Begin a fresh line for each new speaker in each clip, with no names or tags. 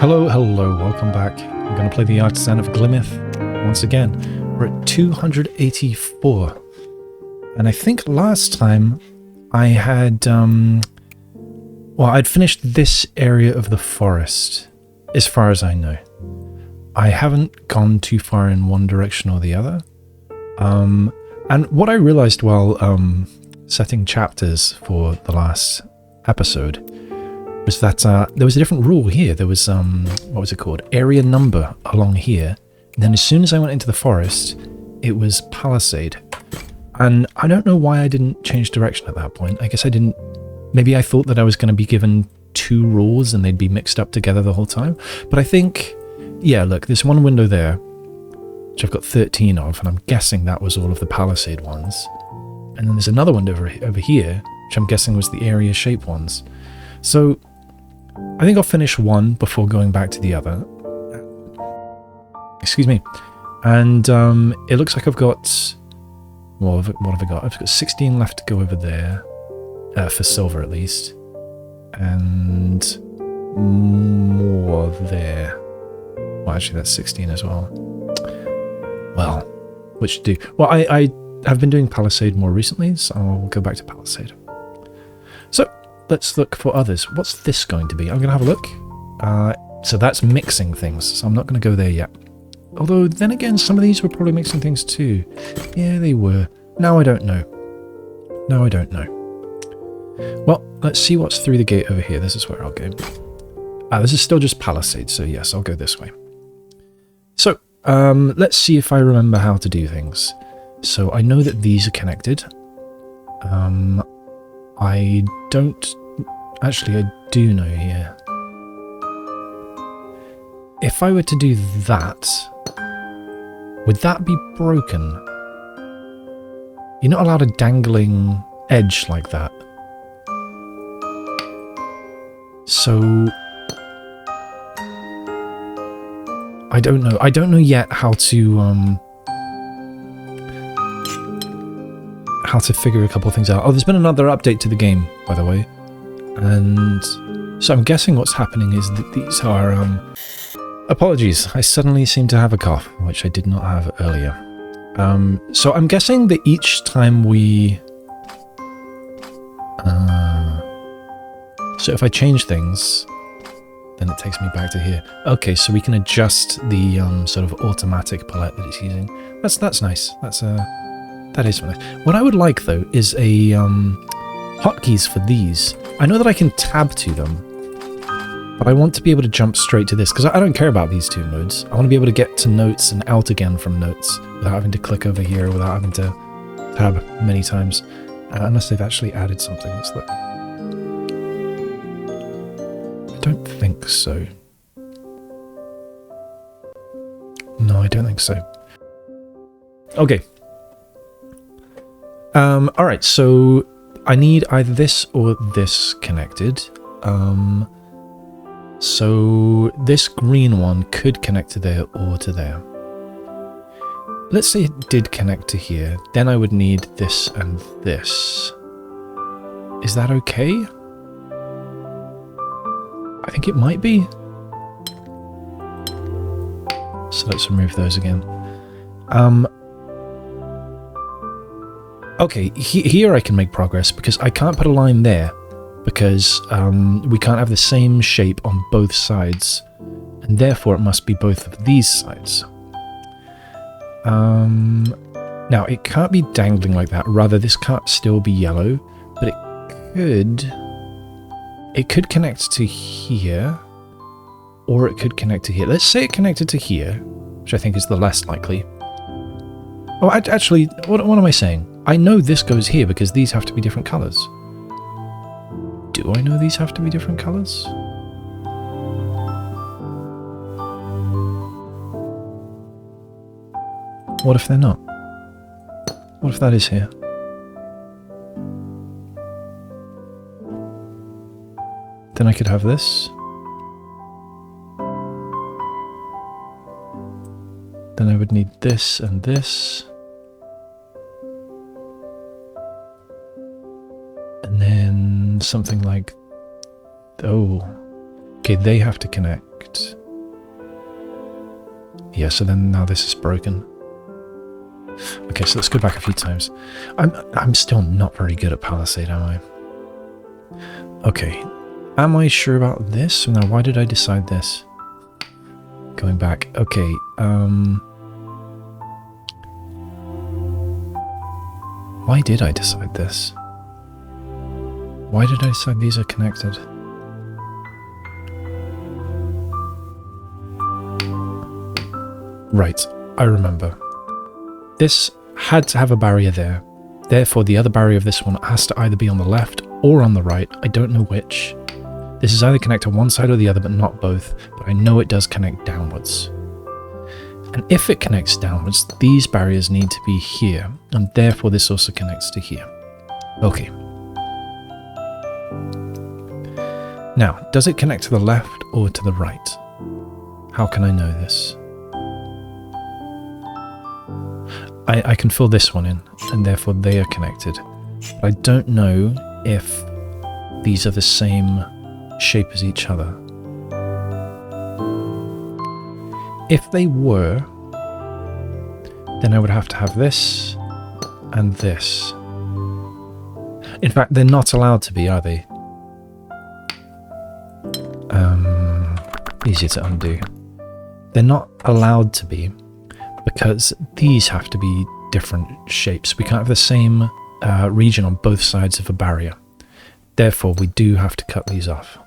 Hello, welcome back. I'm going to play the Artisan of Glimmith once again. We're at 284. And I think last time I had, I'd finished this area of the forest, as far as I know. I haven't gone too far in one direction or the other. And what I realized while setting chapters for the last episode was that there was a different rule here. There was, what was it called? Area number along here. And then as soon as I went into the forest, it was Palisade. And I don't know why I didn't change direction at that point. I guess I didn't... Maybe I thought that I was going to be given two rules and they'd be mixed up together the whole time. But I think... Yeah, look, there's one window there, which I've got 13 of, and I'm guessing that was all of the Palisade ones. And then there's another window over here, which I'm guessing was the area shape ones. So... I think I'll finish one before going back to the other. Excuse me. And it looks like I've got... Well, what have I got? I've got 16 left to go over there. For silver, at least. And more there. Well, actually, that's 16 as well. Well, which to do? Well, I have been doing Palisade more recently, so I'll go back to Palisade. So... Let's look for others. What's this going to be? I'm going to have a look. So that's mixing things, so I'm not going to go there yet. Although, then again, some of these were probably mixing things too. Yeah, they were. Now I don't know. Now I don't know. Well, let's see what's through the gate over here. This is where I'll go. This is still just Palisade, so yes, I'll go this way. So, let's see if I remember how to do things. So, I know that these are connected. I don't... Actually, I do know here. If I were to do that, would that be broken? You're not allowed a dangling edge like that. So... I don't know. I don't know yet how to figure a couple of things out. Oh, there's been another update to the game, by the way. And so I'm guessing what's happening is that these are... Apologies, I suddenly seem to have a cough, which I did not have earlier. So I'm guessing that each time we... So if I change things, then it takes me back to here. Okay, so we can adjust the sort of automatic palette that it's using. That's nice. That is nice. What I would like, though, is a hotkeys for these. I know that I can tab to them, but I want to be able to jump straight to this, because I don't care about these two modes. I want to be able to get to notes and out again from notes without having to click over here, without having to tab many times. Unless they've actually added something. Let's look. I don't think so. No, I don't think so. Okay. Alright, so I need either this or this connected. So this green one could connect to there or to there. Let's say it did connect to here, then I would need this and this. Is that okay? I think it might be. So let's remove those again. Okay, here I can make progress, because I can't put a line there, because we can't have the same shape on both sides, and therefore it must be both of these sides. Now, it can't be dangling like that, rather this can't still be yellow, but it could connect to here, or it could connect to here. Let's say it connected to here, which I think is the less likely. Oh, actually, what am I saying? I know this goes here because these have to be different colours. Do I know these have to be different colours? What if they're not? What if that is here? Then I could have this. Then I would need this and this. And then something like... Oh. Okay, they have to connect. connect. Yeah, so then now this is broken. Okay, so let's go back a few times. I'm still not very good at Palisade, am I? Okay. Am I sure about this? Now, why did I decide this? Going back. Okay, why did I decide this? Why did I decide these are connected? Right, I remember. This had to have a barrier there. Therefore, the other barrier of this one has to either be on the left or on the right. I don't know which. This is either connect to one side or the other, but not both. But I know it does connect downwards. And if it connects downwards, these barriers need to be here. And therefore, this also connects to here. Okay. Now, does it connect to the left or to the right? How can I know this? I can fill this one in, and therefore they are connected. But I don't know if these are the same shape as each other. If they were, then I would have to have this and this. In fact, they're not allowed to be, are they? Easier to undo. They're not allowed to be because these have to be different shapes. We can't have the same region on both sides of a barrier. Therefore, we do have to cut these off.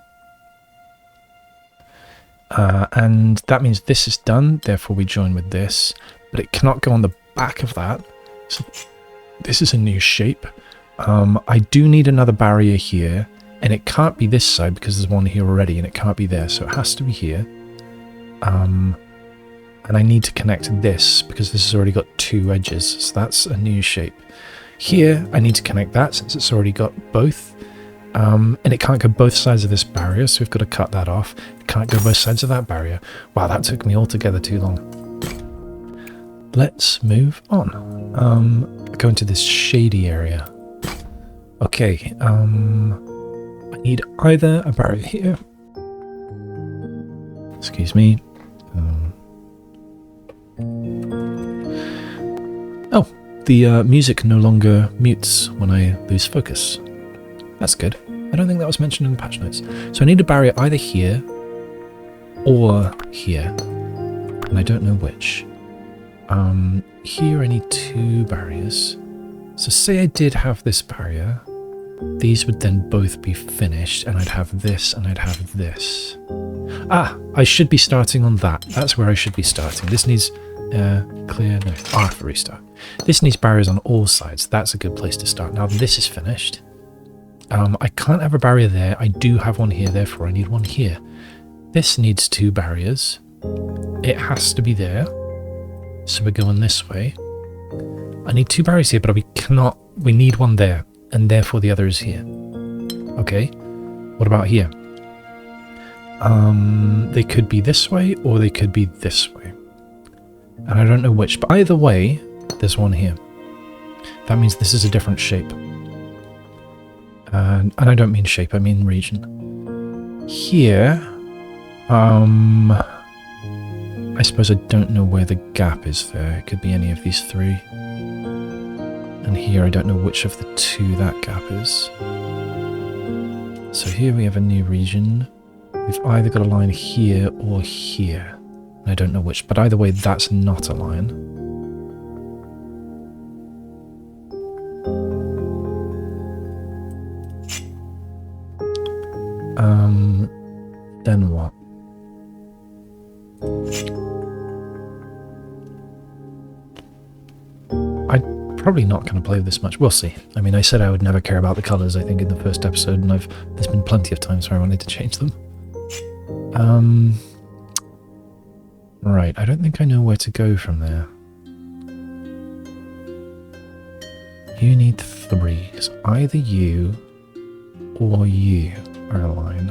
And that means this is done, therefore we join with this, but it cannot go on the back of that. So this is a new shape. I do need another barrier here, and it can't be this side because there's one here already, and it can't be there, so it has to be here. And I need to connect this because this has already got two edges, so that's a new shape. Here, I need to connect that since it's already got both. And it can't go both sides of this barrier, so we've got to cut that off. It can't go both sides of that barrier. Wow, that took me altogether too long. Let's move on. Go into this shady area. Okay, I need either a barrier here. Excuse me. Oh, the music no longer mutes when I lose focus. That's good. I don't think that was mentioned in the patch notes. So I need a barrier either here or here. And I don't know which. Here I need two barriers. So say I did have this barrier. These would then both be finished, and I'd have this and I'd have this. Ah, I should be starting on that. That's where I should be starting. This needs clear. No, I have to restart. This needs barriers on all sides. That's a good place to start. Now this is finished. I can't have a barrier there. I do have one here, therefore I need one here. This needs two barriers. It has to be there. So we're going this way. I need two barriers here, but we need one there, and therefore the other is here. Okay, what about here? They could be this way, or they could be this way. And I don't know which, but either way, there's one here. That means this is a different shape. And I don't mean shape, I mean region. Here, I suppose I don't know where the gap is there. It could be any of these three. And here I don't know which of the two that gap is. So here we have a new region. We've either got a line here or here. I don't know which, but either way that's not a line. Then what? I'm probably not going to play this much. We'll see. I mean, I said I would never care about the colours, I think, in the first episode, and there's been plenty of times where I wanted to change them. Right, I don't think I know where to go from there. You need three, so either you or you are a line.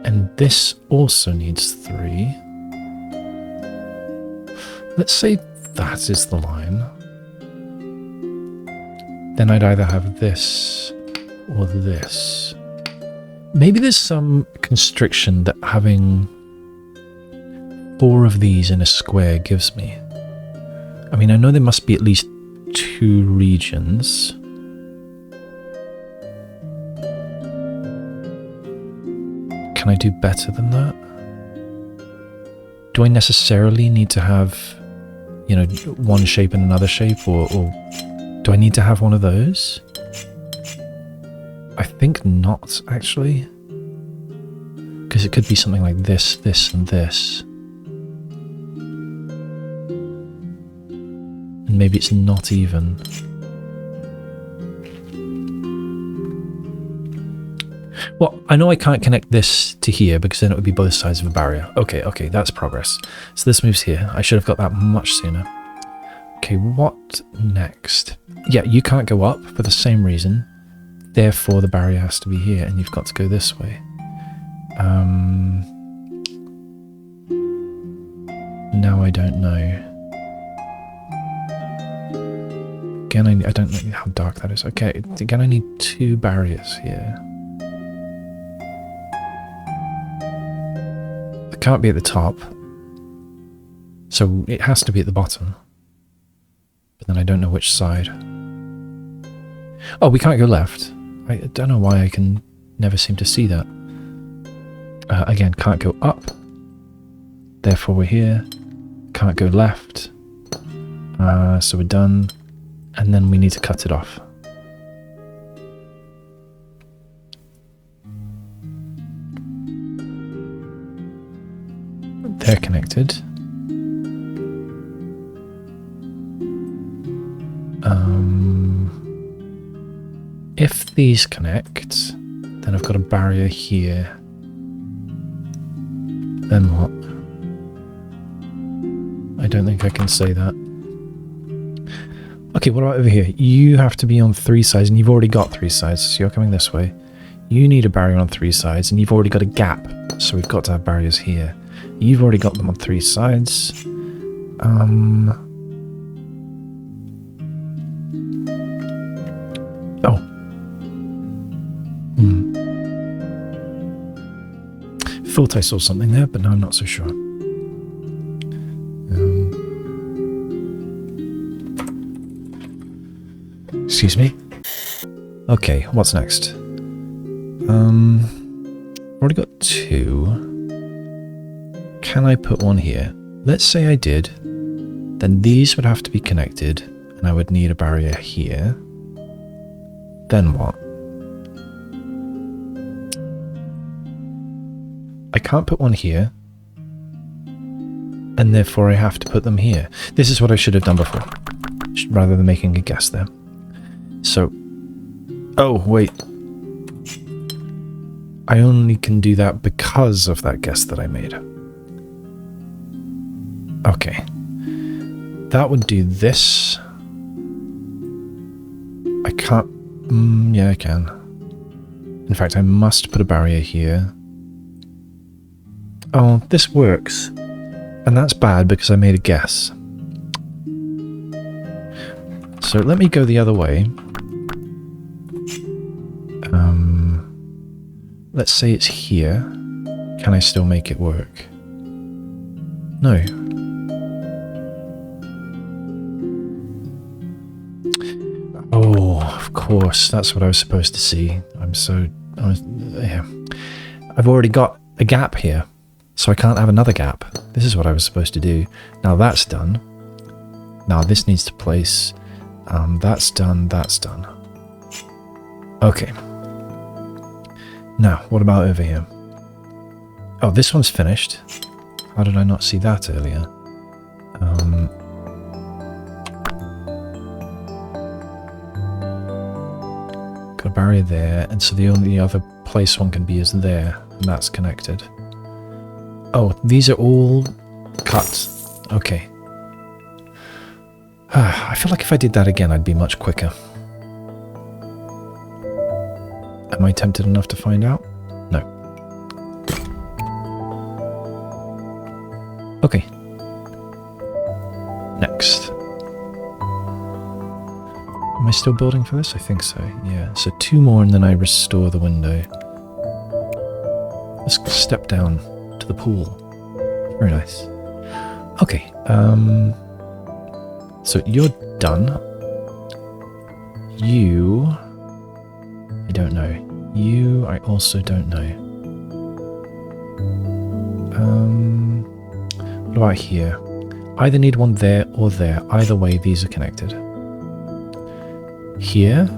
And this also needs three. Let's say that is the line. Then I'd either have this or this. Maybe there's some constriction that having 4 of these in a square gives me. I mean, I know there must be at least 2 regions. Can I do better than that? Do I necessarily need to have, you know, one shape and another shape, or do I need to have one of those? I think not, actually. Because it could be something like this, this, and this. And maybe it's not even. Well, I know I can't connect this to here because then it would be both sides of a barrier. Okay, okay, that's progress. So this moves here. I should have got that much sooner. Okay, what next? Yeah, you can't go up for the same reason. Therefore, the barrier has to be here, and you've got to go this way. Now I don't know. Again, I don't know how dark that is. Okay, again, I need 2 barriers here. It can't be at the top, so it has to be at the bottom. But then I don't know which side. Oh, we can't go left. I don't know why I can never seem to see that. Again, can't go up. Therefore we're here. Can't go left. So we're done. And then we need to cut it off. They're connected. If these connect, then I've got a barrier here. Then what? I don't think I can say that. Okay, what about over here? You have to be on 3 sides, and you've already got 3 sides, so you're coming this way. You need a barrier on 3 sides, and you've already got a gap, so we've got to have barriers here. You've already got them on 3 sides. Oh. Thought I saw something there, but now I'm not so sure. Excuse me. Okay, what's next? Already got 2. Can I put one here? Let's say I did. Then these would have to be connected, and I would need a barrier here. Then what? I can't put one here, and therefore I have to put them here. This is what I should have done before, rather than making a guess there. So, oh wait, I only can do that because of that guess that I made. Okay, that would do this. I can't, yeah I can. In fact, I must put a barrier here. Oh, this works. And that's bad because I made a guess. So let me go the other way. Let's say it's here. Can I still make it work? No. Oh, of course. That's what I was supposed to see. Yeah. I've already got a gap here. So I can't have another gap. This is what I was supposed to do. Now that's done. Now this needs to place. That's done, that's done. Okay. Now, what about over here? Oh, this one's finished. How did I not see that earlier? Got a barrier there, and so the only other place one can be is there, and that's connected. Oh, these are all cut. Okay. I feel like if I did that again, I'd be much quicker. Am I tempted enough to find out? No. Okay. Next. Am I still building for this? I think so, yeah. So 2 more and then I restore the window. Let's step down to the pool. Very nice. Okay, so you're done. You... I don't know. You, I also don't know. What about here? Either need one there or there. Either way, these are connected. Here,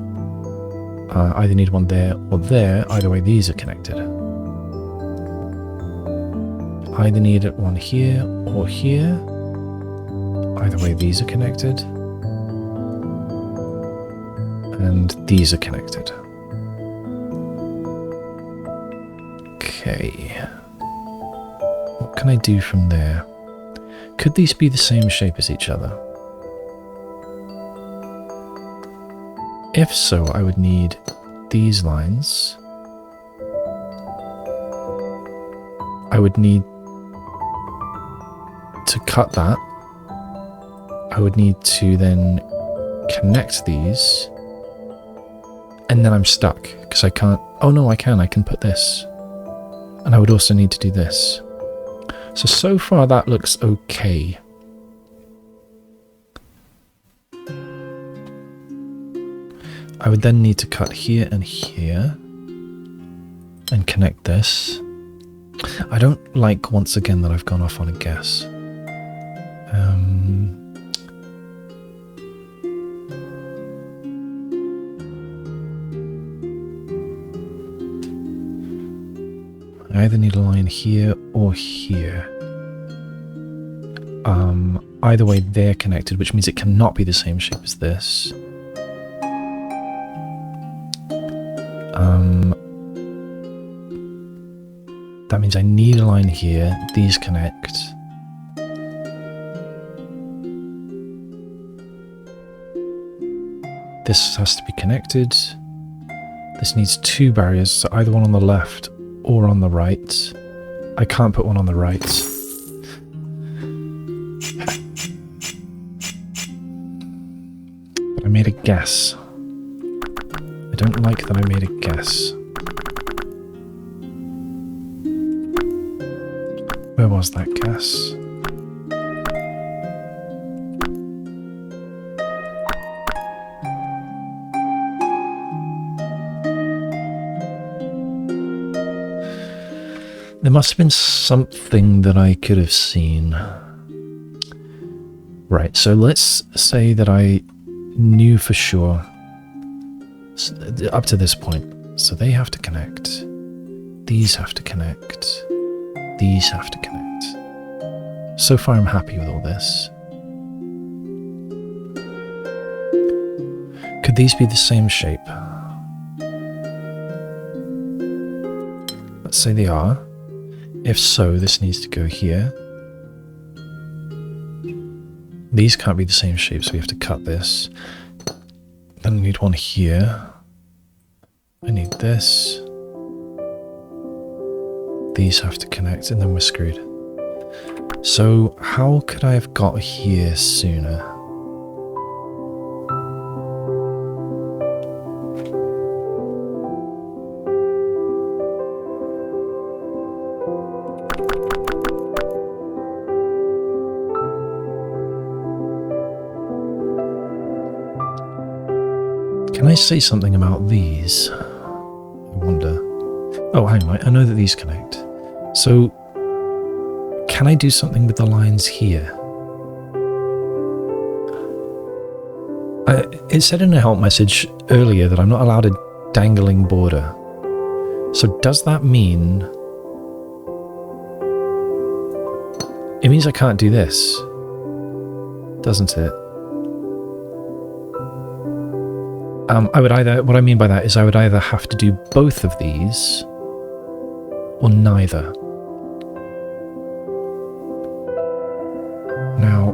either need one there or there. Either way, these are connected. Either need one here or here. Either way, these are connected. And these are connected. Okay. What can I do from there? Could these be the same shape as each other? If so, I would need these lines. I would need to cut that. I would need to then connect these. And then I'm stuck because I can't... Oh no, I can put this. And I would also need to do this. So far that looks okay. I would then need to cut here and here and connect this. I don't like, once again, that I've gone off on a guess. I either need a line here or here. Either way, they're connected, which means it cannot be the same shape as this. That means I need a line here. These connect. This has to be connected. This needs two barriers, so either one on the left or on the right. I can't put one on the right. But I made a guess. I don't like that I made a guess. Where was that guess? There must have been something that I could have seen. Right, so let's say that I knew for sure up to this point. So they have to connect. These have to connect. These have to connect. So far I'm happy with all this. Could these be the same shape? Let's say they are. If so, this needs to go here. These can't be the same shape, so we have to cut this. Then I need one here. I need this. These have to connect, and then we're screwed. So how could I have got here sooner? Can I say something about these? I wonder. Oh, hang on. I know that these connect. So, can I do something with the lines here? It said in a help message earlier that I'm not allowed a dangling border. So does that mean... It means I can't do this, doesn't it? I would either... What I mean by that is I would either have to do both of these or neither. Now,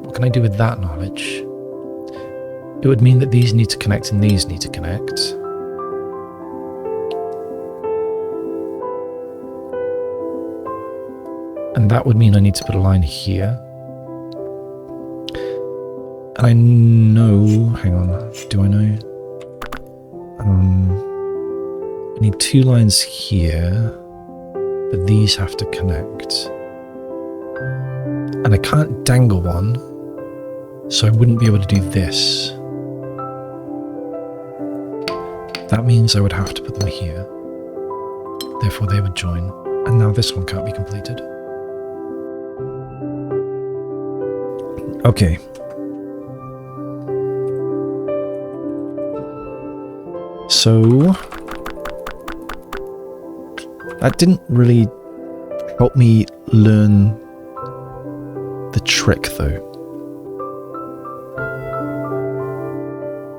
what can I do with that knowledge? It would mean that these need to connect and these need to connect. And that would mean I need to put a line here. And I know... Hang on. Do I know? I need 2 lines here, but these have to connect. And I can't dangle one, so I wouldn't be able to do this. That means I would have to put them here. Therefore they would join. And now this one can't be completed. Okay. So that didn't really help me learn the trick though.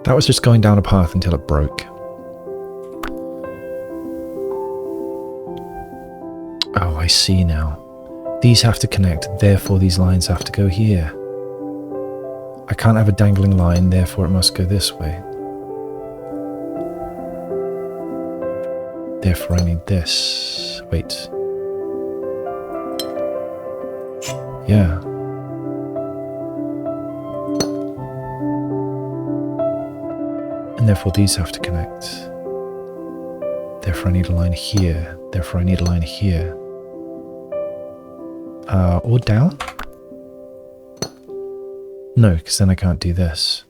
That was just going down a path until it broke. Oh, I see now. These have to connect, therefore these lines have to go here. I can't have a dangling line, therefore it must go this way. Therefore I need this. Wait. Yeah. And therefore these have to connect. Therefore I need a line here. Therefore I need a line here. Or down? No, because then I can't do this.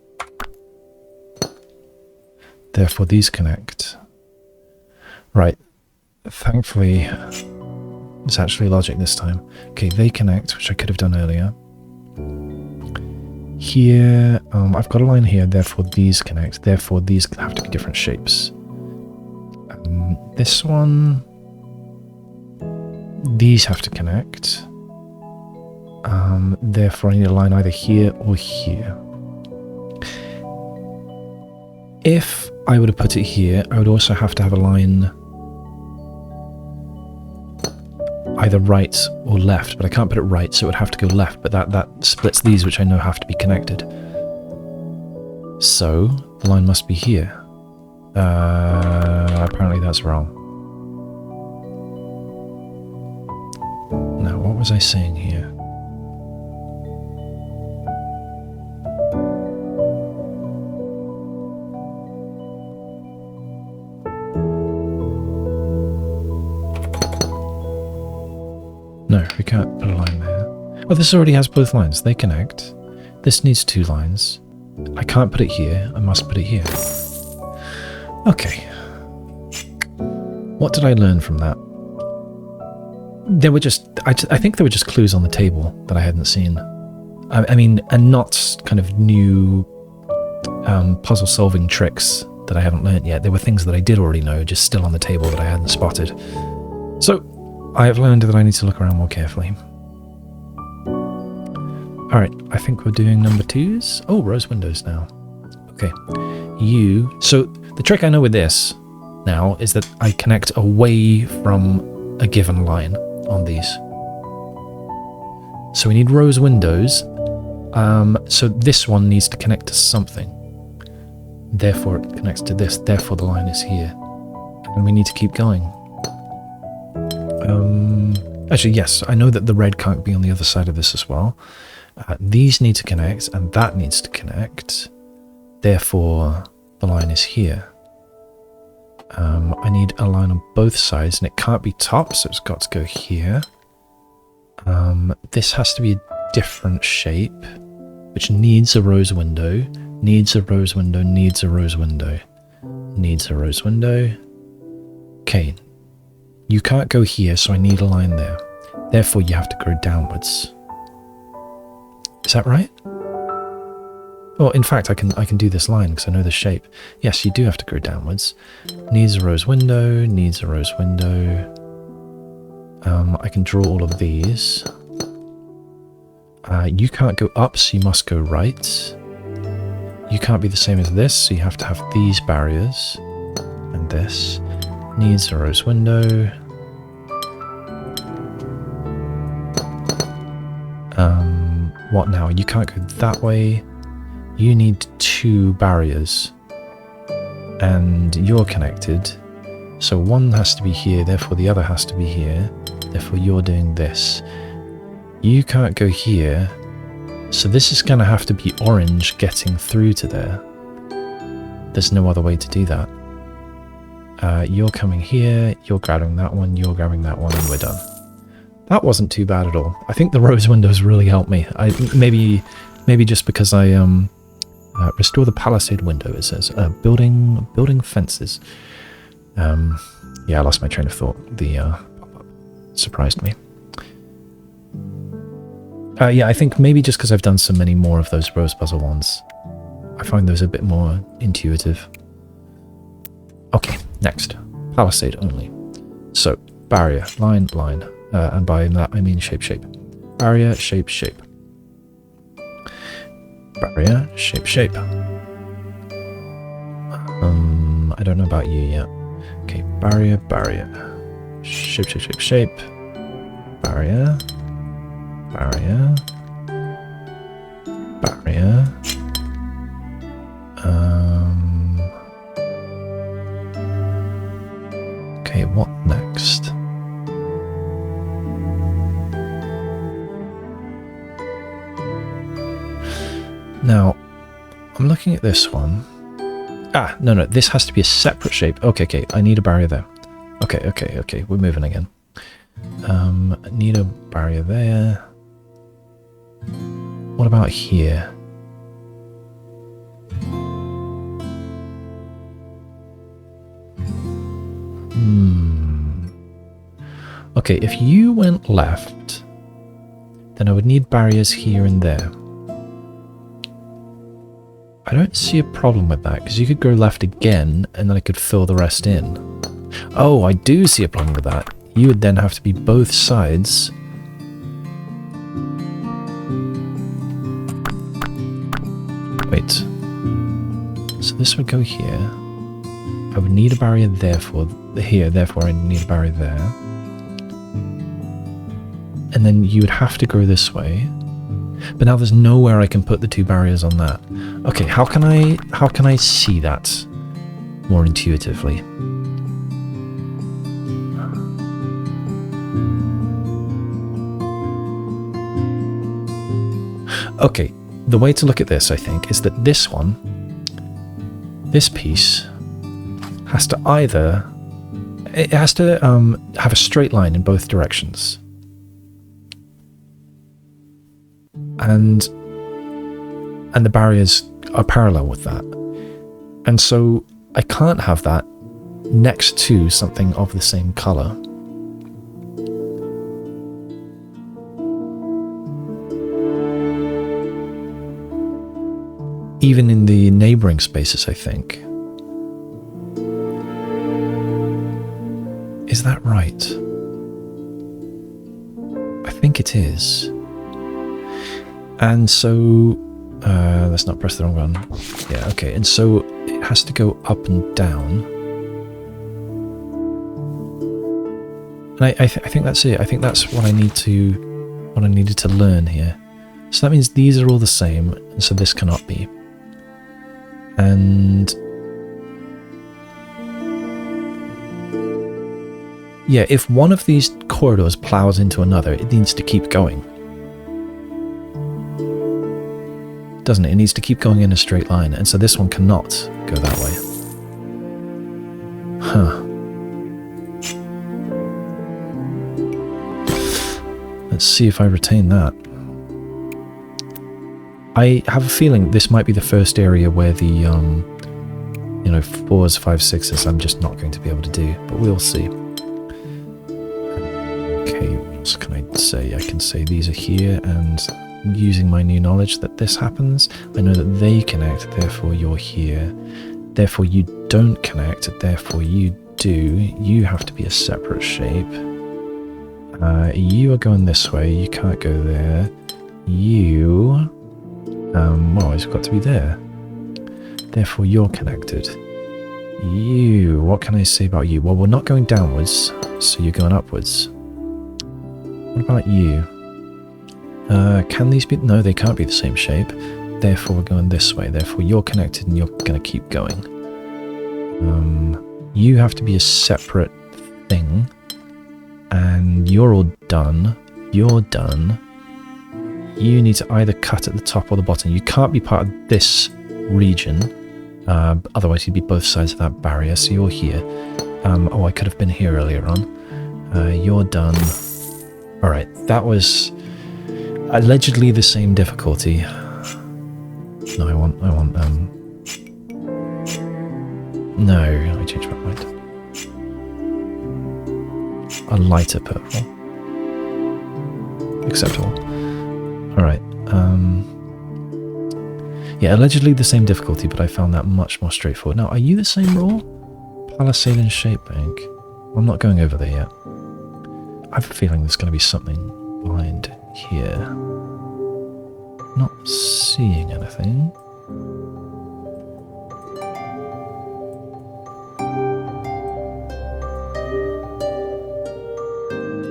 Therefore these connect. Right. Thankfully, it's actually logic this time. Okay, they connect, which I could have done earlier. Here, I've got a line here, therefore these connect. Therefore these have to be different shapes. This one, these have to connect. Therefore I need a line either here or here. If I would have put it here, I would also have to have a line either right or left, but I can't put it right, so it would have to go left, but that splits these, which I know have to be connected. So the line must be here. Apparently that's wrong. Now, what was I saying here? No, we can't put a line there. Oh, this already has both lines. They connect. This needs 2 lines. I can't put it here. I must put it here. Okay. What did I learn from that? There were just... I think there were just clues on the table that I hadn't seen. I mean, and not kind of new puzzle-solving tricks that I haven't learnt yet. There were things that I did already know, just still on the table that I hadn't spotted. So... I have learned that I need to look around more carefully. Alright, I think we're doing number 2s. Oh, rose windows now. Okay. So, the trick I know with this now is that I connect away from a given line on these. So we need rose windows. So this one needs to connect to something. Therefore it connects to this. Therefore the line is here. And we need to keep going. Actually, yes, I know that the red can't be on the other side of this as well. These need to connect, and that needs to connect. Therefore, the line is here. I need a line on both sides, and it can't be top, so it's got to go here. This has to be a different shape, which needs a rose window, needs a rose window, needs a rose window, needs a rose window. Okay. You can't go here, so I need a line there. Therefore, you have to go downwards. Is that right? Well, in fact, I can do this line because I know the shape. Yes, you do have to go downwards. Needs a rose window, needs a rose window. I can draw all of these. You can't go up, so you must go right. You can't be the same as this, so you have to have these barriers. And this. Needs a rose window. What now? You can't go that way. You need 2 barriers. And you're connected. So one has to be here, therefore the other has to be here. Therefore you're doing this. You can't go here. So this is going to have to be orange getting through to there. There's no other way to do that. You're coming here, you're grabbing that one, you're grabbing that one, and we're done. That wasn't too bad at all. I think the rose windows really helped me. Maybe just because I restore the Palisade window, it says. Building fences. Yeah, I lost my train of thought. The pop-up surprised me. Yeah, I think maybe just because I've done so many more of those rose puzzle ones, I find those a bit more intuitive. Okay, next. Palisade only. So, barrier, line, line. And by that I mean shape, shape. Barrier, shape, shape. Barrier, shape, shape. I don't know about you yet. Okay, barrier, barrier. Shape, shape, shape, shape. Barrier. Barrier. Barrier. Okay, what next? Now, I'm looking at this one. Ah, no, this has to be a separate shape. Okay, I need a barrier there. Okay, we're moving again. I need a barrier there. What about here? Okay, if you went left, then I would need barriers here and there. I don't see a problem with that, because you could go left again, and then I could fill the rest in. Oh, I do see a problem with that. You would then have to be both sides. Wait. So this would go here. I would need a barrier therefore I need a barrier there. And then you would have to go this way. But now there's nowhere I can put the two barriers on that. Okay, how can I see that more intuitively? Okay, the way to look at this, I think, is that this piece has to have a straight line in both directions. And the barriers are parallel with that. And so I can't have that next to something of the same color. Even in the neighboring spaces, I think. Is that right? I think it is. And so, let's not press the wrong one. Yeah, okay. And so it has to go up and down. And I think that's it. I think that's what I needed to learn here. So that means these are all the same, and so this cannot be. And yeah, if one of these corridors plows into another, it needs to keep going. Doesn't it? It needs to keep going in a straight line, and so this one cannot go that way. Huh. Let's see if I retain that. I have a feeling this might be the first area where the, 4s, 5s, 6s I'm just not going to be able to do, but we'll see. Okay, what can I say? I can say these are here, and using my new knowledge that this happens, I know that they connect, therefore you're here. Therefore you don't connect, therefore you do. You have to be a separate shape. You are going this way, you can't go there. You... well, it's got to be there. Therefore, you're connected. You, what can I say about you? Well, we're not going downwards, so you're going upwards. What about you? Can these be? No, they can't be the same shape. Therefore, we're going this way. Therefore, you're connected and you're going to keep going. You have to be a separate thing. And you're all done. You're done. You need to either cut at the top or the bottom. You can't be part of this region. Otherwise, you'd be both sides of that barrier. So you're here. Oh, I could have been here earlier on. You're done. Alright, that was allegedly the same difficulty. No, I want, no, I changed my mind. A lighter purple. Acceptable. Alright, yeah, allegedly the same difficulty, but I found that much more straightforward. Now, are you the same role? Palisade and Shape Bank. I'm not going over there yet. I have a feeling there's going to be something behind here. Not seeing anything.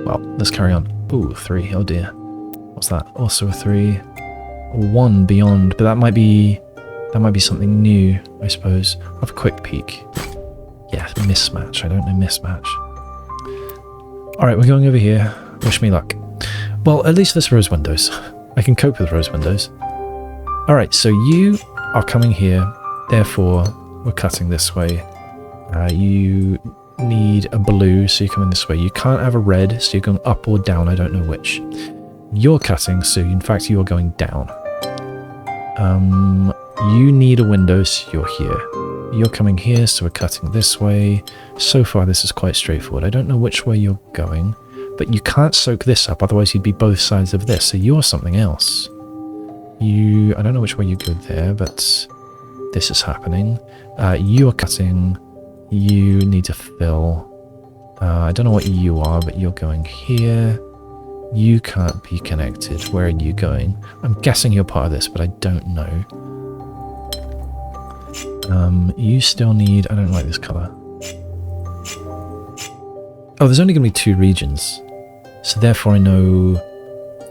Well, let's carry on. Ooh, 3. Oh dear. What's that? Also a 3. 1 beyond, but that might be something new, I suppose. I'll have a quick peek. Yeah, mismatch. I don't know mismatch. Alright, we're going over here. Wish me luck. Well, at least there's rose windows. I can cope with rose windows. Alright, so you are coming here. Therefore, we're cutting this way. You need a blue, so you're coming this way. You can't have a red, so you're going up or down. I don't know which. You're cutting, so in fact you're going down. You need a window, so you're here. You're coming here, so we're cutting this way. So far this is quite straightforward. I don't know which way you're going, but you can't soak this up, otherwise you'd be both sides of this, so you're something else. I don't know which way you go there, but this is happening. You are cutting. You need to fill. I don't know what you are, but you're going here. You can't be connected. Where are you going? I'm guessing you're part of this, but I don't know. You still need... I don't like this colour. Oh, there's only going to be 2 regions. So therefore I know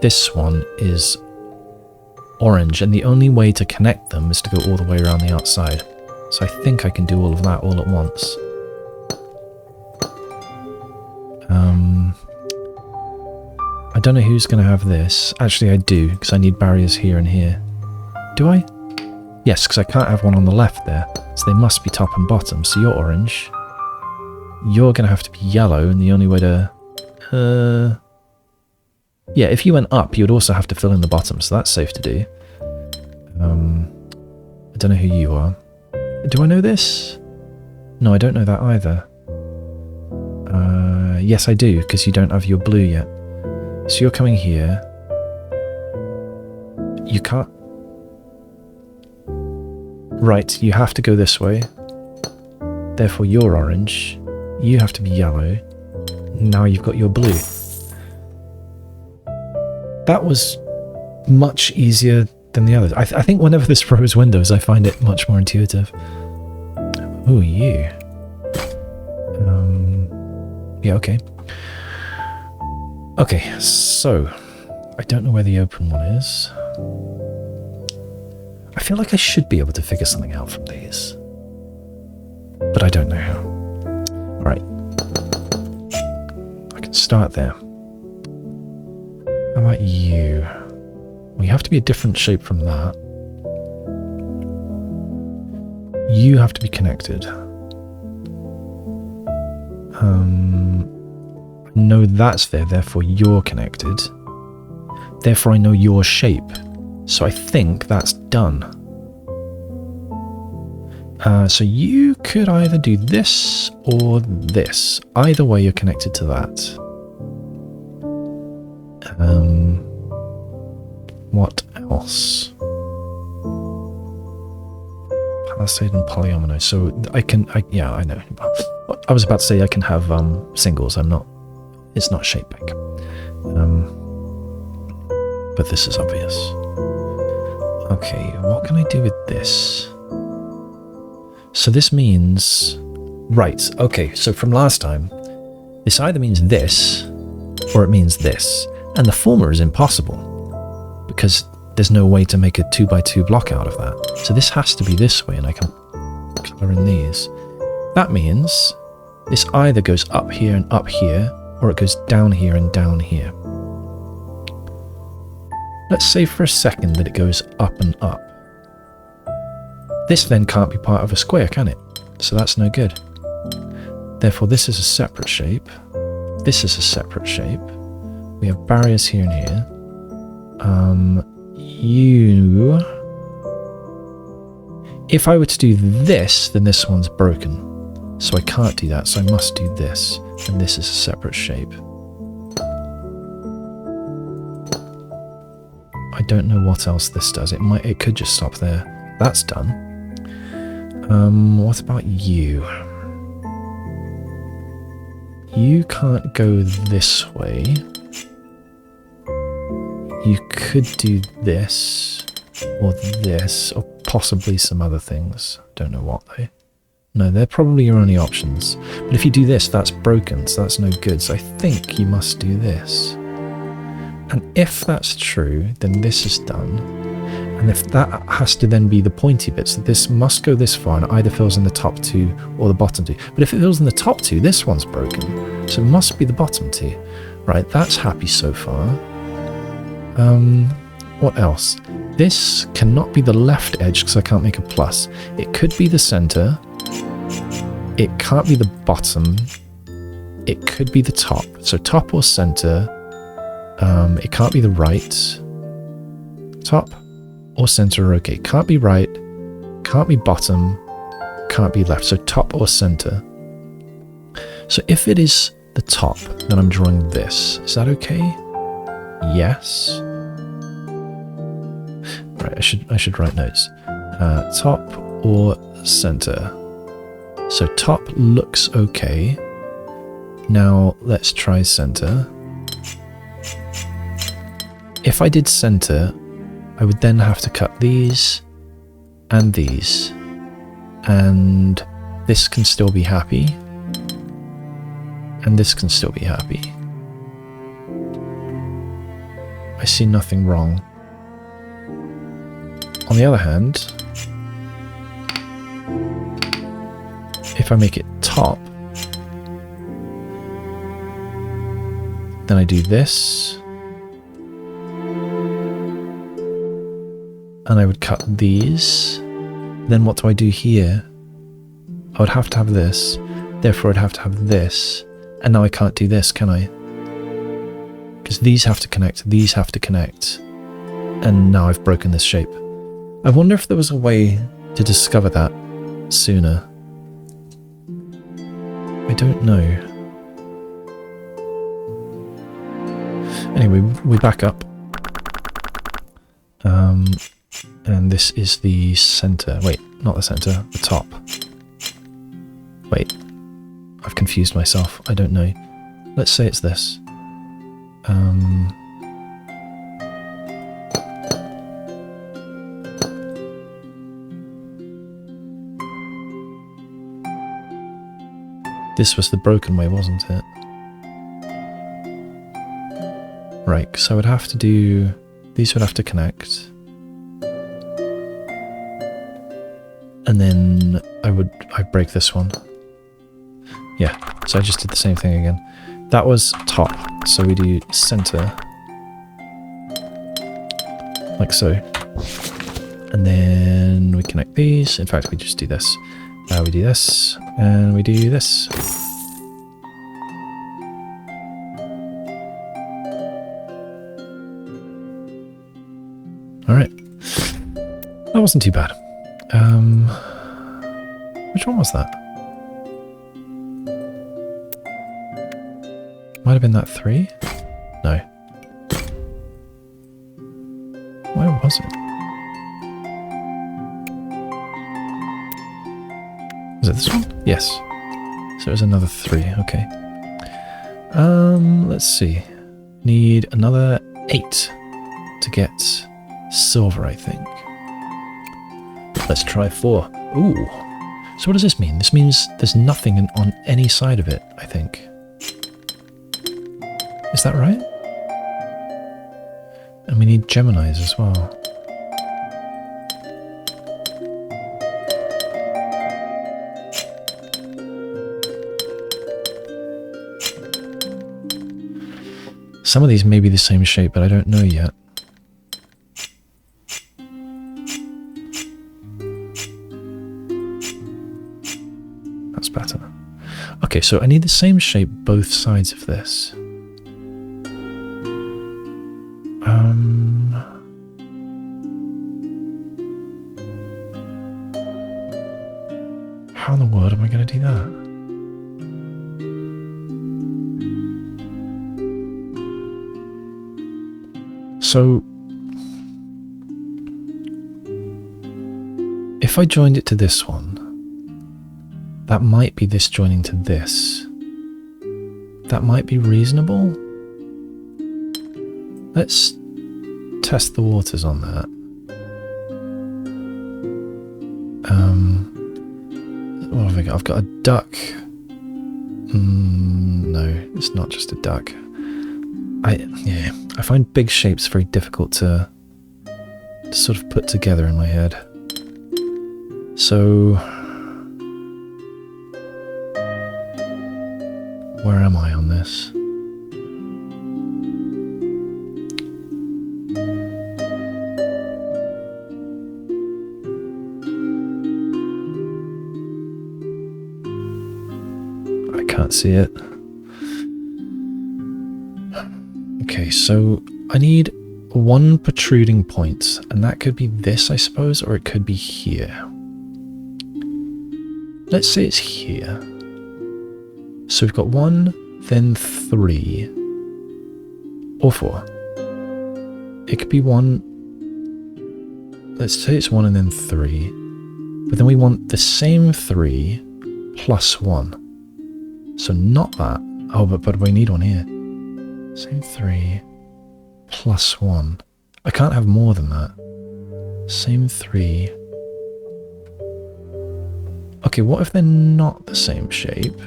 this one is orange, and the only way to connect them is to go all the way around the outside. So I think I can do all of that all at once. I don't know who's going to have this. Actually, I do, because I need barriers here and here. Do I? Yes, because I can't have one on the left there. So they must be top and bottom. So you're orange. You're going to have to be yellow, and the only way to... yeah, if you went up, you would also have to fill in the bottom, so that's safe to do. I don't know who you are. Do I know this? No, I don't know that either. Yes, I do, because you don't have your blue yet. So you're coming here. You can't... Right, you have to go this way. Therefore, you're orange. You have to be yellow. Now you've got your blue. That was much easier than the others. I think whenever this throws windows, I find it much more intuitive. Ooh, you. Yeah, okay. Okay, so I don't know where the open one is. I feel like I should be able to figure something out from these, but I don't know how. Alright. I can start there. How about you? Well, you have to be a different shape from that. You have to be connected. I know that's there, therefore you're connected. Therefore I know your shape. So I think that's done. So you could either do this or this. Either way you're connected to that. What else? Palisade and polyomino. So yeah, I know. I was about to say I can have singles. It's not shape bank. But this is obvious. Okay, what can I do with this? So this means... Right, okay, so from last time, this either means this, or it means this. And the former is impossible, because there's no way to make a 2x2 block out of that. So this has to be this way, and I can colour in these. That means this either goes up here and up here, or it goes down here and down here. Let's say for a second that it goes up and up. This then can't be part of a square, can it? So that's no good. Therefore, this is a separate shape. This is a separate shape. We have barriers here and here. If I were to do this, then this one's broken. So I can't do that, so I must do this. And this is a separate shape. I don't know what else this does. It could just stop there. That's done. What about you? You can't go this way. You could do this, or possibly some other things. Don't know what though. No, they're probably your only options. But if you do this, that's broken, so that's no good. So I think you must do this. And if that's true, then this is done. And if that has to then be the pointy bit, so this must go this far and it either fills in the top two or the bottom two. But if it fills in the top two, this one's broken. So it must be the bottom two. Right, that's happy so far. What else? This cannot be the left edge because I can't make a plus. It could be the center. It can't be the bottom. It could be the top. So top or center. It can't be the right. Top or center are okay. Can't be right. Can't be bottom. Can't be left. So top or center. So if it is the top, then I'm drawing this. Is that okay? Yes. Right, I should write notes. Top or center. So top looks okay. Now let's try center. If I did center, I would then have to cut these and these. And this can still be happy. And this can still be happy. I see nothing wrong. On the other hand, if I make it top, then I do this, and I would cut these. Then what do I do here? I would have to have this, therefore I'd have to have this, and now I can't do this, can I? Because these have to connect, these have to connect, and now I've broken this shape. I wonder if there was a way to discover that sooner. I don't know. Anyway, we back up. And this is the center. Wait, not the center, the top. Wait, I've confused myself. I don't know. Let's say it's this. This was the broken way, wasn't it? Right, so I would have to do... These would have to connect. And then I'd break this one. Yeah, so I just did the same thing again. That was top, so we do center. Like so. And then we connect these. In fact, we just do this. We do this, and we do this. Alright. That wasn't too bad. Which one was that? Might have been that 3? No. Where was it? Was it this one? Yes. So it was another 3, okay. Let's see. Need another 8 to get silver, I think. Let's try 4. Ooh. So what does this mean? This means there's nothing on any side of it, I think. Is that right? And we need Geminis as well. Some of these may be the same shape, but I don't know yet. That's better. Okay, Okay, so I need the same shape both sides of this. How in the world am I going to do that? So, if I joined it to this one, that might be this joining to this. That might be reasonable. Let's test the waters on that. What have I got? I've got a duck. No, it's not just a duck. I find big shapes very difficult to sort of put together in my head. So, where am I on this? I can't see it. Okay, so I need one protruding point, and that could be this, I suppose, or it could be here. Let's say it's here. So we've got 1, then 3, or 4. It could be 1, let's say it's 1 and then 3, but then we want the same 3 plus 1. So not that. Oh, but we need one here. Same 3 plus 1. I can't have more than that. Same 3. Okay, what if they're not the same shape?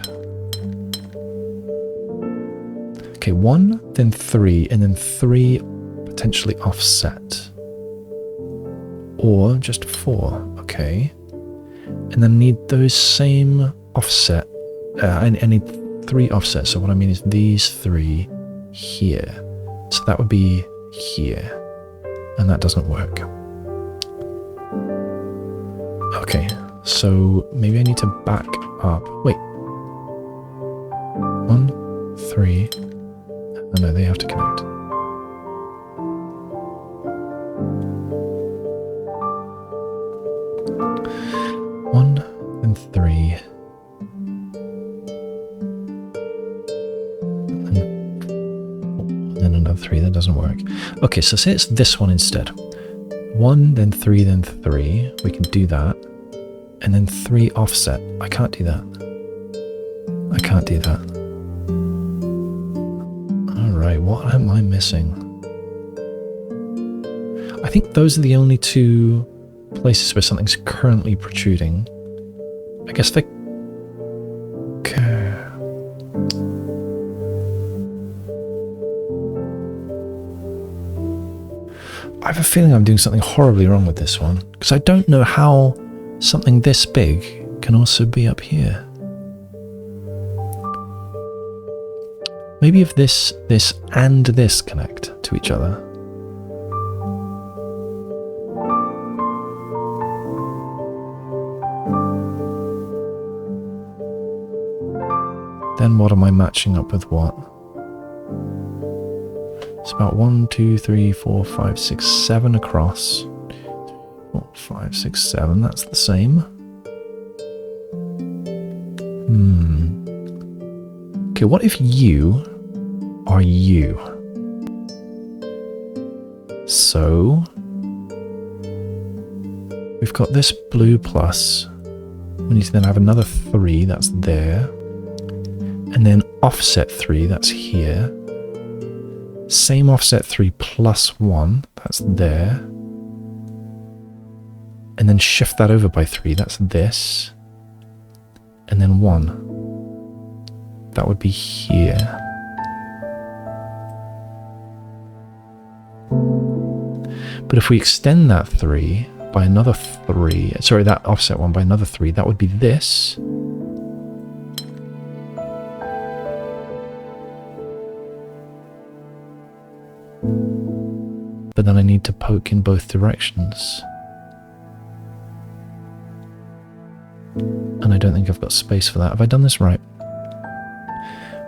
Okay, 1, then 3, and then 3 potentially offset. Or just 4, okay. And then I need those same offset. I need 3 offsets, so what I mean is these 3 here. So that would be here. And that doesn't work. Okay, so maybe I need to back up. Wait. 1, 3. Oh no, they have to connect. One and 3. And then another 3, that doesn't work. Okay, so say it's this one instead. 1, then 3, then 3. We can do that. And then 3 offset. I can't do that. I can't do that. Alright, what am I missing? I think those are the only 2 places where something's currently protruding. I guess they... I have a feeling I'm doing something horribly wrong with this one, because I don't know how something this big can also be up here. Maybe if this, and this connect to each other. Then what am I matching up with what? It's about 1, 2, 3, 4, 5, 6, 7 across. 4, 5, 6, 7, that's the same. Okay, what if you are you? So, we've got this blue plus. We need to then have another 3, that's there. And then offset 3, that's here. Same offset 3 plus 1, that's there. And then shift that over by 3, that's this. And then 1. That would be here. But if we extend that 3 by another 3, sorry, that offset one by another 3, that would be this. But then I need to poke in both directions. And I don't think I've got space for that. Have I done this right?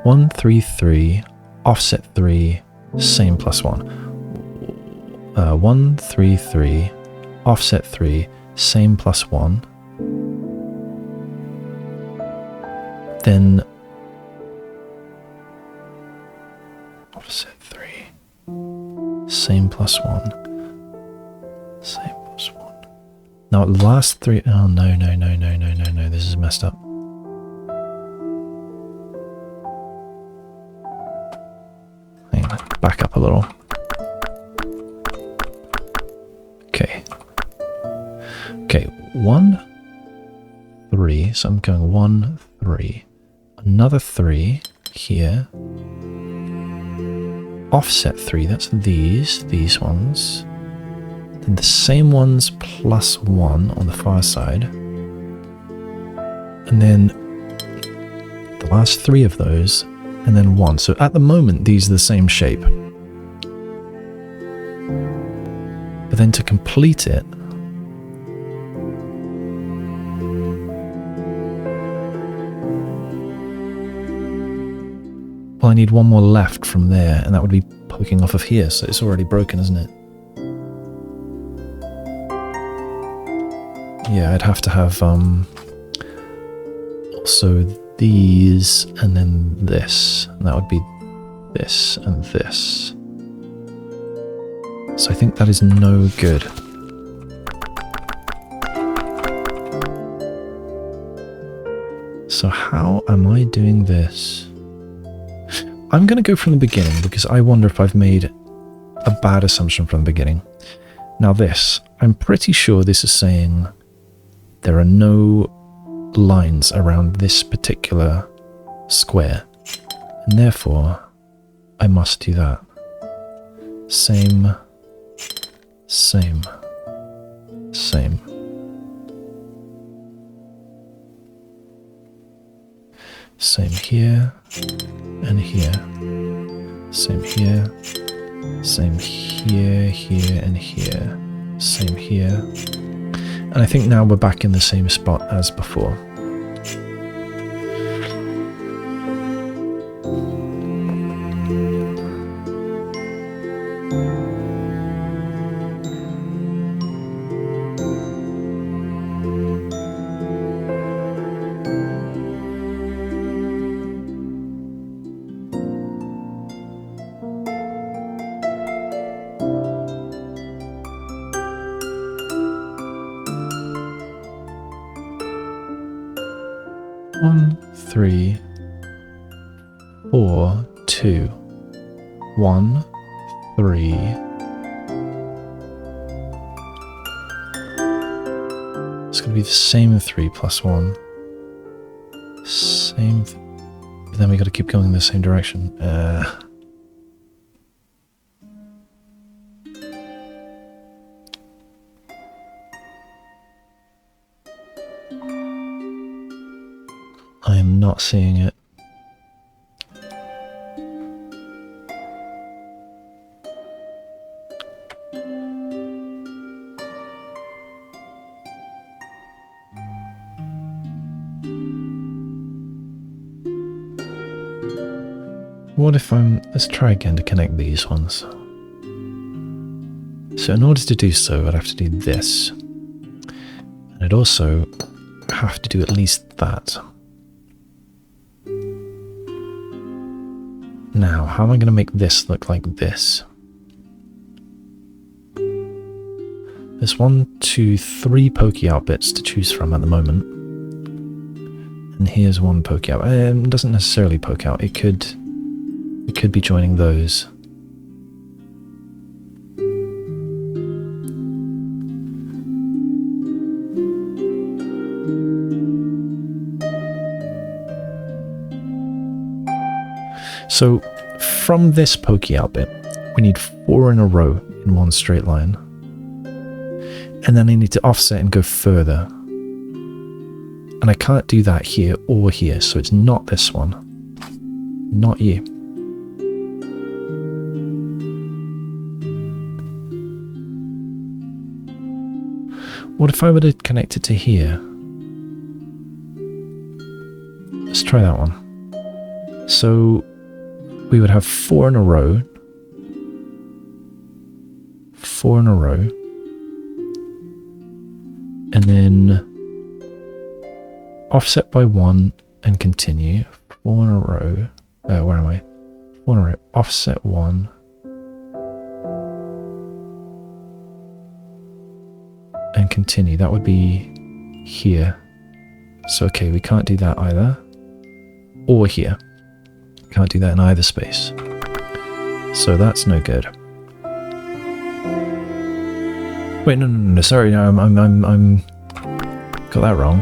1, 3, 3, offset 3, same plus 1. 1, 3, 3, offset 3, same plus 1. Then offset 3, same plus 1, same plus 1. Now last 3, oh no, this is messed up. Hang on, back up a little. Okay, 1, 3, so I'm going 1, 3, another 3 here, offset 3, that's these ones, then the same ones plus 1 on the far side, and then the last 3 of those, and then 1. So at the moment these are the same shape, but then to complete it, well, I need one more left from there, and that would be poking off of here, so it's already broken, isn't it? Yeah, I'd have to have also these, and then this, and that would be this and this. So I think that is no good. So how am I doing this? I'm going to go from the beginning because I wonder if I've made a bad assumption from the beginning. Now this, I'm pretty sure this is saying there are no lines around this particular square, and therefore I must do that. Same, same, same. Same here and here. Same here. Same here, here, and here. Same here. And I think now we're back in the same spot as before. One, 3, 4, 2, 1, 3. It's going to be the same 3 plus 1. Same. But then we got to keep going in the same direction. I am not seeing it. What if let's try again to connect these ones. So in order to do so, I'd have to do this. And I'd also have to do at least that. Now, how am I going to make this look like this? There's 1, 2, 3 pokey out bits to choose from at the moment. And here's one poke out. It doesn't necessarily poke out. It could be joining those. So from this pokey out bit, we need 4 in a row in one straight line. And then I need to offset and go further. And I can't do that here or here, so it's not this one. Not you. What if I were to connect it to here? Let's try that one. So we would have 4 in a row. 4 in a row. And then offset by 1 and continue. 4 in a row. Where am I? 4 in a row. Offset 1. And continue. That would be here. So, okay, we can't do that either. Or here. Can't do that in either space. So that's no good. Wait, no, sorry, no, I'm got that wrong.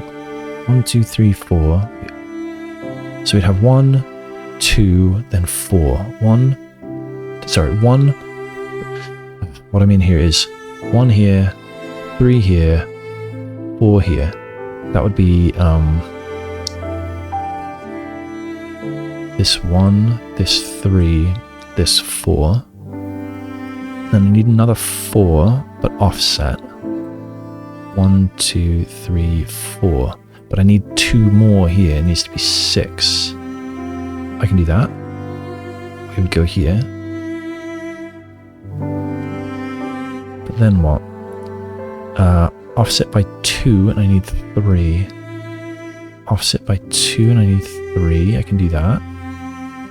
1, 2, 3, 4. So we'd have 1, 2, then 4. 1. What I mean here is 1 here, 3 here, 4 here. That would be this 1, this 3, this 4. Then I need another 4, but offset. 1, 2, 3, 4. But I need 2 more here. It needs to be 6. I can do that. We would go here. But then what? Offset by 2, and I need 3. Offset by 2, and I need 3. I can do that.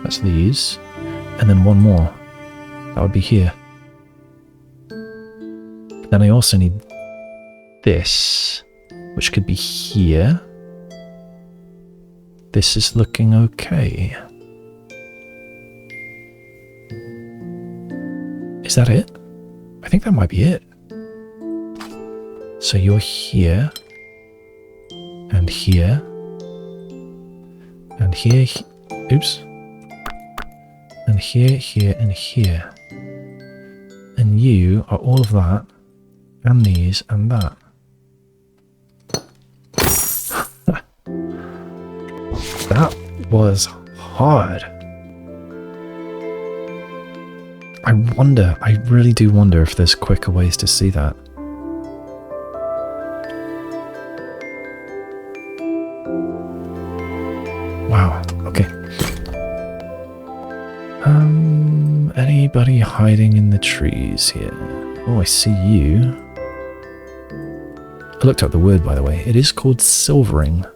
That's these. And then 1 more. That would be here. But then I also need this, which could be here. This is looking okay. Is that it? I think that might be it. So you're here, and here, and here, oops, and here, here, and here. And you are all of that, and these, and that. That was hard. I really do wonder if there's quicker ways to see that. Wow, okay. Anybody hiding in the trees here? Oh, I see you. I looked up the word, by the way. It is called silvering.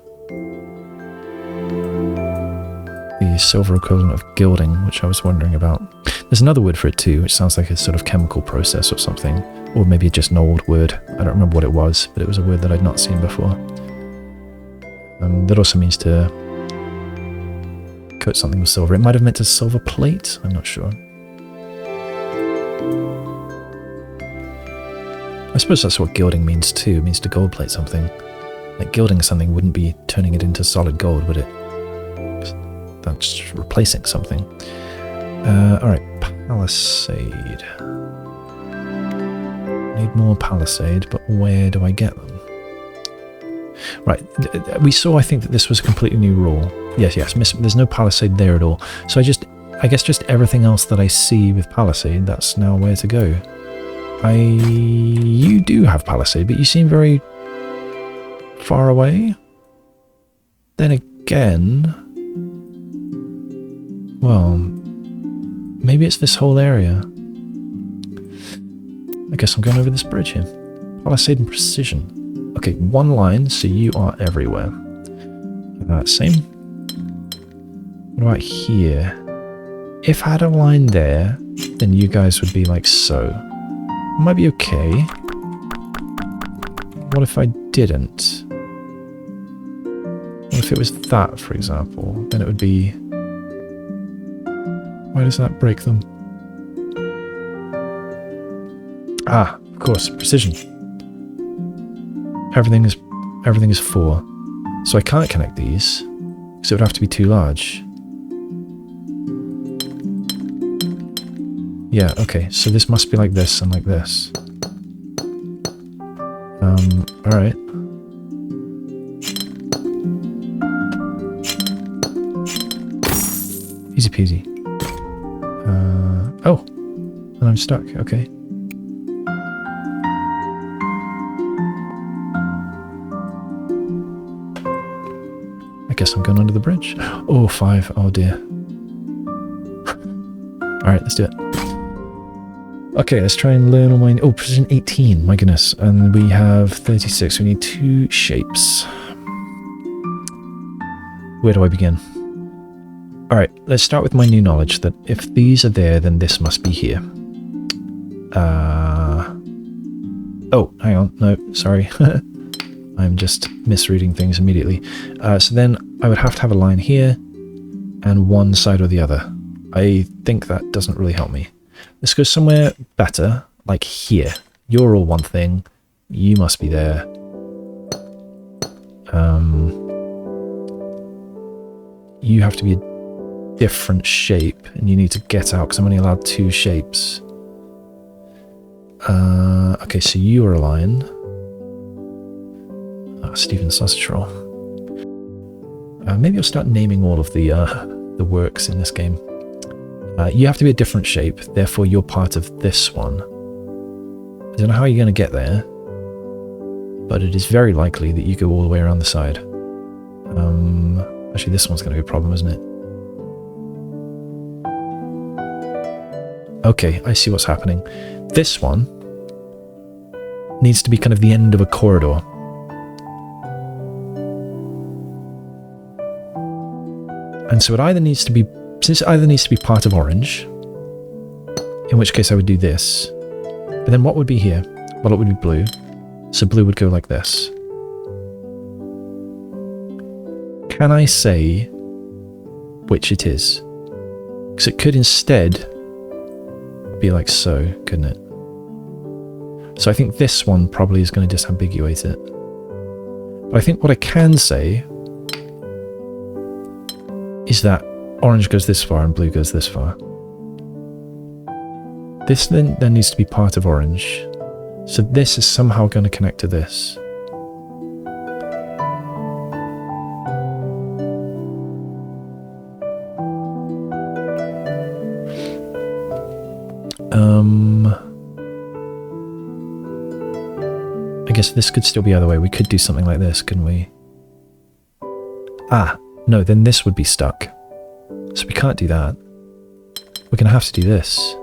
The silver equivalent of gilding, which I was wondering about. There's another word for it too, which sounds like a sort of chemical process or something. Or maybe just an old word. I don't remember what it was, but it was a word that I'd not seen before. That also means to coat something with silver. It might have meant a silver plate, I'm not sure. I suppose that's what gilding means too. It means to gold plate something. Like gilding something wouldn't be turning it into solid gold, would it? That's replacing something. Alright, Palisade. Need more Palisade, but where do I get them? Right, we saw, I think, that this was a completely new rule. Yes, there's no Palisade there at all. So I guess just everything else that I see with Palisade, that's now where to go. You do have Palisade, but you seem very far away. Then again, well, maybe it's this whole area. I guess I'm going over this bridge here. Palisade and precision. Okay, 1 line, so you are everywhere. Same. What about here? If I had a line there, then you guys would be like so. Might be okay. What if I didn't? What if it was that, for example? Then it would be... Why does that break them? Ah, of course, precision. Everything is 4. So I can't connect these, because it would have to be too large. Yeah, okay, so this must be like this and like this. Alright. Easy peasy. Oh! And I'm stuck, okay. I guess I'm going under the bridge. Oh, 5, oh dear. Alright, let's do it. Okay, let's try and learn all my... Oh, precision 18, my goodness. And we have 36, we need 2 shapes. Where do I begin? Alright, let's start with my new knowledge that if these are there, then this must be here. Oh, hang on, no, sorry. I'm just misreading things immediately. So then I would have to have a line here and one side or the other. I think that doesn't really help me. Let's go somewhere better, like here. You're all one thing. You must be there. You have to be a different shape, and you need to get out because I'm only allowed 2 shapes. Okay, so you are a line. Stephen Sausage Roll. Maybe I'll start naming all of the works in this game. You have to be a different shape, therefore you're part of this one. I don't know how you're going to get there, but it is very likely that you go all the way around the side. Actually, this one's going to be a problem, isn't it? Okay, I see what's happening. This one needs to be kind of the end of a corridor. And so it either needs to be, since it either needs to be part of orange, in which case I would do this, but then what would be here? Well, it would be blue, so blue would go like this. Can I say which it is? Because it could instead be like so, couldn't it? So I think this one probably is going to disambiguate it. But I think what I can say is that orange goes this far and blue goes this far. This then needs to be part of orange. So this is somehow going to connect to this. I guess this could still be either way. We could do something like this, couldn't we? Ah, no, then this would be stuck. So we can't do that. We're going to have to do this.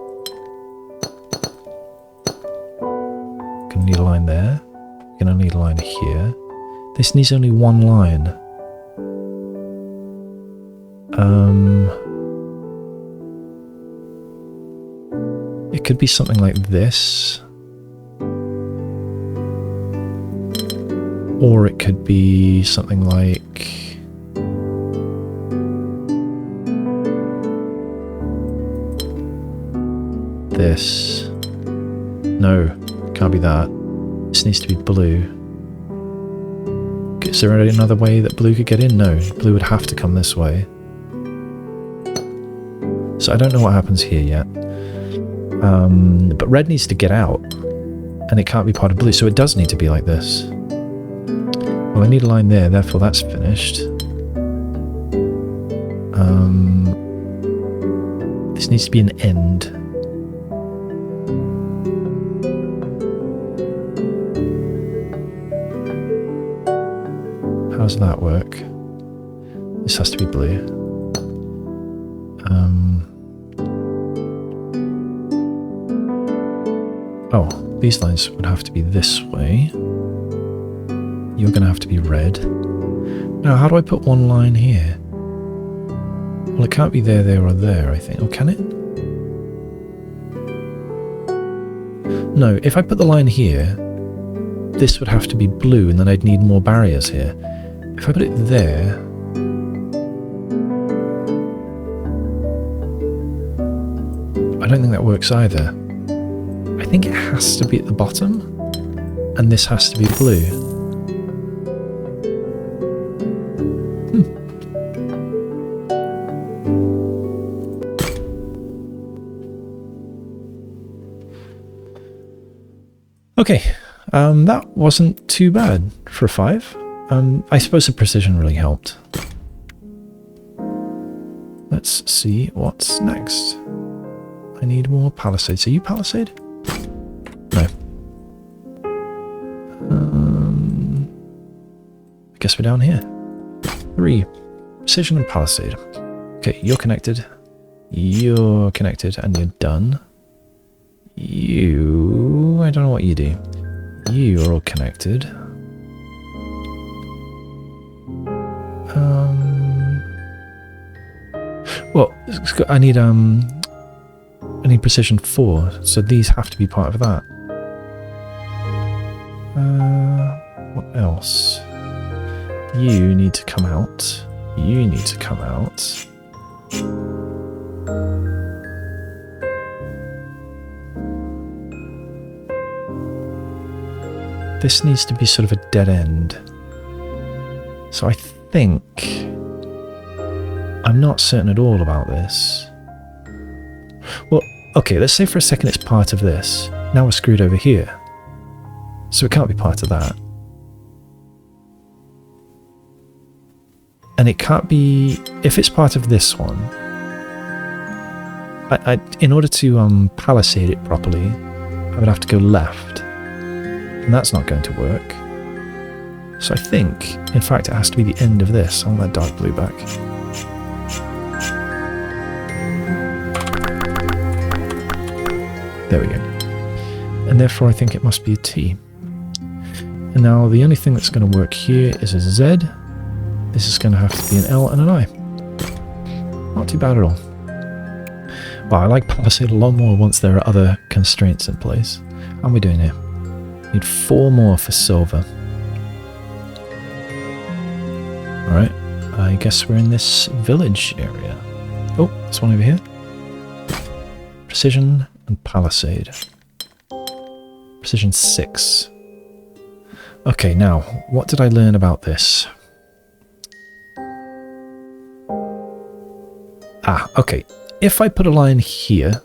Going to need a line there. We're going to need a line here. This needs only one line. It could be something like this. Or it could be something like... this. No, can't be that. This needs to be blue. Is there another way that blue could get in? No, blue would have to come this way. So I don't know what happens here yet. But red needs to get out, and it can't be part of blue, so it does need to be like this. Well, I need a line there, therefore that's finished. This needs to be an end. How does that work? This has to be blue. Oh, these lines would have to be this way. You're going to have to be red. Now, how do I put one line here? Well, it can't be there, there, or there, I think. Or can it? No, if I put the line here, this would have to be blue, and then I'd need more barriers here. If I put it there... I don't think that works either. I think it has to be at the bottom, and this has to be blue. Okay, that wasn't too bad for a 5. I suppose the precision really helped. Let's see what's next. I need more Palisades. Are you Palisade? No. I guess we're down here. 3. Precision and Palisade. Okay, you're connected. You're connected and you're done. You... I don't know what you do. You're all connected. Well, I need precision 4, so these have to be part of that. What else? You need to come out. You need to come out. This needs to be sort of a dead end. So I think... I'm not certain at all about this. Well, okay, let's say for a second it's part of this. Now we're screwed over here. So it can't be part of that. And it can't be... If it's part of this one... in order to palisade it properly, I would have to go left. And that's not going to work. So I think, in fact, it has to be the end of this. I want that dark blue back. There we go. And therefore I think it must be a T. And now the only thing that's going to work here is a Z. This is going to have to be an L and an I. Not too bad at all. Well, I like Palisade a lot more once there are other constraints in place. How are we doing here? Need 4 more for silver. Alright, I guess we're in this village area. Oh, there's one over here. Precision and Palisade. Precision 6. Okay, now, what did I learn about this? Ah, okay. If I put a line here,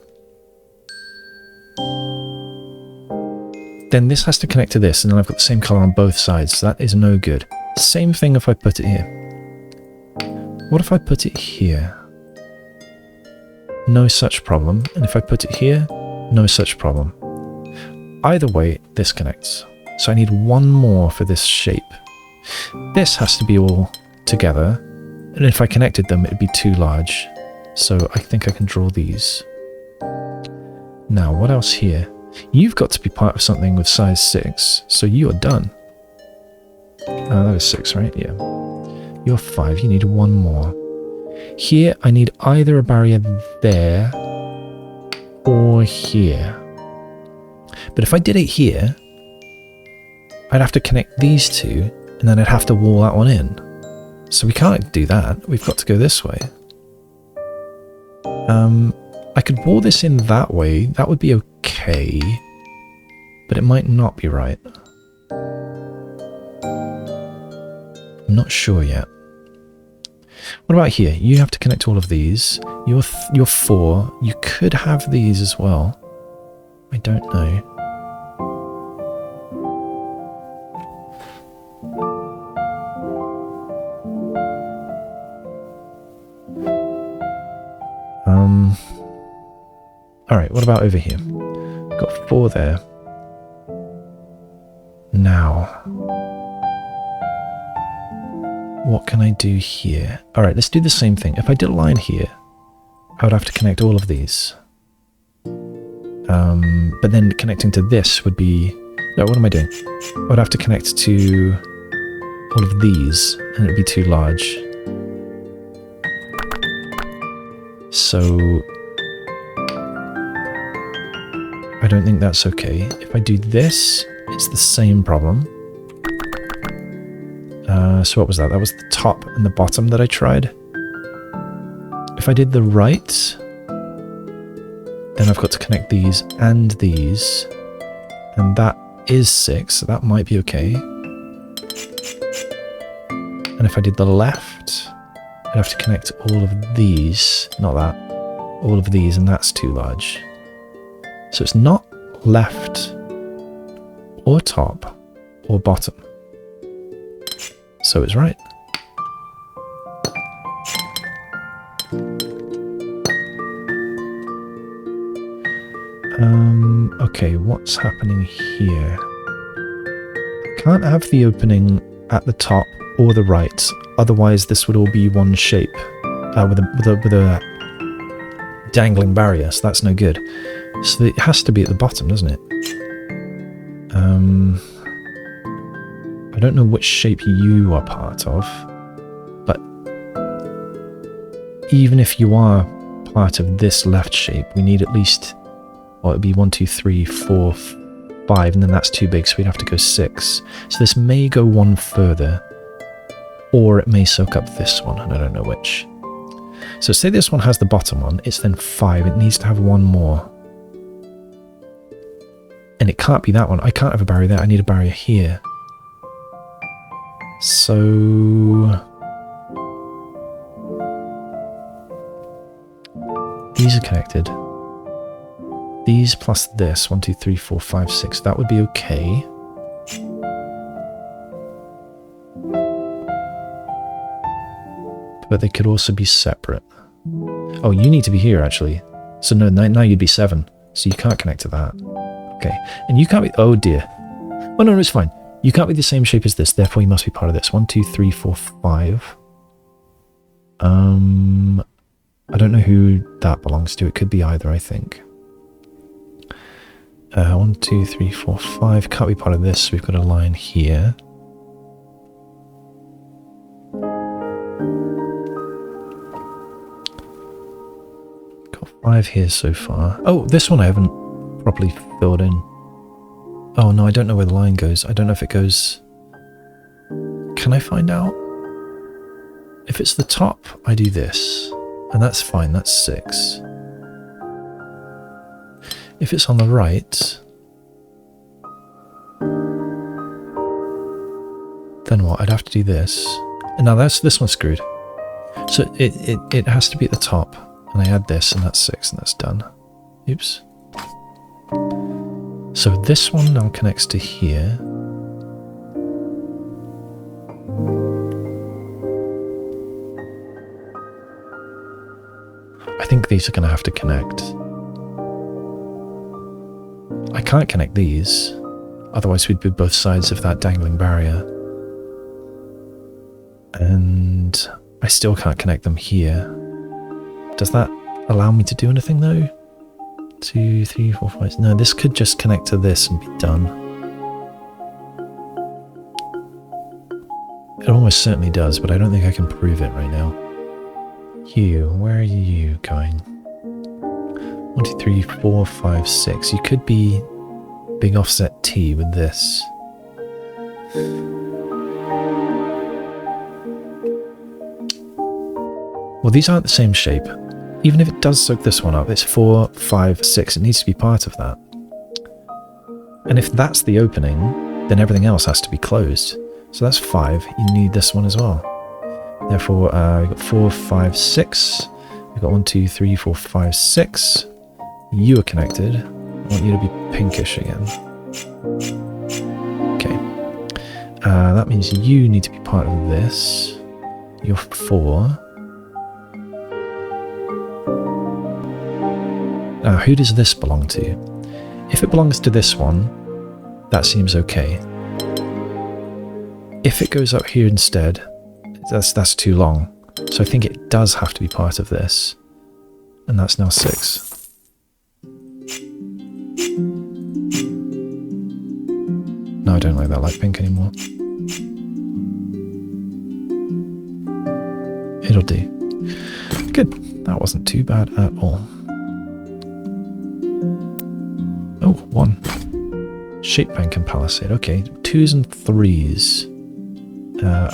then this has to connect to this, and then I've got the same colour on both sides, so that is no good. Same thing if I put it here. What if I put it here? No such problem. And if I put it here, no such problem. Either way, this connects. So I need 1 more for this shape. This has to be all together, and if I connected them, it'd be too large. So I think I can draw these. Now, what else here? You've got to be part of something with size 6, so you are done. That was 6, right? Yeah. You're 5, you need 1 more. Here, I need either a barrier there or here. But if I did it here, I'd have to connect these two, and then I'd have to wall that one in. So we can't do that. We've got to go this way. I could wall this in that way. That would be okay. But it might not be right. I'm not sure yet. What about here? You have to connect all of these. You're 4. You could have these as well. I don't know. Alright, what about over here? Got 4 there. Now, what can I do here? Alright, let's do the same thing. If I did a line here, I would have to connect all of these. But then connecting to this would be... No, what am I doing? I would have to connect to all of these, and it would be too large. So... I don't think that's okay. If I do this, it's the same problem. So what was that? That was the top and the bottom that I tried. If I did the right, then I've got to connect these and these. And that is 6, so that might be okay. And if I did the left, I'd have to connect all of these. Not that. All of these, and that's too large. So it's not left or top or bottom. So it's right. Okay, what's happening here? Can't have the opening at the top or the right, otherwise this would all be one shape with a dangling barrier, so that's no good. So it has to be at the bottom, doesn't it? I don't know which shape you are part of, but even if you are part of this left shape, we need at least, well, it'd be 1, 2, 3, 4, 5, and then that's too big, so we'd have to go 6. So this may go one further, or it may soak up this one, and I don't know which. So say this one has the bottom one, it's then 5, it needs to have one more. And it can't be that one. I can't have a barrier there, I need a barrier here. So... these are connected. These plus this, 1, 2, 3, 4, 5, 6, that would be okay. But they could also be separate. Oh, you need to be here, actually. So no, now you'd be 7. So you can't connect to that. Okay. And you can't be... oh, dear. Oh, no, it's fine. You can't be the same shape as this, therefore you must be part of this. 1, 2, 3, 4, 5. I don't know who that belongs to. It could be either, I think. 1, 2, 3, 4, 5. Can't be part of this. We've got a line here. Got 5 here so far. Oh, this one I haven't properly filled in. Oh no, I don't know where the line goes. I don't know if it goes... Can I find out? If it's the top, I do this. And that's fine, that's 6. If it's on the right... then what? I'd have to do this. And now this one's screwed. So it has to be at the top. And I add this, and that's 6, and that's done. Oops. So this one now connects to here. I think these are going to have to connect. I can't connect these, otherwise we'd be both sides of that dangling barrier. And I still can't connect them here. Does that allow me to do anything though? 2, 3, 4, 5. No, this could just connect to this and be done. It almost certainly does, but I don't think I can prove it right now. You, where are you going? 1, 2, 3, 4, 5, 6. You could be big offset T with this. Well, these aren't the same shape. Even if it does soak this one up, it's 4, 5, 6. It needs to be part of that. And if that's the opening, then everything else has to be closed. So that's 5. You need this one as well. Therefore, we've got 4, 5, 6. We've got 1, 2, 3, 4, 5, 6. You are connected. I want you to be pinkish again. Okay. That means you need to be part of this. You're 4. Now, who does this belong to? If it belongs to this one, that seems okay. If it goes up here instead, that's too long. So I think it does have to be part of this. And that's now 6. No, I don't like that light pink anymore. It'll do. Good. That wasn't too bad at all. Oh, 1. Shape bank and Palisade. Okay, 2s and 3s.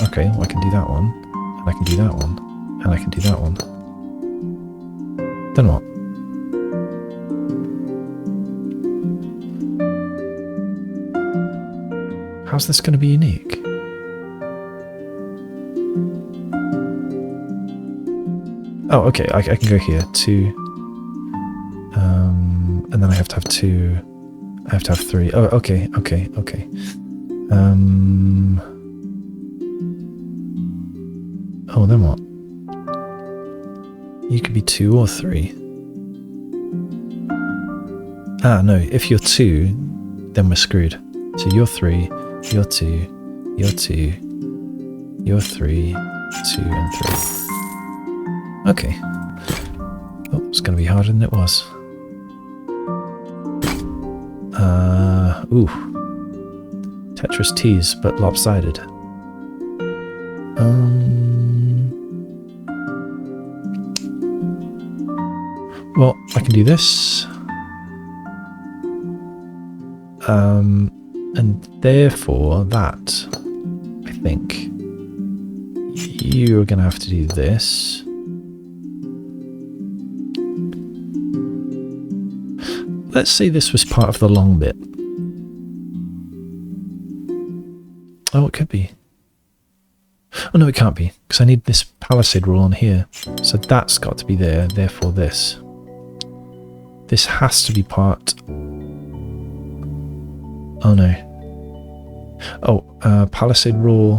Okay, well I can do that one. And I can do that one. And I can do that one. Then what? How's this going to be unique? Oh, okay, I can go here. 2. And then I have to have 2. I have to have 3. Oh, okay. Oh, then what? You could be 2 or 3. Ah, no, if you're 2, then we're screwed. So you're 3, you're 2, you're 2, you're 3, 2 and 3. Okay. Oh, it's going to be harder than it was. Ooh. Tetris tease, but lopsided. Well, I can do this. And therefore that, I think, you're going to have to do this. Let's say this was part of the long bit. Oh, it could be. Oh no, it can't be, because I need this Palisade rule on here. So that's got to be there, therefore this. This has to be part... Oh no. Oh, Palisade rule.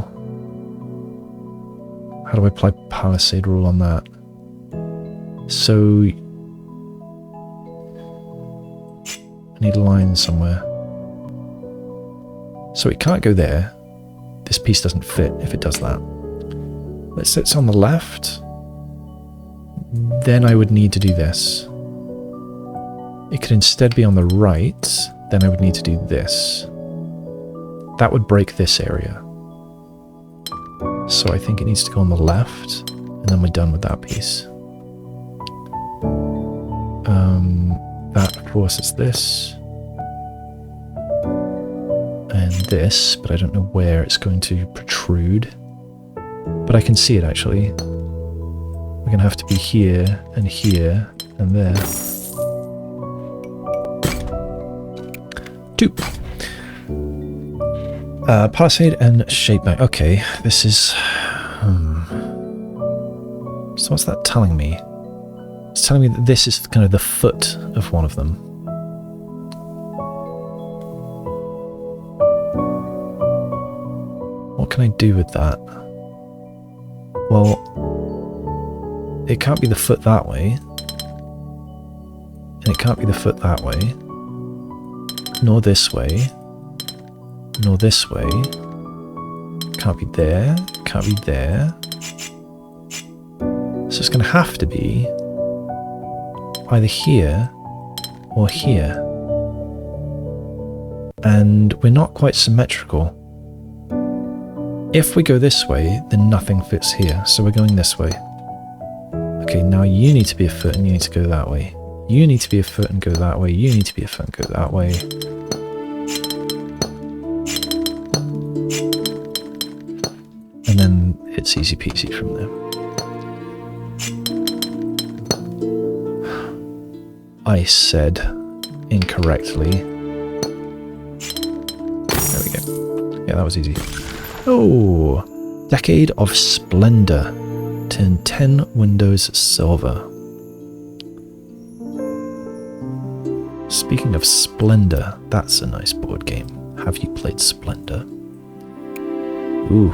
How do I apply Palisade rule on that? So... I need a line somewhere. So it can't go there. This piece doesn't fit if it does that. Let's say it's on the left. Then I would need to do this. It could instead be on the right. Then I would need to do this. That would break this area. So I think it needs to go on the left. And then we're done with that piece. That, of course, is this. And this, but I don't know where it's going to protrude. But I can see it, actually. We're going to have to be here, and there. 2. Palisade and shape bank. Okay, this is... So what's that telling me? It's telling me that this is kind of the foot of one of them. What can I do with that? Well, it can't be the foot that way. And it can't be the foot that way. Nor this way. Nor this way. Can't be there. Can't be there. So it's going to have to be either here or here. And we're not quite symmetrical. If we go this way, then nothing fits here. So we're going this way. Okay, now you need to be a foot and you need to go that way. You need to be a foot and go that way. You need to be a foot and go that way. And then it's easy peasy from there. I said incorrectly. There we go. Yeah, that was easy. Oh, Decade of Splendor. Turn 10 windows silver. Speaking of Splendor, that's a nice board game. Have you played Splendor? Ooh,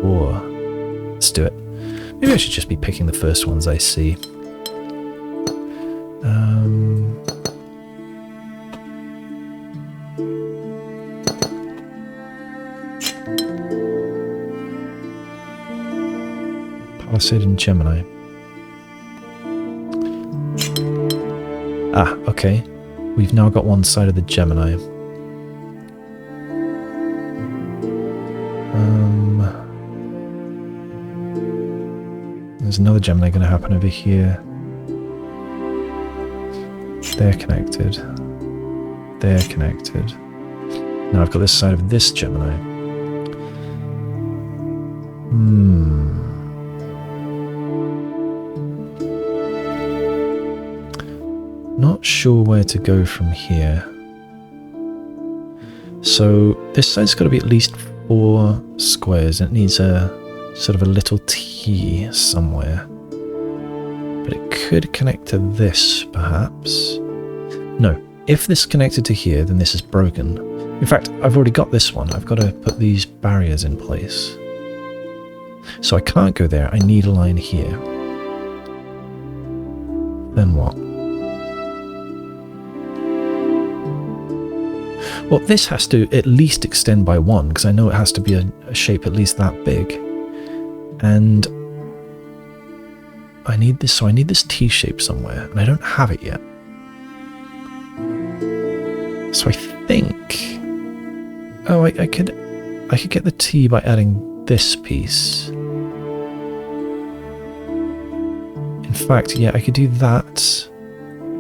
4. Let's do it. Maybe I should just be picking the first ones I see. Palisade and Gemini. Ah, okay. We've now got one side of the Gemini. There's another Gemini going to happen over here. They're connected. They're connected. Now I've got this side of this Gemini. Not sure where to go from here. So this side's got to be at least 4 squares, and it needs a sort of a little T somewhere. But it could connect to this, perhaps. No, if this connected to here, then this is broken. In fact, I've already got this one. I've got to put these barriers in place. So I can't go there. I need a line here. Then what? Well, this has to at least extend by 1, because I know it has to be a shape at least that big. And I need this, so I need this T shape somewhere, and I don't have it yet. So I think, oh, I could get the T by adding this piece. In fact, yeah, I could do that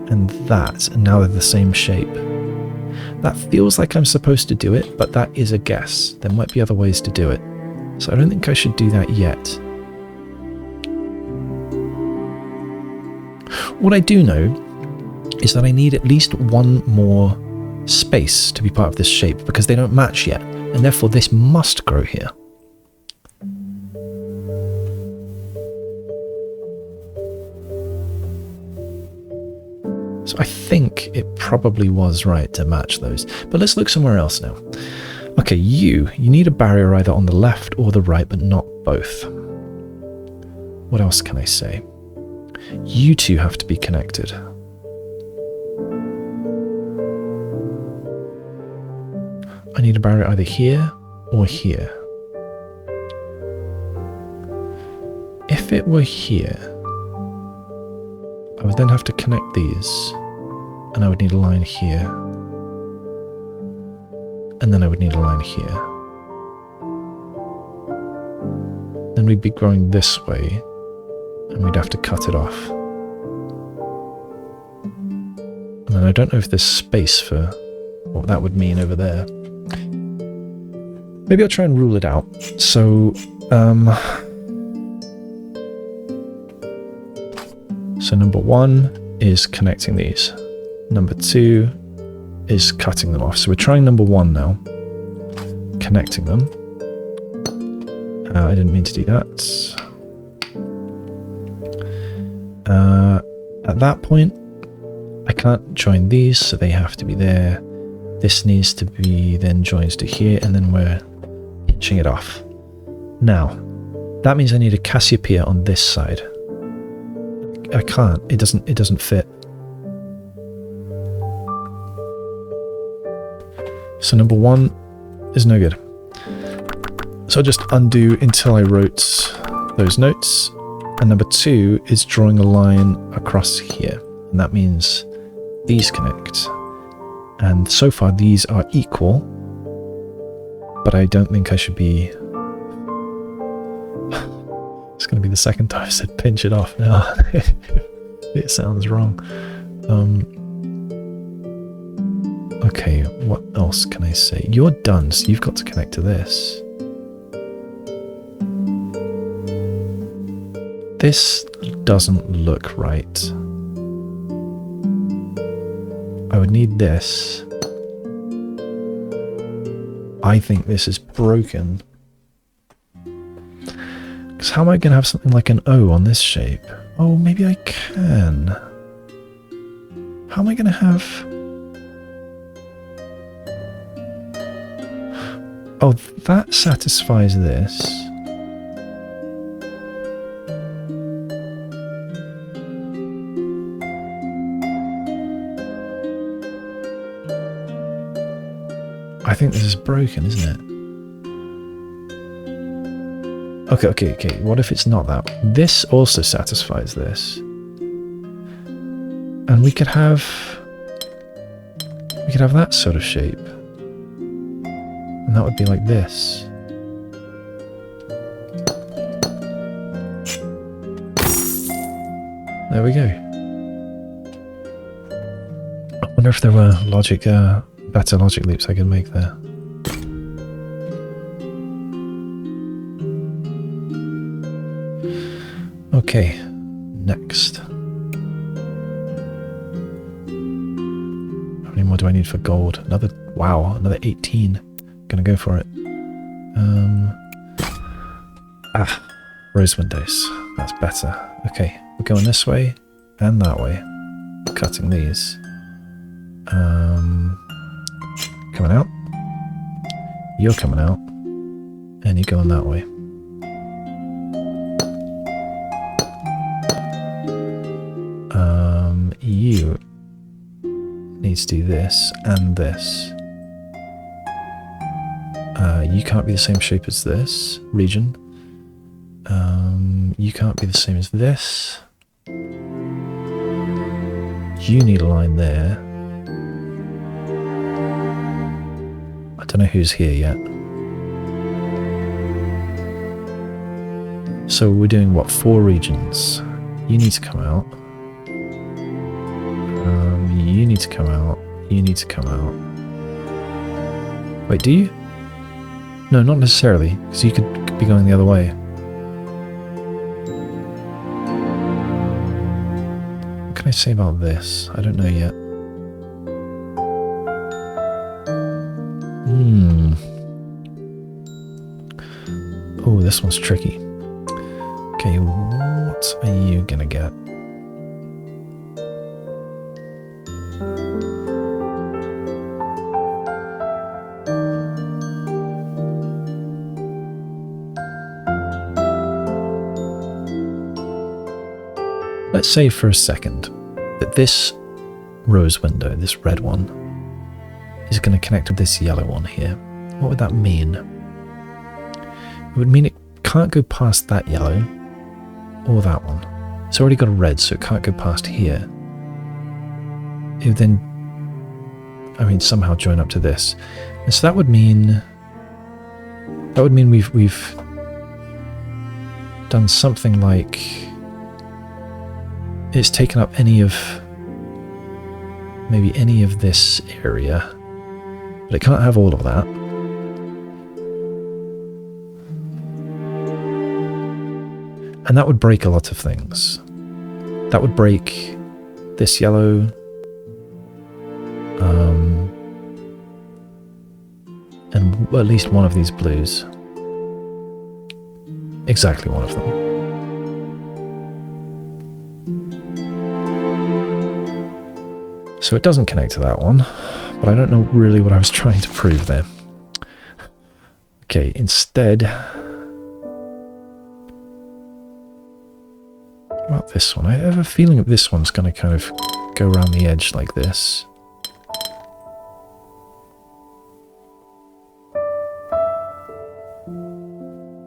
and that, and now they're the same shape. That feels like I'm supposed to do it, but that is a guess. There might be other ways to do it. So I don't think I should do that yet. What I do know is that I need at least one more space to be part of this shape, because they don't match yet, and therefore this must grow here. So I think it probably was right to match those. But let's look somewhere else now. Okay, you need a barrier either on the left or the right, but not both. What else can I say? You two have to be connected. I need a barrier either here or here. If it were here, I would then have to connect these, and I would need a line here, and then I would need a line here. Then we'd be growing this way, and we'd have to cut it off. And then I don't know if there's space for what that would mean over there. Maybe I'll try and rule it out. So, so number 1 is connecting these. Number 2 is cutting them off. So we're trying number 1 now. Connecting them. I didn't mean to do that. At that point, I can't join these, so they have to be there. This needs to be then joins to here, and then we're pinching it off. Now, that means I need a Cassiopeia on this side. I can't. It doesn't fit. So number 1 is no good. So I'll just undo until I wrote those notes. And number 2 is drawing a line across here. And that means these connect. And so far these are equal. But I don't think I should be... It's going to be the second time I said pinch it off now. It sounds wrong. Okay, what else can I say? You're done, so you've got to connect to this. This doesn't look right. I would need this. I think this is broken. Because how am I going to have something like an O on this shape? Oh, maybe I can. How am I going to have... Oh, that satisfies this. I think this is broken, isn't it? Okay. What if it's not that? This also satisfies this. And we could have that sort of shape. And that would be like this. There we go. I wonder if there were better logic loops I could make there. Okay, next. How many more do I need for gold? Another 18. Gonna go for it. Rose windows. That's better. Okay, we're going this way and that way. Cutting these. Coming out. You're coming out. And you're going that way. You need to do this and this. You can't be the same shape as this region. You can't be the same as this. you need a line there. I don't know who's here yet. So we're doing what, 4 regions. You need to come out. You need to come out. You need to come out. Wait, do you? No, not necessarily, because you could be going the other way. What can I say about this? I don't know yet. Oh, this one's tricky. Okay, what are you gonna get? Let's say for a second that this rose window, this red one, is going to connect with this yellow one here. What would that mean? It would mean it can't go past that yellow or that one. It's already got a red, so it can't go past here. It would then, somehow join up to this. And so that would mean we've done something like it's taken up maybe any of this area, but it can't have all of that. And that would break a lot of things. That would break this yellow, and at least one of these blues. Exactly one of them. So it doesn't connect to that one, but I don't know really what I was trying to prove there. Okay, instead, what about this one? I have a feeling that this one's going to kind of go around the edge like this.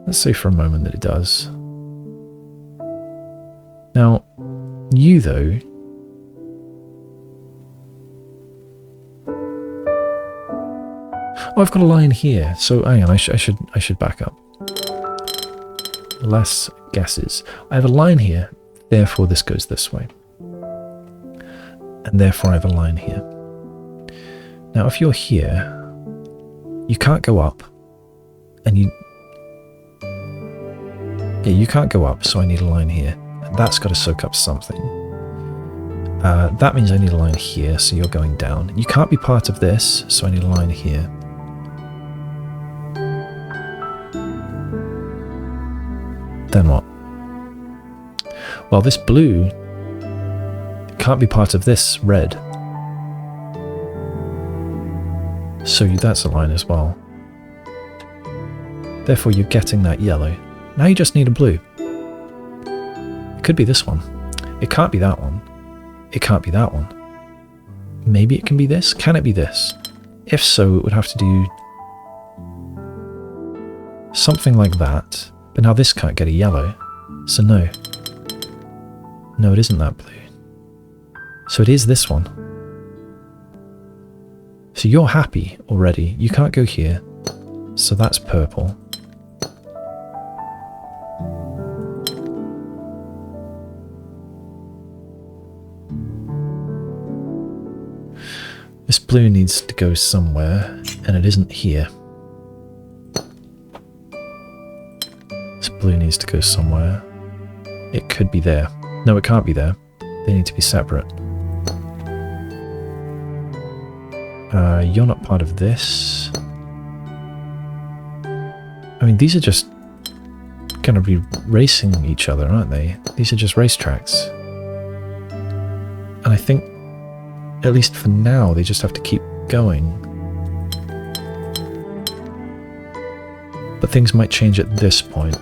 Let's say for a moment that it does. Now, you though, oh, I've got a line here. So hang on, I should back up. Less guesses. I have a line here, therefore this goes this way. And therefore I have a line here. Now if you're here, you can't go up. And you can't go up, so I need a line here. And that's got to soak up something. That means I need a line here, so you're going down. You can't be part of this, so I need a line here. Then what? Well, this blue can't be part of this red. So that's a line as well. Therefore, you're getting that yellow. Now you just need a blue. It could be this one. It can't be that one. It can't be that one. Maybe it can be this? Can it be this? If so, it would have to do something like that. But now this can't get a yellow. So no. No, it isn't that blue. So it is this one. So you're happy already. You can't go here. So that's purple. This blue needs to go somewhere, and it isn't here. This blue needs to go somewhere. It could be there. No, it can't be there. They need to be separate. You're not part of this. I mean, these are just going to be racing each other, aren't they? These are just racetracks. And I think, at least for now, they just have to keep going. But things might change at this point.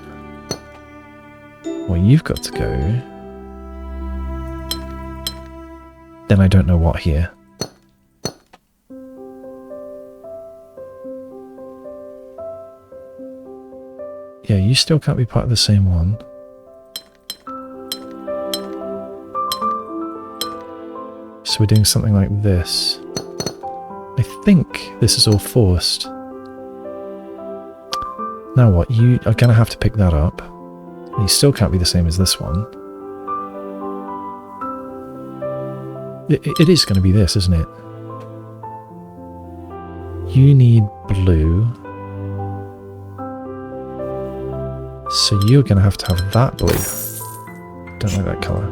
Well, you've got to go. Then I don't know what here. Yeah, you still can't be part of the same one. So we're doing something like this. I think this is all forced. Now what? You are going to have to pick that up. You still can't be the same as this one. It is going to be this, isn't it? You need blue. So you're going to have that blue. Don't like that colour.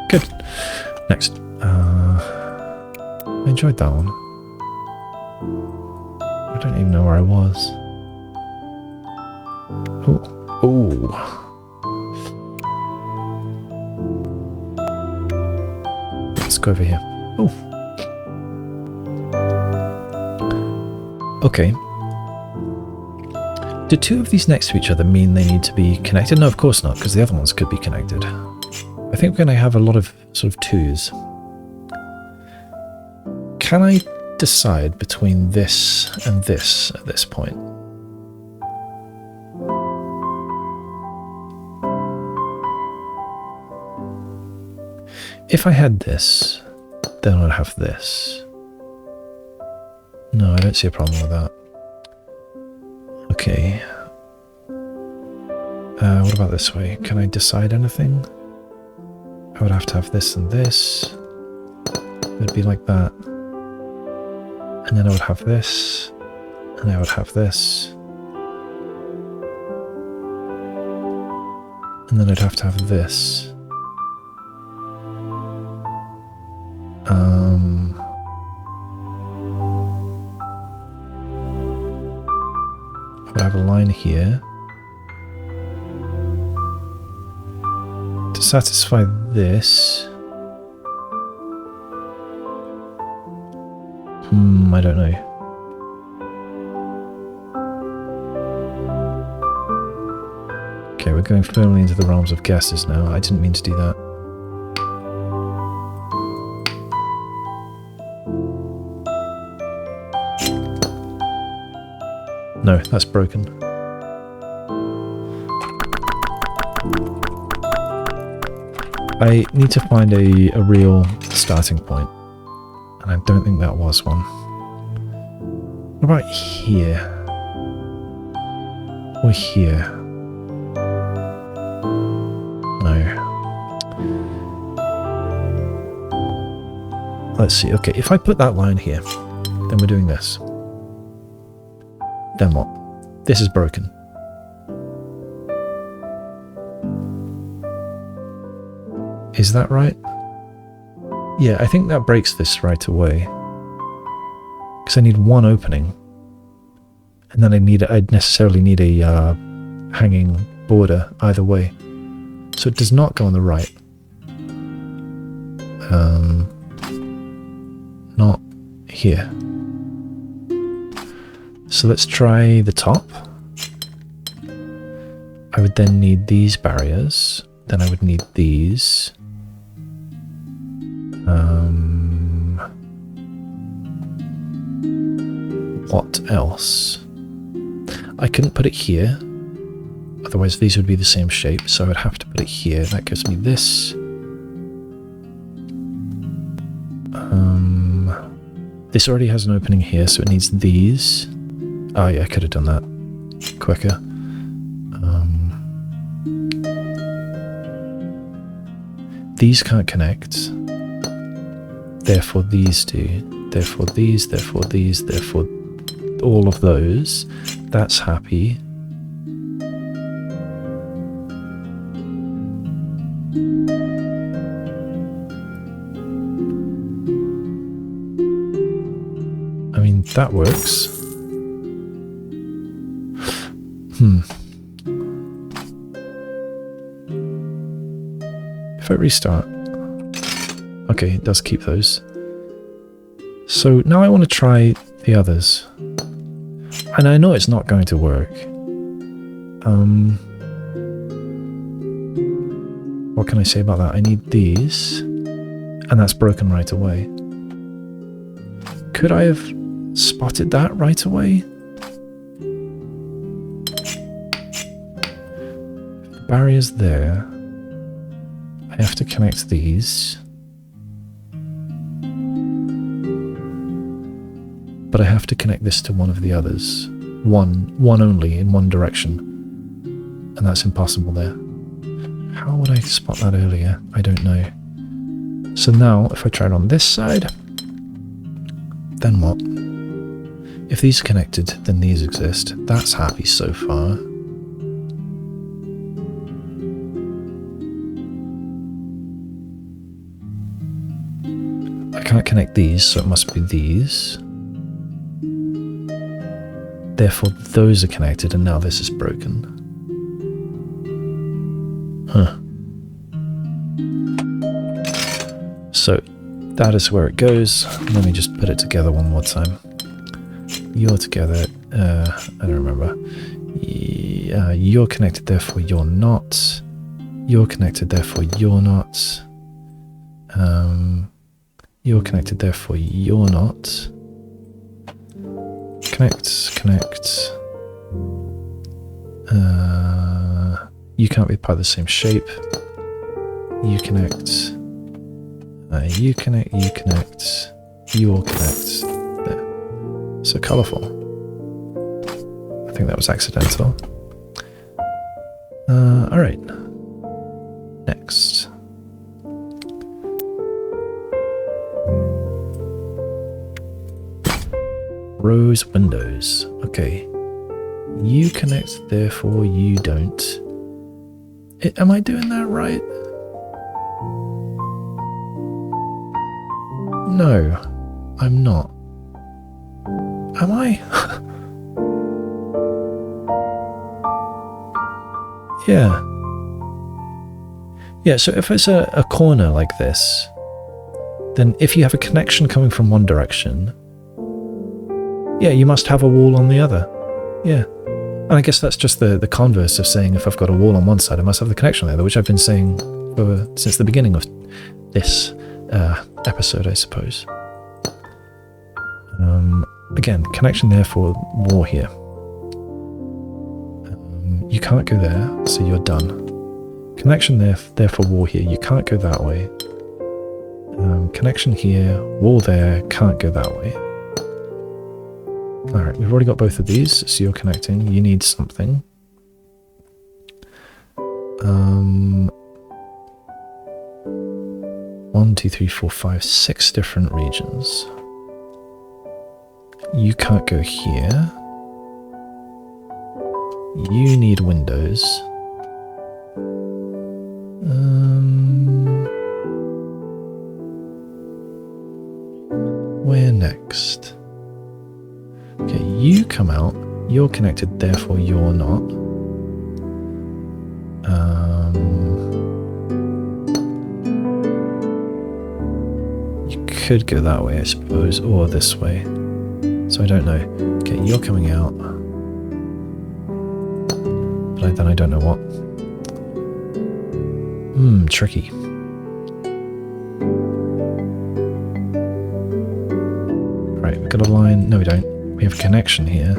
Good. Next. I enjoyed that one. I don't even know where I was. Oh. Oh. Let's go over here. Oh. Okay. Do two of these next to each other mean they need to be connected? No, of course not, because the other ones could be connected. I think we're going to have a lot of sort of twos. Can I decide between this and this at this point? If I had this, then I'd have this. No, I don't see a problem with that. Okay. What about this way? Can I decide anything? I would have to have this and this. It would be like that. And then I would have this. And I would have this. And then I'd have to have this. I would have a line here. To satisfy this... I don't know. Okay, we're going firmly into the realms of guesses now. I didn't mean to do that. No, that's broken. I need to find a real starting point. And I don't think that was one. What about here? Or here? No. Let's see. Okay, if I put that line here, then we're doing this. Then what? This is broken. Is that right? Yeah, I think that breaks this right away. Because I need one opening. And then I'd necessarily need a hanging border either way. So it does not go on the right. Not here. So let's try the top. I would then need these barriers. Then I would need these. What else? I couldn't put it here. Otherwise these would be the same shape. So I would have to put it here. That gives me this. This already has an opening here, so it needs these. Oh yeah, I could have done that quicker. These can't connect. Therefore these do. Therefore these, therefore these, therefore all of those. That's happy. I mean, that works. If I restart... Okay, it does keep those. So now I want to try the others. And I know it's not going to work. What can I say about that? I need these. And that's broken right away. Could I have spotted that right away? barrier's there. I have to connect these. But I have to connect this to one of the others. One only, in one direction. And that's impossible there. How would I spot that earlier? I don't know. So now, if I try it on this side, then what? If these are connected, then these exist. That's happy so far. I can't connect these, so it must be these. Therefore, those are connected, and now this is broken. Huh. So, that is where it goes. Let me just put it together one more time. You're together. I don't remember. You're connected, therefore you're not. You're connected, therefore you're not. You're connected, therefore you're not. Connect. You can't be part of the same shape. You connect. You connect. You all connect. There. So colourful. I think that was accidental. Alright. Next. Rose windows. Okay. You connect, therefore you don't. Am I doing that right? No, I'm not. Am I? Yeah. Yeah, so if it's a corner like this, then if you have a connection coming from one direction, yeah, you must have a wall on the other. Yeah. And I guess that's just the converse of saying if I've got a wall on one side, I must have the connection on the other, which I've been saying since the beginning of this episode, I suppose. Again, connection there for wall here. You can't go there, so you're done. Connection there for wall here. You can't go that way. Connection here, wall there, can't go that way. Alright, we've already got both of these, so you're connecting. You need something. 1, 2, 3, 4, 5, 6 different regions. You can't go here. You need windows. Where next? Okay, you come out. You're connected, therefore you're not. You could go that way, I suppose, or this way. So I don't know. Okay, you're coming out. But then I don't know what. Tricky. Right, we've got a line. No, we don't. We have a connection here.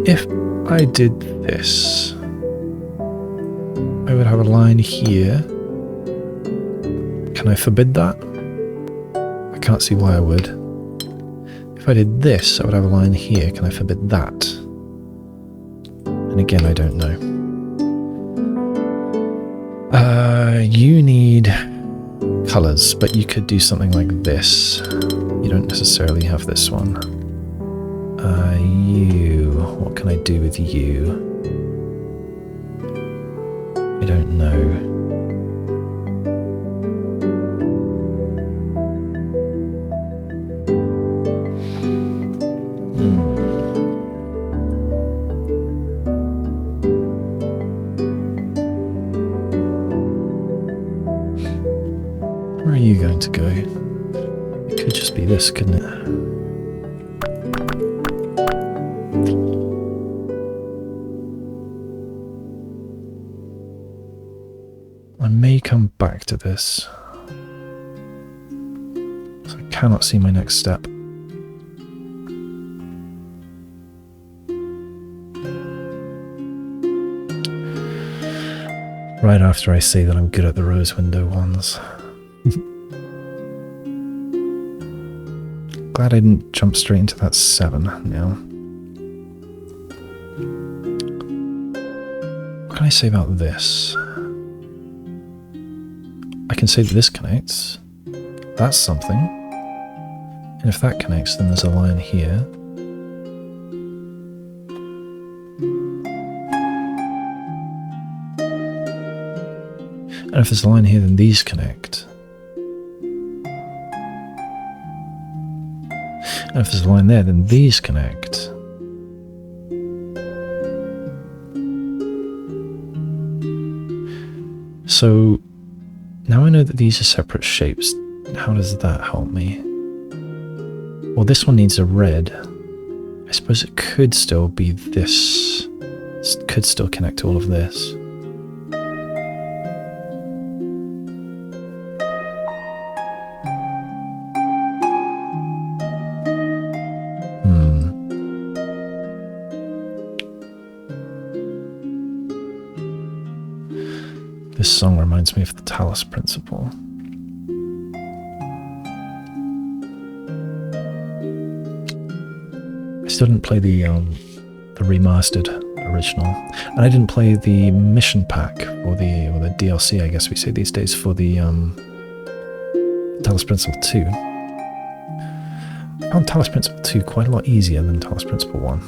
If I did this, I would have a line here. Can I forbid that? I can't see why I would. If I did this, I would have a line here. Can I forbid that? And again, I don't know. You need colours, but you could do something like this. You don't necessarily have this one. You. What can I do with you? I don't know. Where are you going to go? It could just be this, couldn't it? I may come back to this. So I cannot see my next step. Right after I say that I'm good at the rose window ones. Glad I didn't jump straight into that 7 now. What can I say about this? I can say that this connects. That's something. And if that connects, then there's a line here. And if there's a line here, then these connect. And if there's a line there, then these connect. So now I know that these are separate shapes. How does that help me? Well, this one needs a red. I suppose it could still be this. It could still connect to all of this. This song reminds me of the Talus principle. I still didn't play the remastered original, and I didn't play the mission pack or the DLC, I guess we say these days, for the Talus Principle 2. I found Talus Principle 2 quite a lot easier than Talus Principle 1.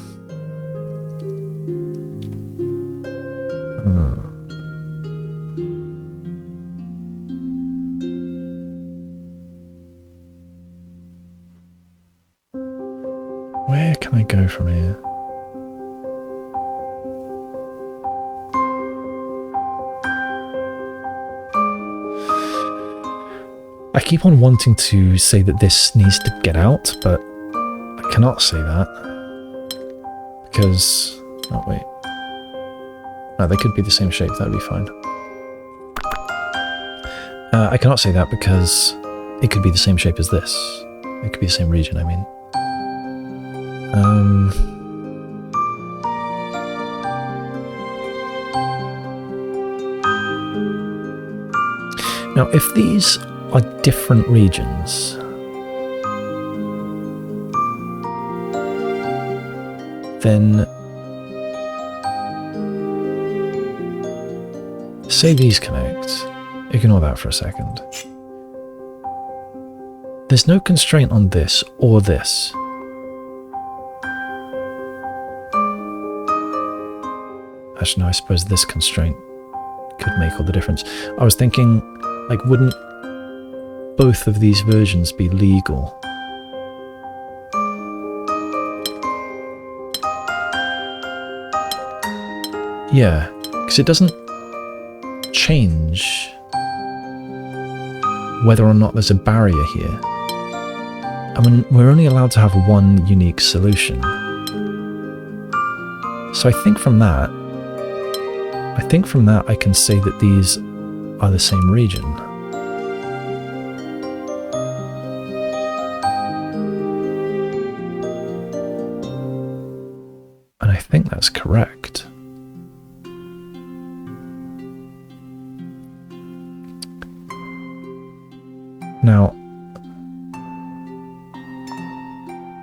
Where can I go from here? I keep on wanting to say that this needs to get out, but I cannot say that. Because... oh, wait. No, they could be the same shape, that would be fine. I cannot say that because it could be the same shape as this. It could be the same region, I mean. Now, if these are different regions, then say these connect. Ignore that for a second. There's no constraint on this or this. Actually, no, I suppose this constraint could make all the difference. I was thinking, like, wouldn't both of these versions be legal? Yeah, because it doesn't change whether or not there's a barrier here. I mean, we're only allowed to have one unique solution. So I think from that I can say that these are the same region. And I think that's correct. Now,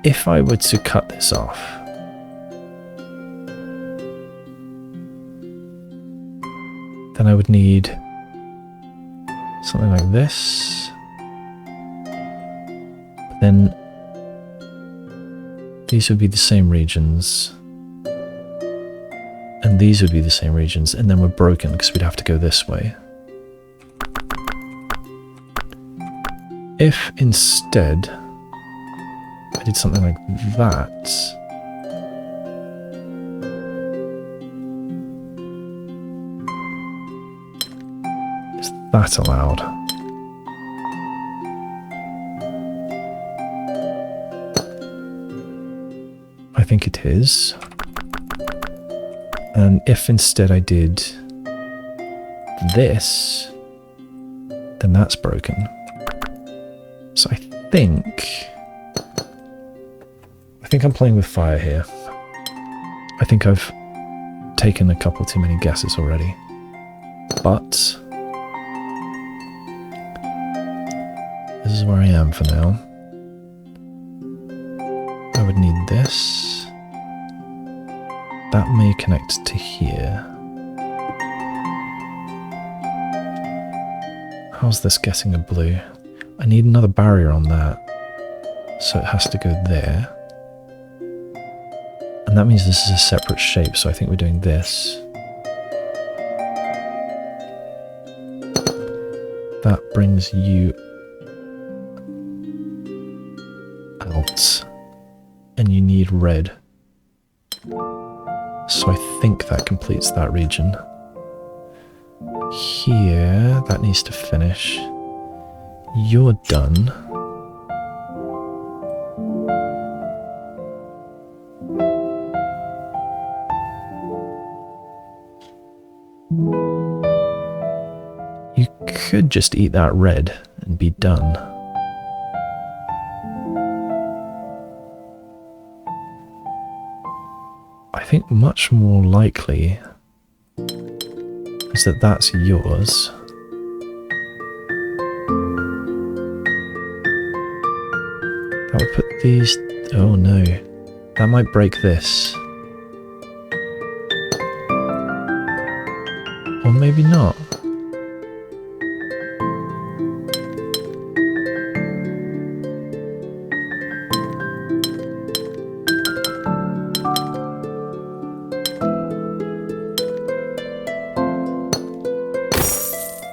if I were to cut this off, then I would need something like this. But then these would be the same regions. And these would be the same regions. And then we're broken because we'd have to go this way. If instead I did something like that, is that allowed? I think it is. And if instead I did this, then that's broken. So I think I'm playing with fire here. I think I've taken a couple too many guesses already. but this is where I am for now. I would need this. That may connect to here. How's this getting a blue? I need another barrier on that. So it has to go there. And that means this is a separate shape, so I think we're doing this. That brings you out. And you need red. So I think that completes that region. Here, that needs to finish. You're done. You could just eat that red and be done. I think much more likely is that that's yours. That would put these... Oh no. That might break this. Or maybe not.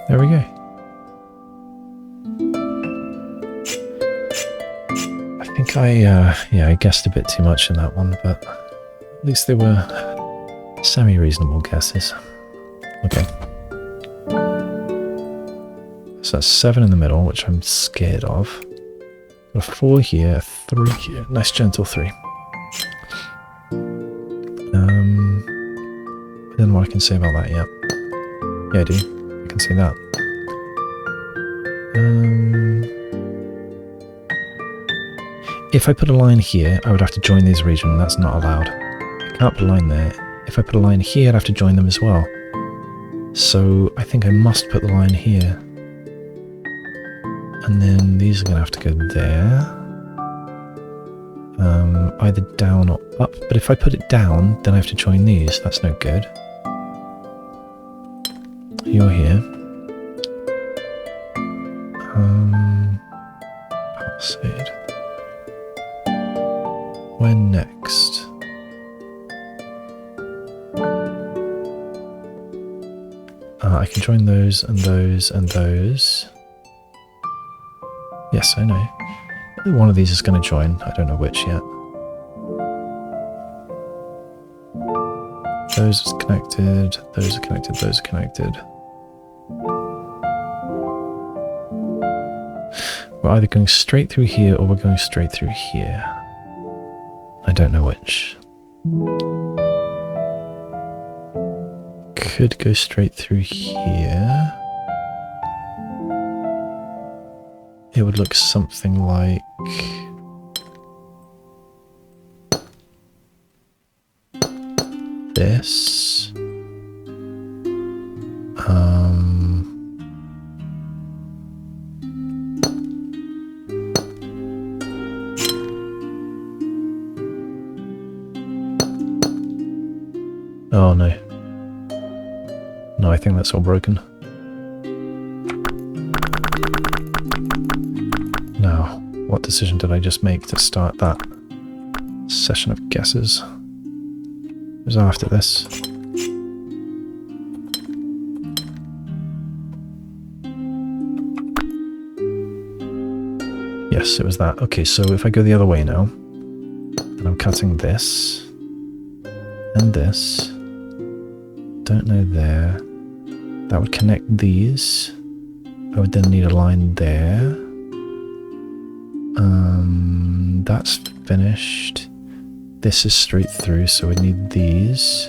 There we go. I think I guessed a bit too much in that one, but at least they were semi-reasonable guesses. Okay. So that's 7 in the middle, which I'm scared of. Got a 4 here, a 3 here. Nice gentle 3. I don't know what I can say about that yet. Yeah, I do. I can say that. If I put a line here, I would have to join these regions, and that's not allowed. I can't put a line there. If I put a line here, I'd have to join them as well. So I think I must put the line here. And then these are going to have to go there. Either down or up. But if I put it down, then I have to join these. That's no good. You're here. Palisade. Where next? I can join those and those and those. Yes, I know. One of these is going to join. I don't know which yet. Those are connected. Those are connected. Those are connected. We're either going straight through here or we're going straight through here. I don't know which. Could go straight through here. It would look something like... this. Oh no. No, I think that's all broken. Now, what decision did I just make to start that session of guesses? It was after this. Yes, it was that. Okay, so if I go the other way now, and I'm cutting this, and this, don't know there, that would connect these. I would then need a line there. That's finished. This is straight through, so we need these.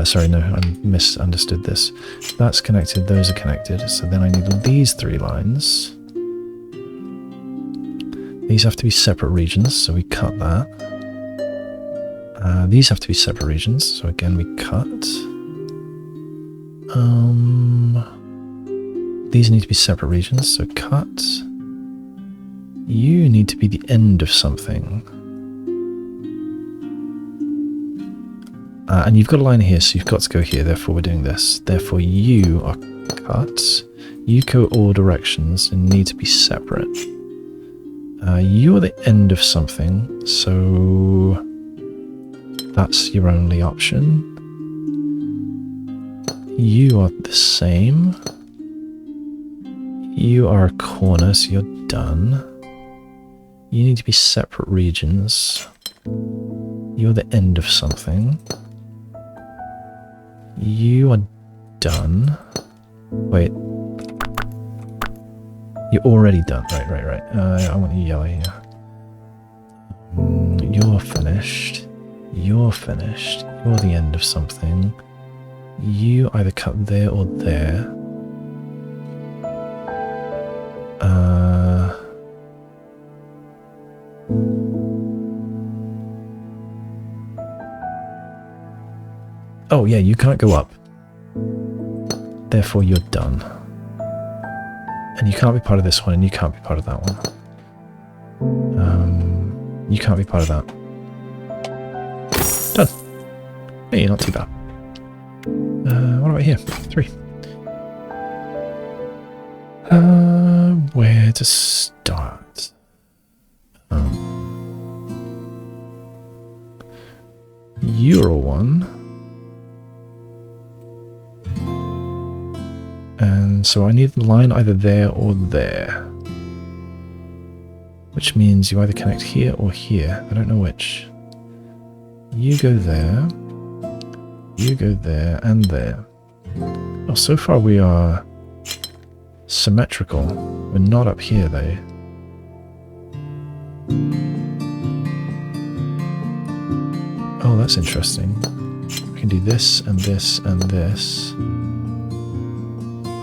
Sorry, no, I misunderstood this. That's connected, those are connected, so then I need these 3 lines. These have to be separate regions, so we cut that. These have to be separate regions, so again we cut. These need to be separate regions, so cut. You need to be the end of something. And you've got a line here, so you've got to go here, therefore we're doing this. Therefore you are cut. You go all directions and need to be separate. You're the end of something, so that's your only option. You are the same. You are a corner, so you're done. You need to be separate regions. You're the end of something. You are done. Wait. You're already done. Right. I want you yellow here. You're finished. You're finished. You're the end of something. You either cut there or there. Oh yeah, you can't go up. Therefore you're done. And you can't be part of this one, and you can't be part of that one. You can't be part of that. Done. Hey, not too bad. What about here? 3. Where to start? You're a 1. And so I need the line either there or there. Which means you either connect here or here. I don't know which. You go there. You go there and there. Oh, so far we are symmetrical. We're not up here though. Oh, that's interesting. I can do this and this and this.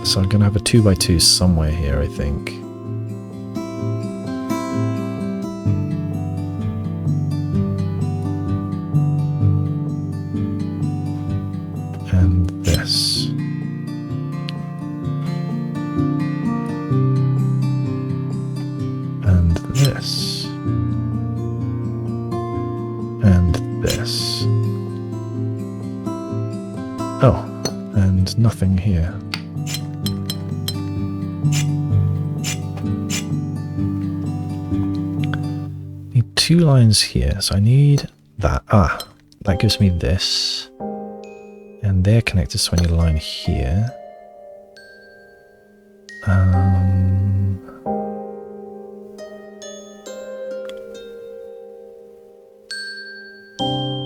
So I'm going to have a 2x2 somewhere here, I think. And this. And this. And this. Oh, and nothing here. Need 2 lines here, so I need that. Ah, that gives me this. And they're connected, so I need a line here.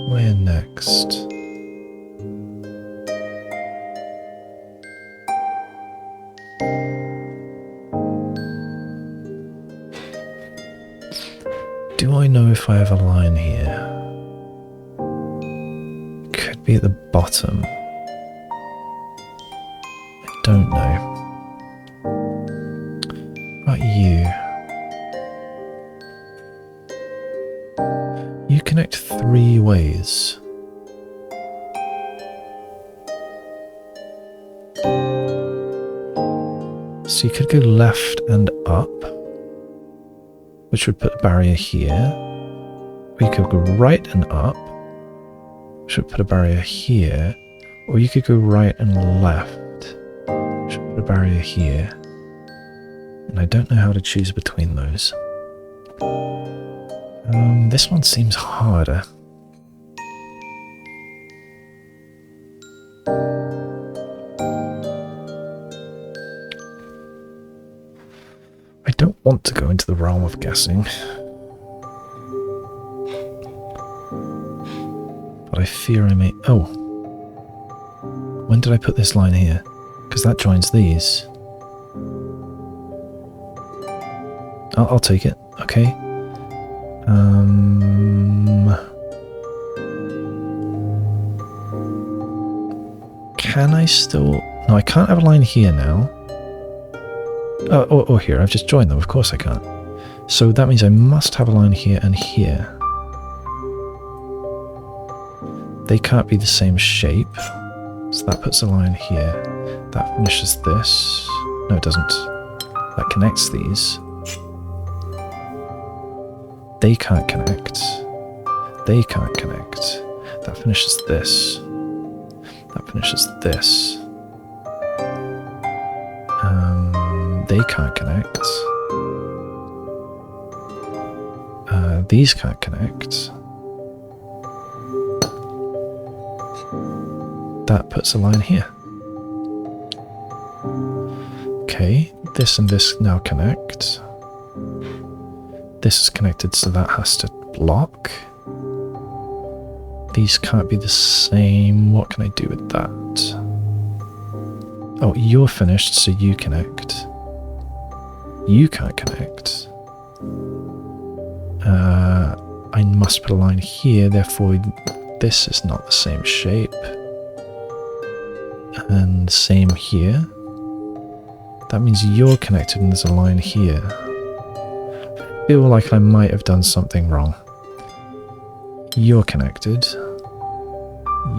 Where next? Do I know if I have a line here? Could be at the bottom. I don't know. What about you? You connect 3 ways. So you could go left and up, which would put a barrier here. Or you could go right and up, which would put a barrier here. Or you could go right and left, which would put a barrier here. And I don't know how to choose between those. This one seems harder. I don't want to go into the realm of guessing. But I fear I may... Oh. When did I put this line here? Because that joins these. I'll take it. Okay. Can I still... No, I can't have a line here now. Or here. I've just joined them. Of course I can't. So that means I must have a line here and here. They can't be the same shape. So that puts a line here. That finishes this. No, it doesn't. That connects these. They can't connect. They can't connect. That finishes this. That finishes this. They can't connect. These can't connect. That puts a line here. Okay, this and this now connect. This is connected, so that has to block. These can't be the same. What can I do with that? Oh, you're finished, so you connect. You can't connect. I must put a line here, therefore this is not the same shape. And same here. That means you're connected and there's a line here. I feel like I might have done something wrong. You're connected.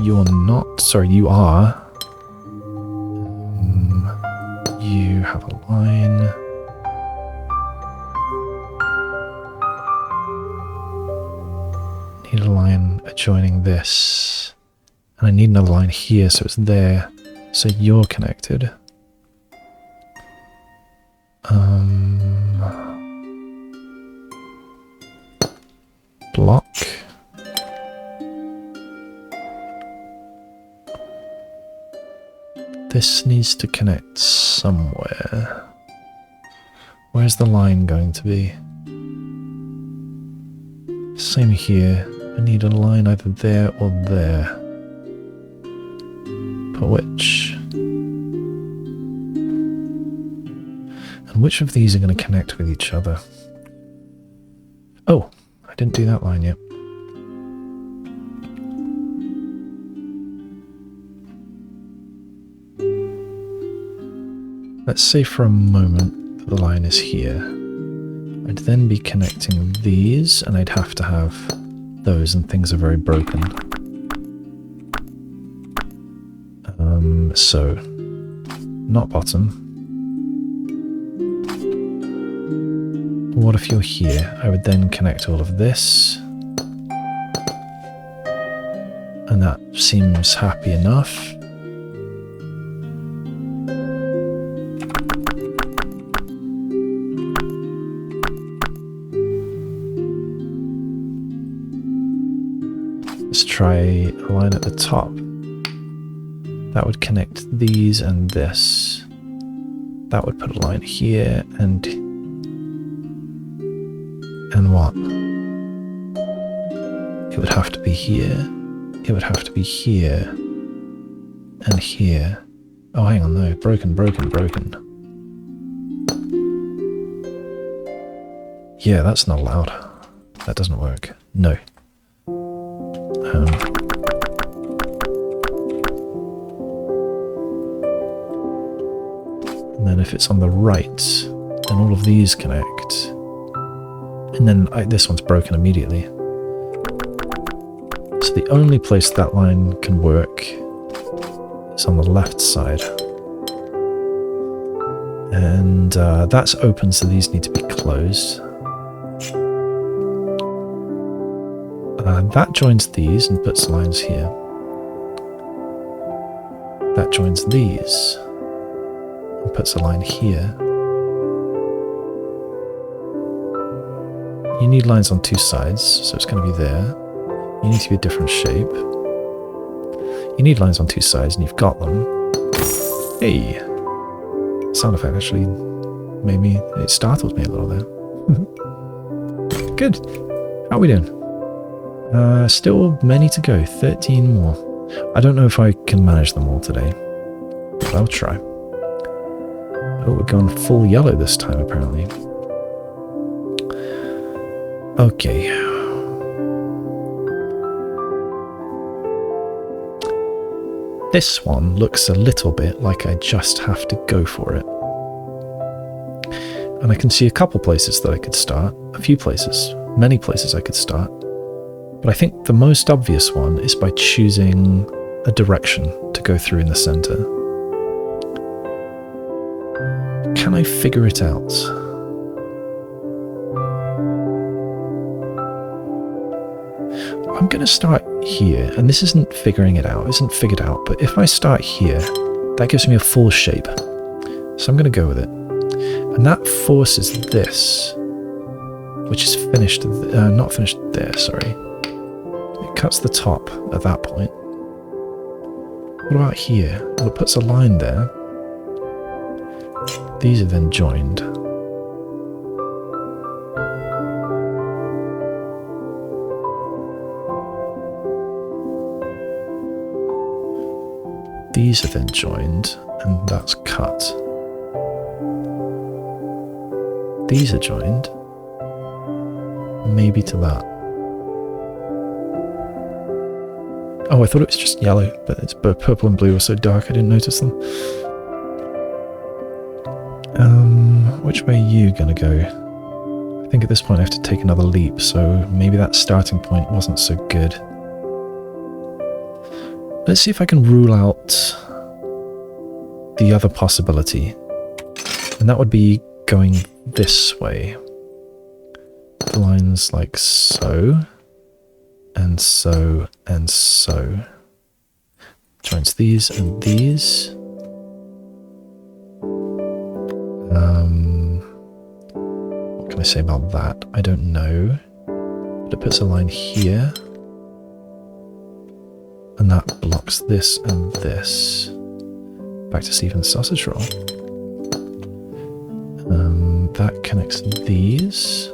You're not. Sorry, you are. You have a line. Need a line adjoining this. And I need another line here, so it's there. So you're connected. Block. This needs to connect somewhere. Where's the line going to be? Same here. I need a line either there or there. But which? And which of these are going to connect with each other? Oh, I didn't do that line yet. Let's say for a moment that the line is here. I'd then be connecting these, and I'd have to have those, and things are very broken. So, not bottom. What if you're here? I would then connect all of this. And that seems happy enough. Let's try a line at the top. That would connect these and this. That would put a line here and what? It would have to be here. It would have to be here and here. Oh, hang on, no. Broken. Yeah, that's not allowed. That doesn't work. No. And then if it's on the right, then all of these connect. And then this one's broken immediately. So the only place that line can work is on the left side. And that's open, so these need to be closed. That joins these and puts lines here. That joins these and puts a line here. You need lines on two sides, so it's going to be there. You need to be a different shape. You need lines on two sides, and you've got them. Hey! Sound effect actually made me... It startled me a little there. Good. How are we doing? Still many to go. 13 more. I don't know if I can manage them all today, but I'll try. Oh, we're going full yellow this time, apparently. Okay. This one looks a little bit like I just have to go for it. And I can see a couple places that I could start. A few places. Many places I could start. But I think the most obvious one is by choosing a direction to go through in the center. Can I figure it out? I'm going to start here, and this isn't figuring it out, isn't figured out, but if I start here, that gives me a full shape. So I'm going to go with it. And that forces this, which is finished, not finished there, sorry. It cuts the top at that point. What about here? Well, it puts a line there. These are then joined. These are then joined, and that's cut. These are joined. Maybe to that. Oh, I thought it was just yellow, but it's purple and blue are so dark I didn't notice them. Which way are you gonna go? I think at this point I have to take another leap, so maybe that starting point wasn't so good. Let's see if I can rule out the other possibility. And that would be going this way. Lines like so, and so, and so. Joins these and these. What can I say about that? I don't know. But it puts a line here. And that blocks this and this. Back to Stephen's sausage roll. That connects these.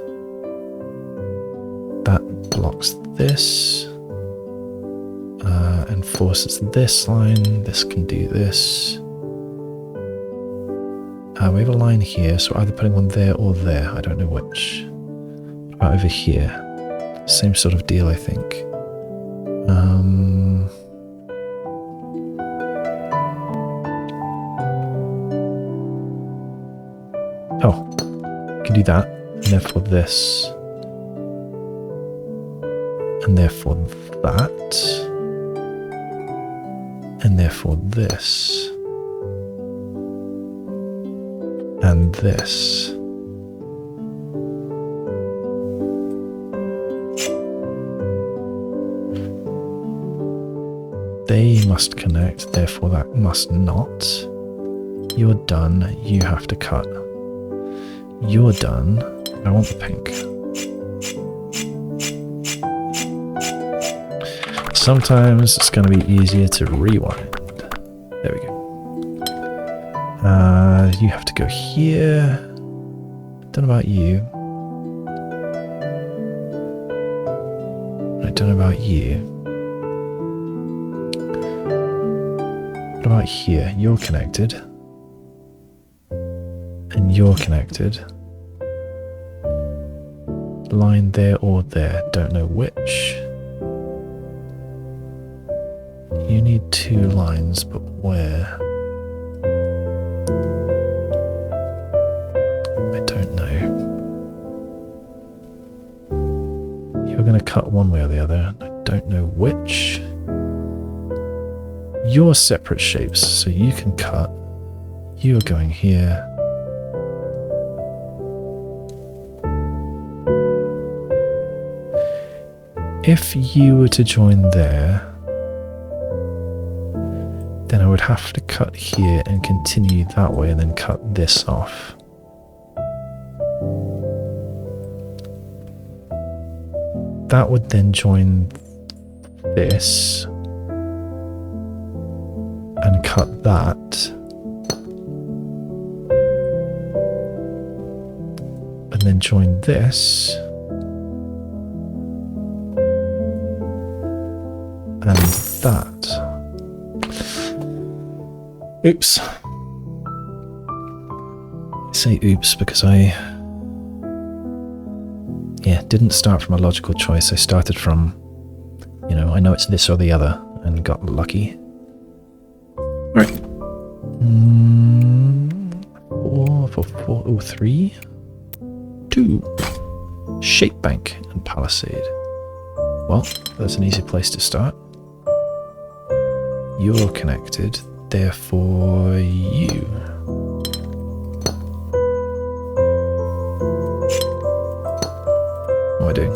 That blocks this. And forces this line. This can do this. We have a line here, so we're either putting one there or there. I don't know which. What about over here? Same sort of deal, I think. Oh, can do that, and therefore this, and therefore that, and therefore this, and this. They must connect, therefore that must not. You're done, you have to cut. You're done, I want the pink. Sometimes it's going to be easier to rewind. There we go. You have to go here. Don't know about you. I don't know about you. What about here? You're connected. And you're connected. Line there or there. Don't know which. You need two lines, but where? I don't know. You're going to cut one way or the other. I don't know which. You're separate shapes, so you can cut. You're going here. If you were to join there, then I would have to cut here and continue that way and then cut this off. That would then join this and cut that. And then join this. And that. Oops. I say oops because I didn't start from a logical choice. I started from, I know it's this or the other and got lucky. Right. 3, 2. Shape Bank and Palisade. Well, that's an easy place to start. You're connected, therefore you. What am I doing?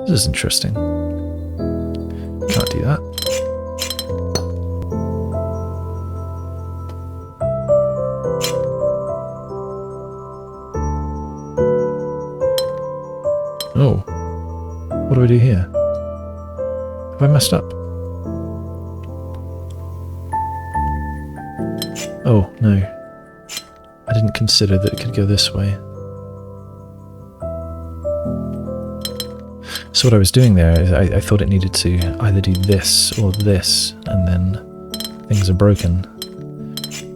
This is interesting. Can't do that. Oh. What do I do here? Have I messed up? Oh, no. I didn't consider that it could go this way. So what I was doing there is I thought it needed to either do this or this, and then things are broken.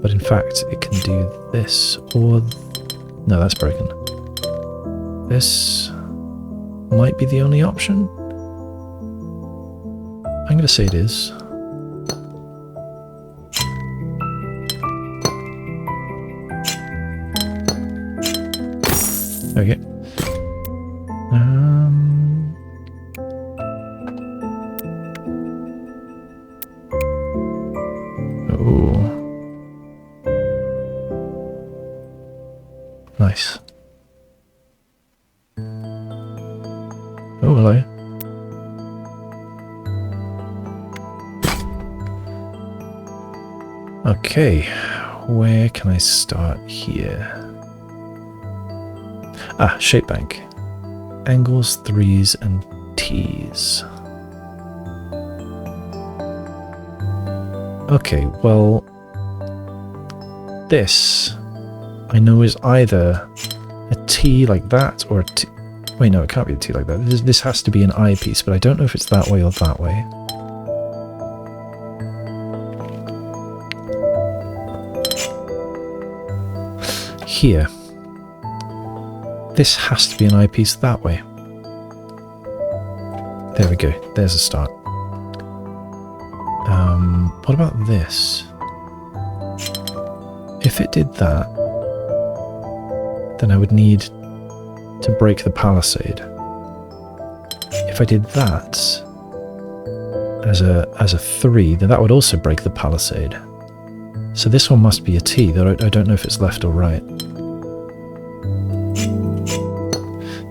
But in fact, it can do this or... No, that's broken. This might be the only option. I'm going to say it is. Okay. Oh. Nice. Oh, hello. Okay, where can I start here? Ah, shape bank. Angles, threes, and tees. Okay, well, this I know is either a T like that or a T. Wait, no, it can't be a T like that. This has to be an eyepiece, but I don't know if it's that way or that way. Here. This has to be an eyepiece that way. There we go. There's a start. What about this? If it did that, then I would need to break the Palisade. If I did that as a 3, then that would also break the Palisade. So this one must be a T, though I don't know if it's left or right.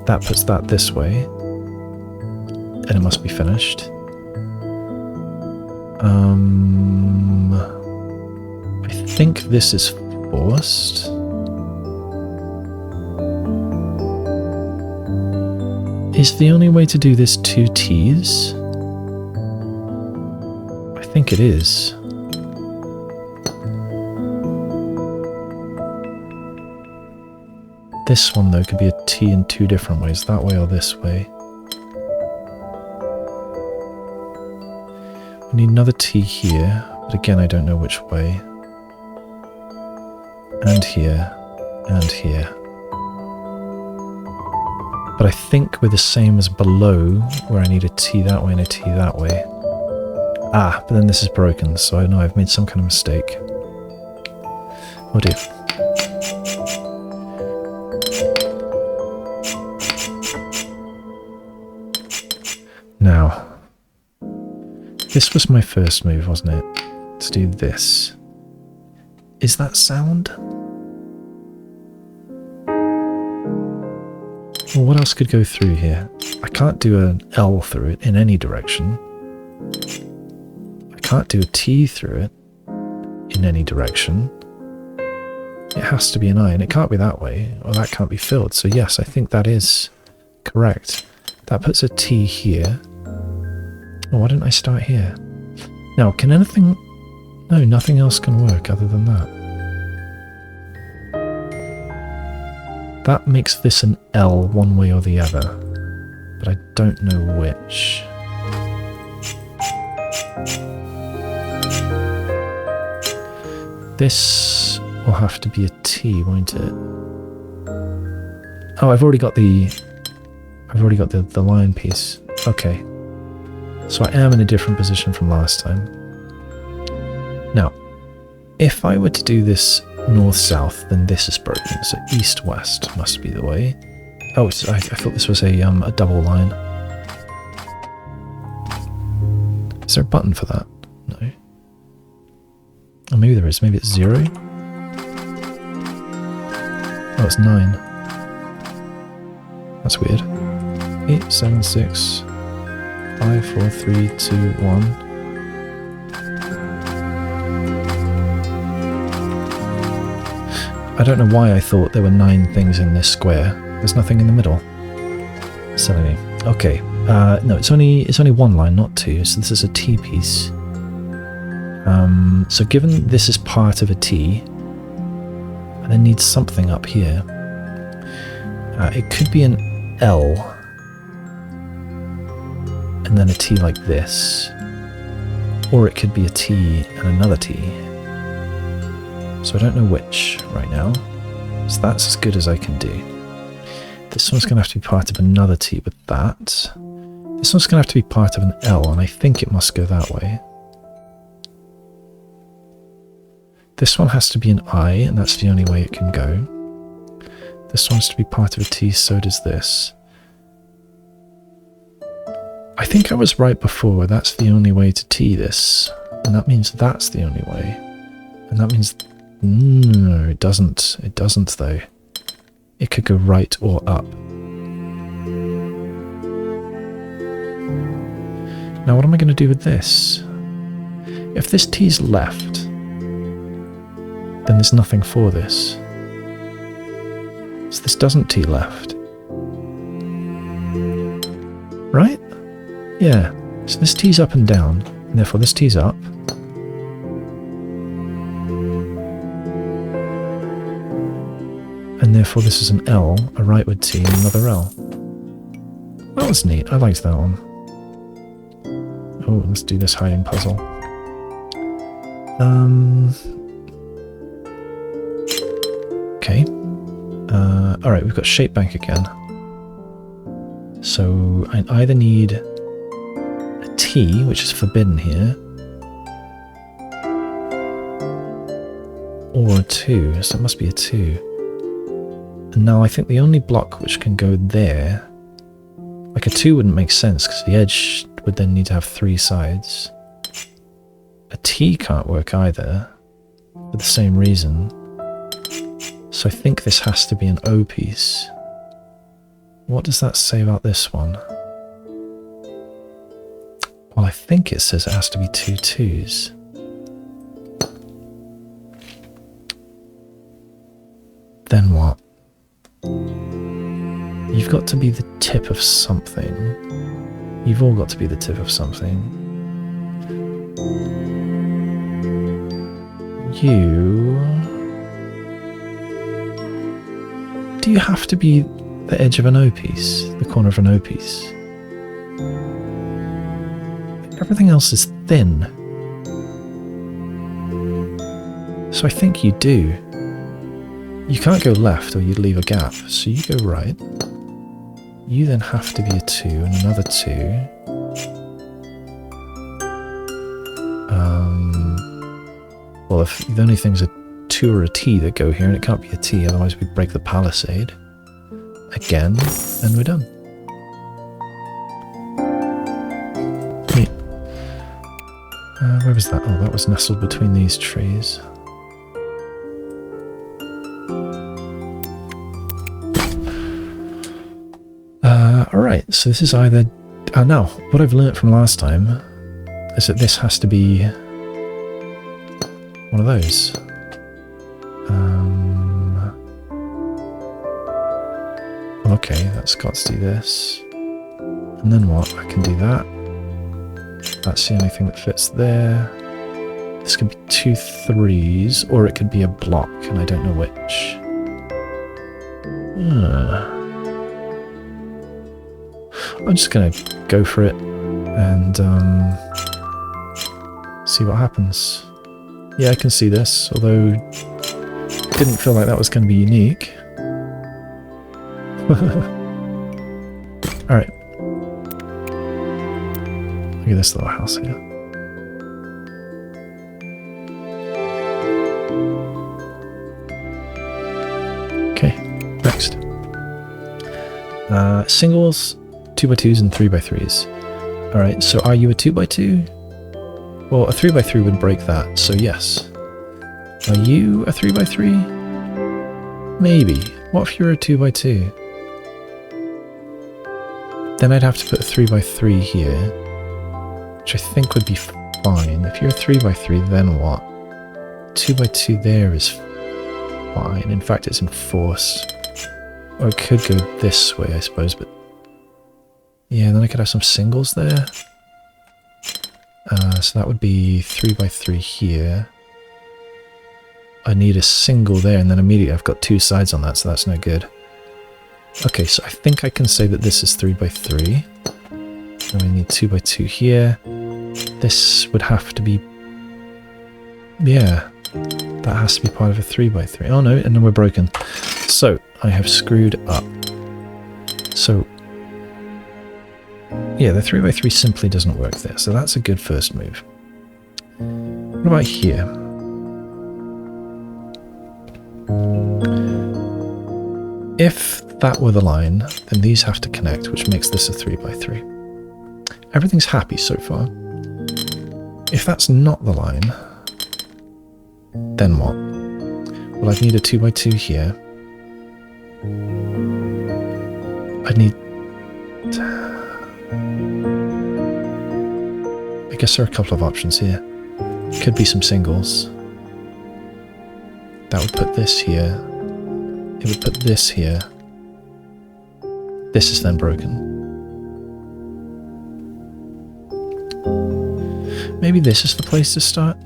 That puts that this way, and it must be finished. I think this is forced. Is the only way to do this 2 T's? I think it is. This one, though, could be a T in 2 different ways, that way or this way. We need another T here, but again, I don't know which way. And here, and here. But I think we're the same as below, where I need a T that way and a T that way. Ah, but then this is broken, so I know I've made some kind of mistake. Oh dear. Now, this was my first move, wasn't it? To do this. Is that sound? Well, what else could go through here? I can't do an L through it in any direction. I can't do a T through it in any direction. It has to be an I, and it can't be that way, or that can't be filled. So yes, I think that is correct. That puts a T here. Oh, why didn't I start here? Now, can anything... No, nothing else can work other than that. That makes this an L one way or the other, but I don't know which. This will have to be a T, won't it? Oh, I've already got the line piece. Okay. So I am in a different position from last time. Now, if I were to do this north-south, then this is broken. So east-west must be the way. Oh, I thought this was a double line. Is there a button for that? No. Oh, maybe there is. Maybe it's 0. Oh, it's 9. That's weird. 8, 7, 6, 5, 4, 3, 2, 1. I don't know why I thought there were 9 things in this square. There's nothing in the middle. Silly. Okay. No, it's only 1 line, not 2. So this is a T piece. So given this is part of a T, and it needs something up here. It could be an L, and then a T like this, or it could be a T and another T. So I don't know which right now. So that's as good as I can do. This one's going to have to be part of another T with that. This one's going to have to be part of an L, and I think it must go that way. This one has to be an I, and that's the only way it can go. This one's to be part of a T, so does this. I think I was right before. That's the only way to T this. And that means that's the only way. And that means... No, it doesn't. It doesn't, though. It could go right or up. Now, what am I going to do with this? If this T's left, then there's nothing for this. So this doesn't T left. Right? Yeah. So this T's up and down, and therefore this T's up. And therefore this is an L, a rightward T, and another L. That was neat. I liked that one. Oh, let's do this hiding puzzle. Okay. Alright, we've got shape bank again. So I either need a T, which is forbidden here, or a 2, so it must be a 2. And now I think the only block which can go there, like a 2 wouldn't make sense because the edge would then need to have 3 sides. A T can't work either, for the same reason. So I think this has to be an O piece. What does that say about this one? Well, I think it says it has to be 2 2s. Then what? You've got to be the tip of something. You've all got to be the tip of something. Do you have to be the edge of an O piece? The corner of an O piece? Everything else is thin. So I think you do. You can't go left or you'd leave a gap, so you go right. You then have to be a 2 and another 2. Well, if the only thing's a 2 or a T that go here, and it can't be a T, otherwise we break the Palisade. Again, and we're done. Neat. Where was that? Oh, that was nestled between these trees. Alright, so this is either... now, what I've learnt from last time is that this has to be one of those. Okay, that's got to do this. And then what? I can do that. That's the only thing that fits there. This could be 2 3s, or it could be a block, and I don't know which. I'm just going to go for it and see what happens. Yeah, I can see this, although didn't feel like that was going to be unique. Alright. Look at this little house here. Okay, next. Singles, 2x2s and 3x3s. Alright, so are you a 2x2? Well, a 3x3 would break that, so yes. Are you a 3x3? Maybe. What if you're a 2x2? Then I'd have to put a 3x3 here, which I think would be fine. If you're a 3x3, then what? 2x2 there is fine. In fact, it's enforced. Or it could go this way, I suppose, but... yeah, then I could have some singles there. So that would be 3x3 here. I need a single there, and then immediately I've got two sides on that, so that's no good. Okay, so I think I can say that this is 3x3. And we need 2x2 here. This would have to be... yeah, that has to be part of a 3x3. Oh no, and then we're broken. So, I have screwed up. So, yeah, the 3x3 simply doesn't work there, so that's a good first move. What about here? If that were the line, then these have to connect, which makes this a 3x3. Everything's happy so far. If that's not the line, then what? Well, I'd need a 2x2 here. I'd need... I guess there are a couple of options here. Could be some singles. That would put this here. It would put this here. This is then broken. Maybe this is the place to start?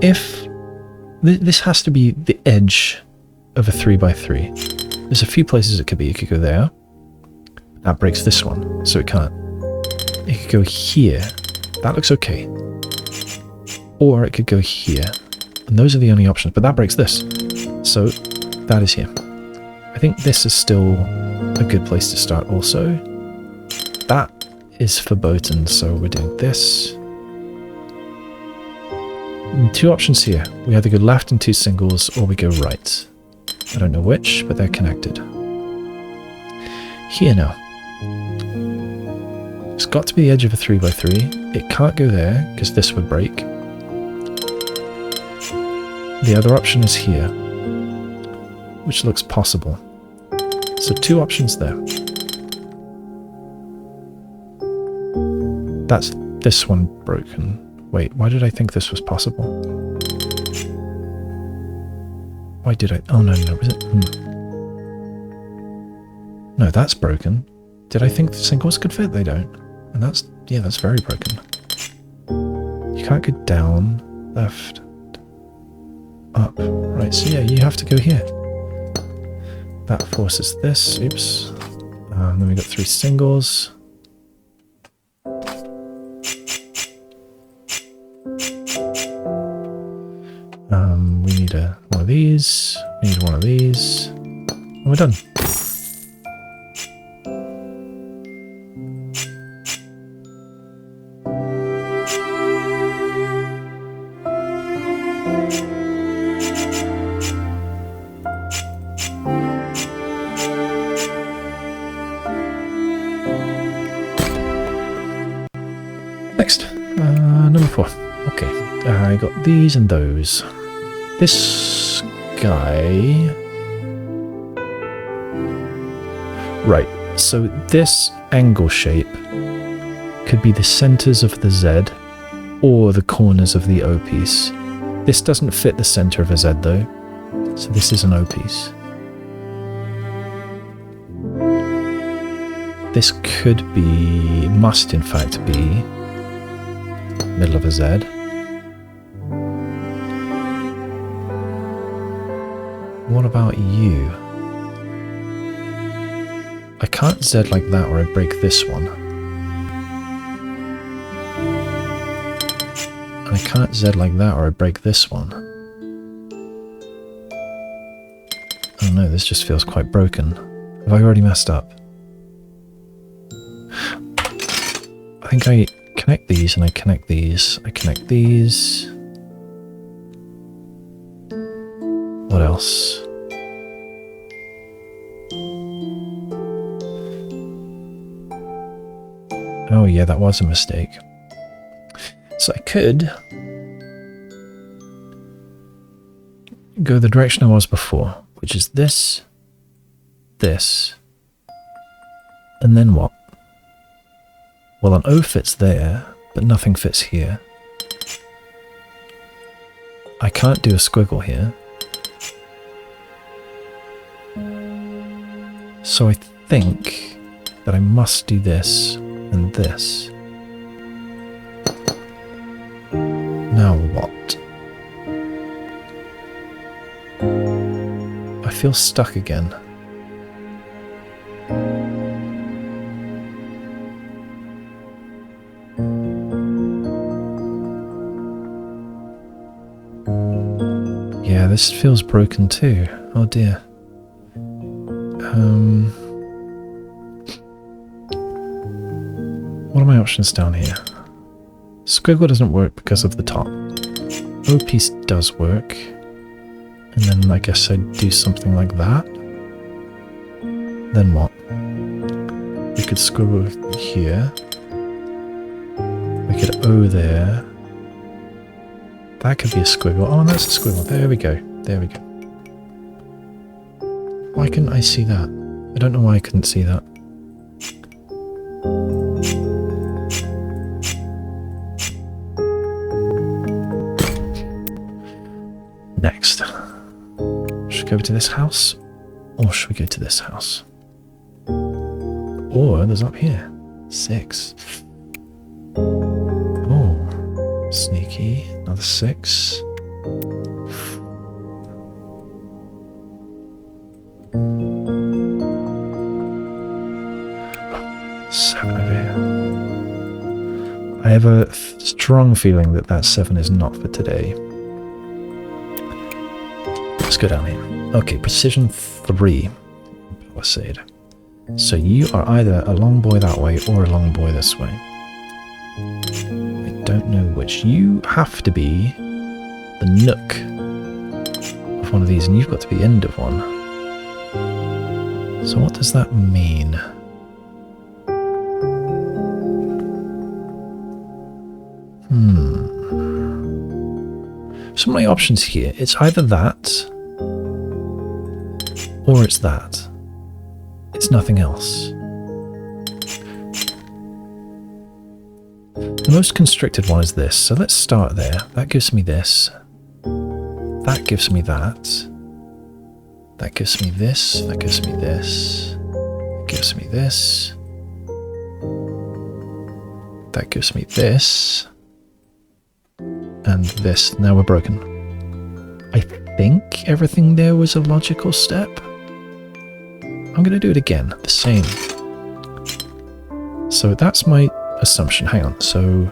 If... this has to be the edge of a 3x3. There's a few places it could be. It could go there. That breaks this one, so it can't. It could go here. That looks okay. Or it could go here. And those are the only options, but that breaks this. So that is here. I think this is still a good place to start also. That is verboten, so we're doing this. And two options here. We either go left in two singles or we go right. I don't know which, but they're connected. Here now. It's got to be the edge of a 3x3. It can't go there, because this would break. The other option is here, which looks possible. So two options there. That's this one broken. Wait, why did I think this was possible? Why did I... oh, no, was it? No, that's broken. Did I think the singles could fit? They don't. And that's... yeah, that's very broken. You can't go down, left, up. Right, so yeah, you have to go here. That forces this. Oops. Then we got three singles. We need one of these. We need one of these. And we're done. Next, number 4. Okay, I got these and those. This guy... right, so this angle shape could be the centers of the Z or the corners of the O piece. This doesn't fit the center of a Z though, so this is an O piece. This could be, must in fact be, middle of a Z. What about you? I can't Z like that or I break this one. And I can't Z like that or I break this one. Oh no, this just feels quite broken. Have I already messed up? I think I connect these and I connect these. I connect these. What else? yeah, that was a mistake. So I could go the direction I was before, which is this, this, and then what? Well, an O fits there, but nothing fits here. I can't do a squiggle here. So I think that I must do this and this. Now what? I feel stuck again. Yeah, this feels broken too. Oh dear. What are my options down here? Squiggle doesn't work because of the top. O piece does work. And then I guess I'd do something like that. Then what? We could squiggle here. We could O there. That could be a squiggle. Oh, and that's a squiggle. There we go. There we go. Why couldn't I see that? I don't know why I couldn't see that. Next. Should we go to this house? Or should we go to this house? Or there's up here. 6. Oh. Sneaky. Another 6. I have a strong feeling that that 7 is not for today. Let's go down here. Okay, precision 3. Palisade. So you are either a long boy that way or a long boy this way. I don't know which. You have to be the nook of one of these, and you've got to be end of one. So what does that mean? So many options here. It's either that, or it's that. It's nothing else. The most constricted one is this, so let's start there. That gives me this. That gives me that. That gives me this. That gives me this. That gives me this. That gives me this. And this. Now we're broken. I think everything there was a logical step. I'm going to do it again. The same. So that's my assumption. Hang on. So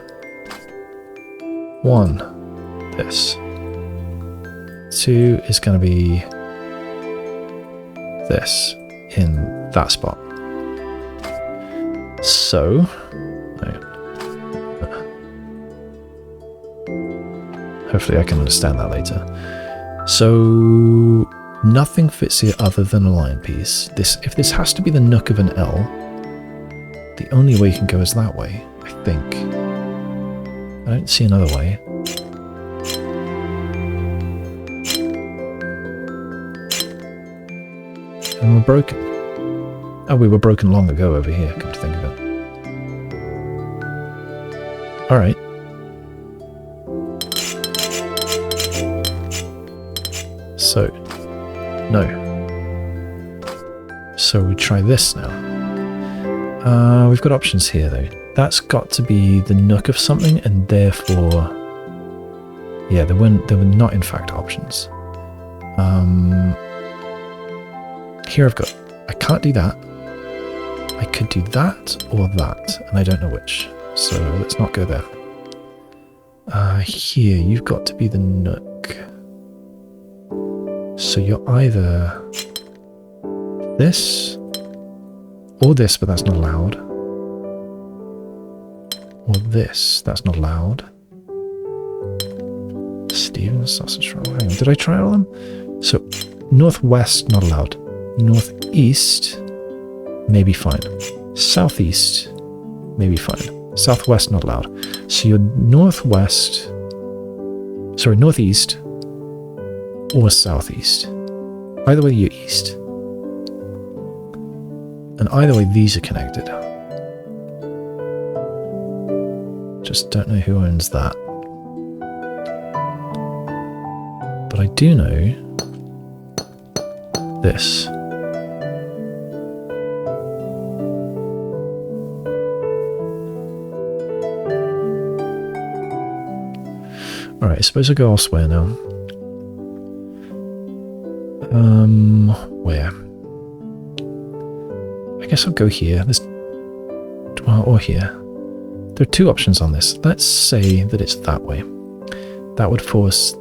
1. This. 2 is going to be this in that spot. So hang on. Hopefully I can understand that later. So nothing fits here other than a line piece. If this has to be the nook of an L, the only way you can go is that way, I think. I don't see another way. And we're broken. Oh, we were broken long ago over here, come to think of it. Alright. So, no. So we try this now. We've got options here though. That's got to be the nook of something, and therefore, yeah, there were not in fact options. Here I've got, I can't do that. I could do that or that, and I don't know which. So let's not go there. Here you've got to be the nook. So you're either this or this, but that's not allowed. Or this, that's not allowed. Steven sausage roll. Hang on, did I try all of them? So northwest, not allowed. Northeast, maybe fine. Southeast, maybe fine. Southwest not allowed. So you're northwest, sorry, northeast or southeast. Either way, you're east. And either way, these are connected. Just don't know who owns that. But I do know this. Alright, I suppose I'll go elsewhere now. Where? I guess I'll go here. Or here. There are two options on this. Let's say that it's that way. That would force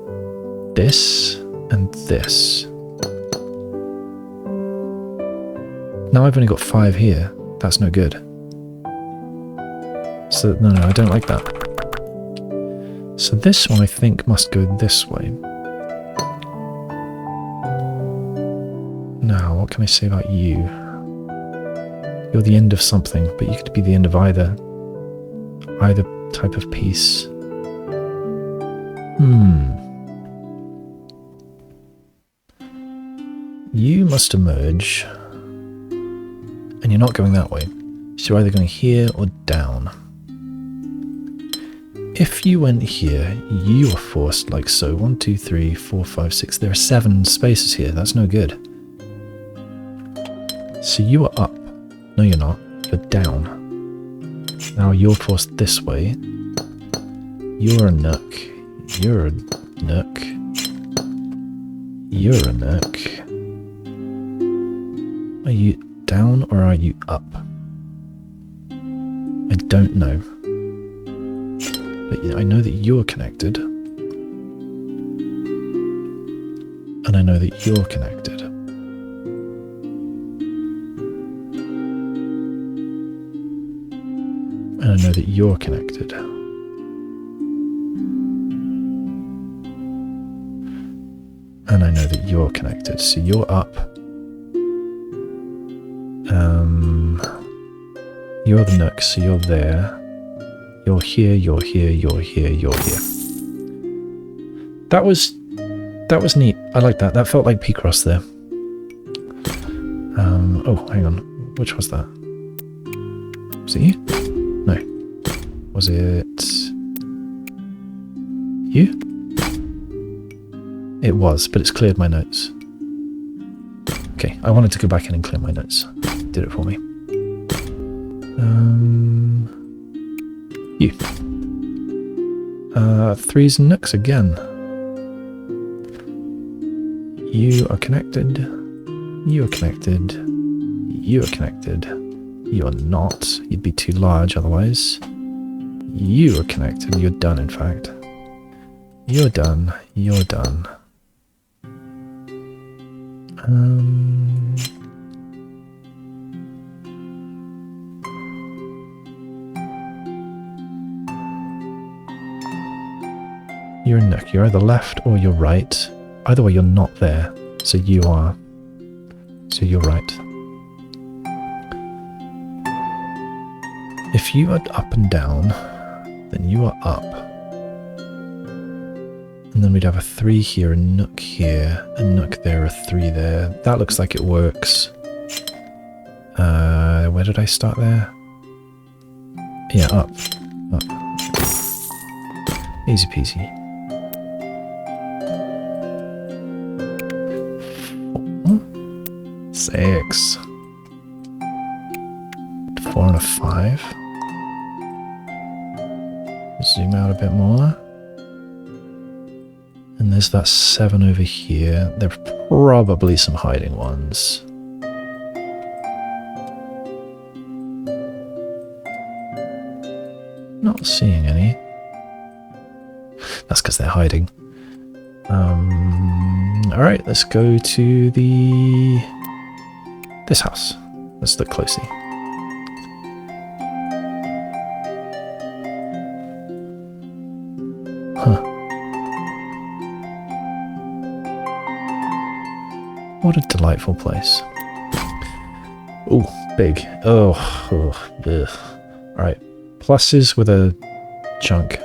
this and this. Now I've only got 5 here. That's no good. So, no, I don't like that. So this one I think must go this way. Now, what can I say about you? You're the end of something, but you could be the end of either type of piece. You must emerge, and you're not going that way. So you're either going here or down. If you went here, you are forced like so. 1, 2, 3, 4, 5, 6. There are 7 spaces here. That's no good. So you are up. No, you're not. You're down. Now you're forced this way. You're a nook. You're a nook. You're a nook. Are you down or are you up? I don't know. But I know that you're connected. And I know that you're connected. And I know that you're connected. And I know that you're connected. So you're up. You're the nook, so you're there. You're here, you're here, you're here, you're here. That was neat. I like that. That felt like P-Cross there. Oh, hang on. Which was that? Was it you? No. Was it you? It was, but it's cleared my notes. Okay, I wanted to go back in and clear my notes. Did it for me. You. 3s and nooks again. You are connected. You are connected. You are connected. You are not. You'd be too large otherwise. You are connected. You're done, in fact. You're done. You're done. You're a nook. You're either left or you're right. Either way, you're not there. So you are. So you're right. If you are up and down, then you are up. And then we'd have a 3 here, a nook here, a nook there, a 3 there. That looks like it works. Where did I start there? Yeah, up. Up. Easy peasy. 6. 4 and a 5. Zoom out a bit more. And there's that 7 over here. There are probably some hiding ones. Not seeing any. That's because they're hiding. Alright, let's go to this house. Let's look closely. Huh. What a delightful place. Oh, big. Oh, ugh. Alright, pluses with a chunk.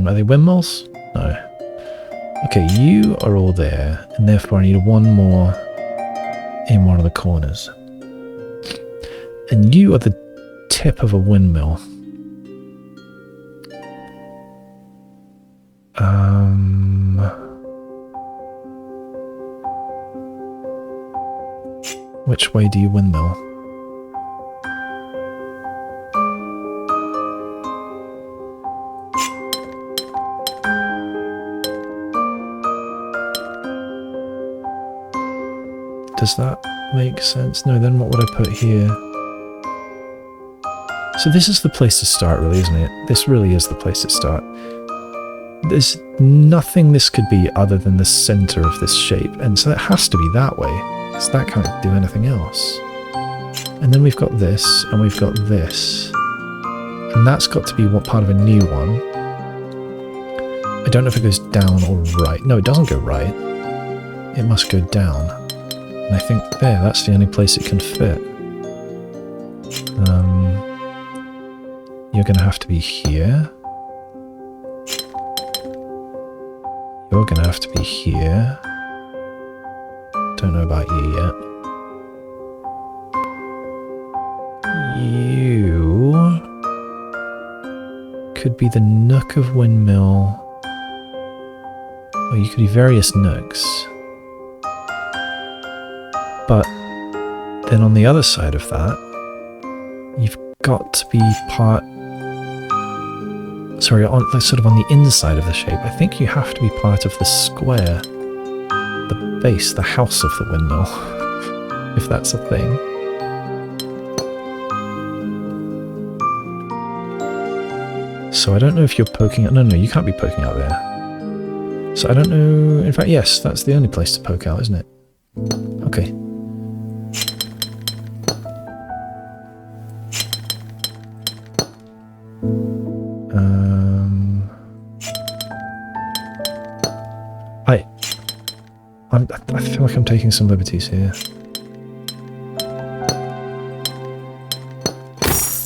Are they windmills? No. Okay, you are all there, and therefore I need one more in one of the corners. And you are the tip of a windmill. Which way do you windmill? Does that make sense? No, then what would I put here? So this is the place to start, really, isn't it? This really is the place to start. There's nothing this could be other than the center of this shape, and so it has to be that way, because that can't do anything else. And then we've got this, and we've got this. And that's got to be what part of a new one. I don't know if it goes down or right. No, it doesn't go right. It must go down. And I think there, that's the only place it can fit. You're going to have to be here. You're going to have to be here. Don't know about you yet. You could be the nook of windmill. Or you could be various nooks. But then on the other side of that, you've got to be part... Sorry, sort of on the inside of the shape. I think you have to be part of the square. The base, the house of the windmill. If that's a thing. So I don't know if you're poking out... No, you can't be poking out there. So I don't know... In fact, yes, that's the only place to poke out, isn't it? Okay. I feel like I'm taking some liberties here.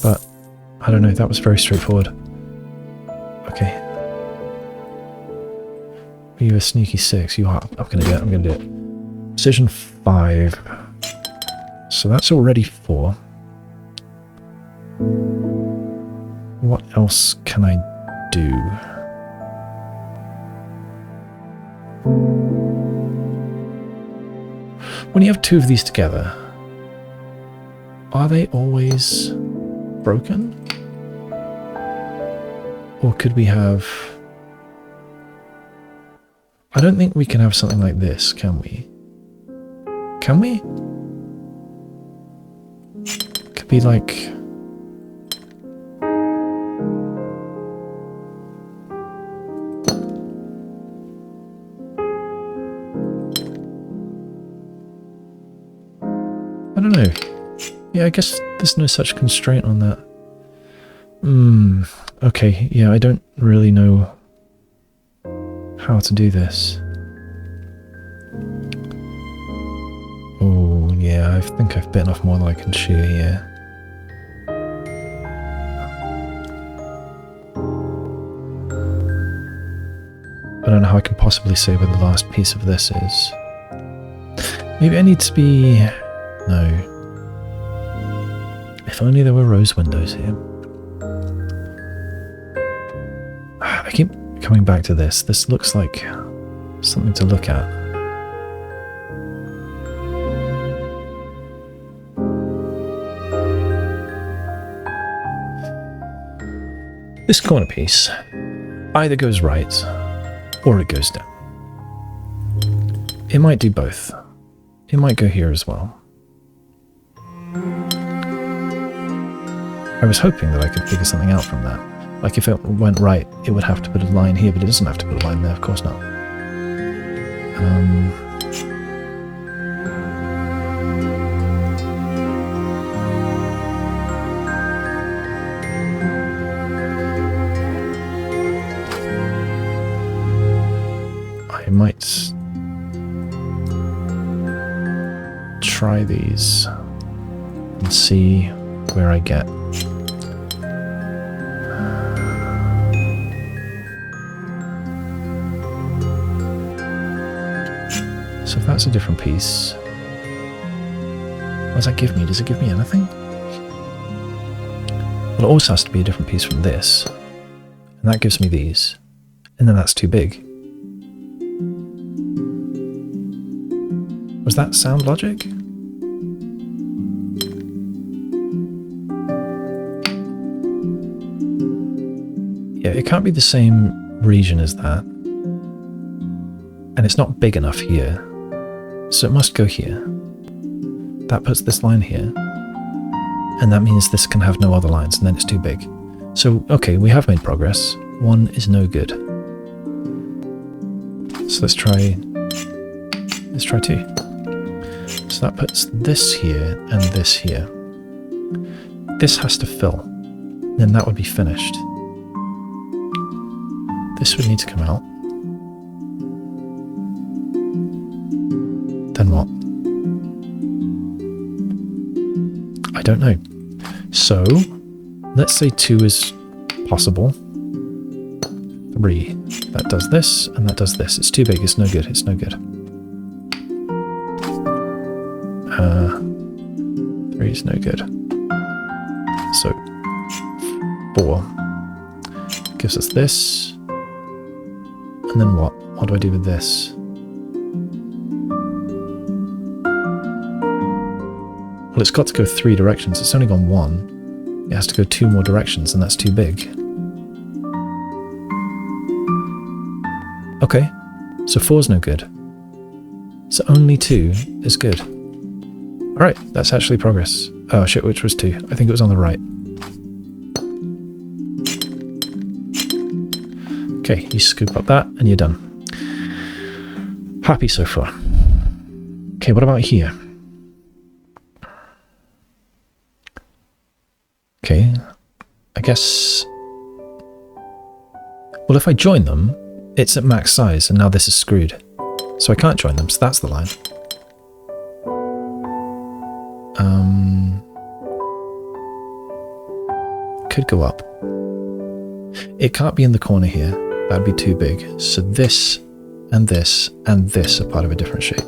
But, I don't know, that was very straightforward. Okay. Are you a sneaky 6? You are. I'm gonna do it. Precision 5. So that's already 4. What else can I do? When you have two of these together, are they always broken? Or could we have... I don't think we can have something like this, can we? Can we? Could be like... I don't know. Yeah, I guess there's no such constraint on that. Okay, yeah, I don't really know how to do this. Oh, yeah, I think I've bitten off more than I can chew here. I don't know how I can possibly say where the last piece of this is. Maybe I need to be... No. If only there were rose windows here. I keep coming back to this. This looks like something to look at. This corner piece either goes right or it goes down. It might do both. It might go here as well. I was hoping that I could figure something out from that. Like if it went right, it would have to put a line here, but it doesn't have to put a line there, of course not. I might try these and see where I get. So if that's a different piece, what does that give me? Does it give me anything? Well, it also has to be a different piece from this. And that gives me these. And then that's too big. Was that sound logic? Yeah, it can't be the same region as that. And it's not big enough here. So it must go here. That puts this line here. And that means this can have no other lines, and then it's too big. So, okay, we have made progress. 1 is no good. So let's try 2. So that puts this here and this here. This has to fill. Then that would be finished. This would need to come out. Then what? I don't know. So, let's say 2 is possible. 3. That does this, and that does this. It's too big, it's no good, it's no good. 3 is no good. So, 4 gives us this. And then what? What do I do with this? Well, it's got to go 3 directions. It's only gone 1. It has to go 2 more directions, and that's too big. Okay, so 4's no good. So only 2 is good. Alright, that's actually progress. Oh shit, which was 2? I think it was on the right. Okay, you scoop up that, and you're done. Happy so far. Okay, what about here? Okay, I guess... Well, if I join them, it's at max size, and now this is screwed. So I can't join them, so that's the line. Could go up. It can't be in the corner here. That'd be too big. So this, and this, and this are part of a different shape.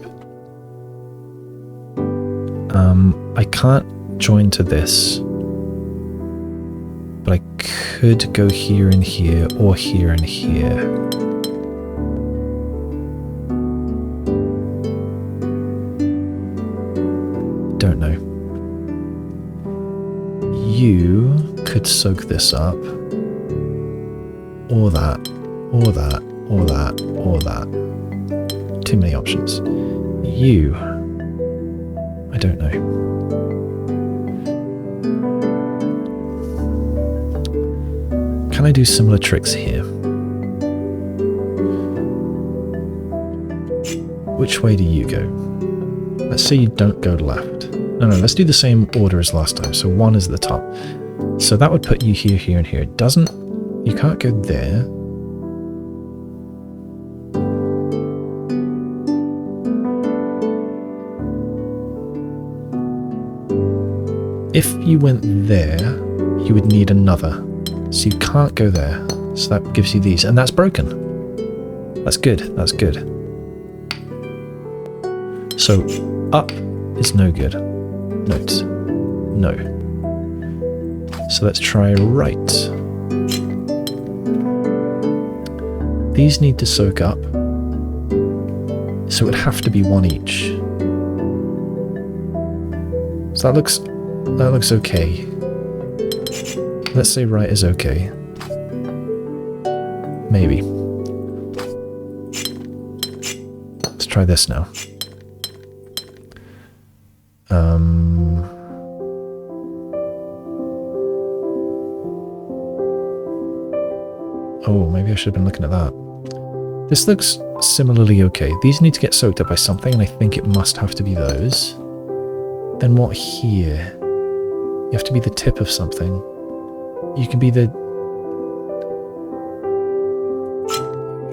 I can't join to this. But I could go here and here, or here and here. Don't know. You could soak this up. Or that, or that, or that, or that. Too many options. You. I don't know. Can I do similar tricks here? Which way do you go? Let's say you don't go left. No, let's do the same order as last time. So 1 is at the top. So that would put you here, here, and here. It doesn't... You can't go there. If you went there, you would need another. So you can't go there. So that gives you these. And that's broken. That's good. That's good. So up is no good. Notes. No. So let's try right. These need to soak up. So it would have to be 1 each. So that looks okay. Let's say right is okay. Maybe. Let's try this now. Oh, maybe I should have been looking at that. This looks similarly okay. These need to get soaked up by something, and I think it must have to be those. Then what here? You have to be the tip of something. You can be the...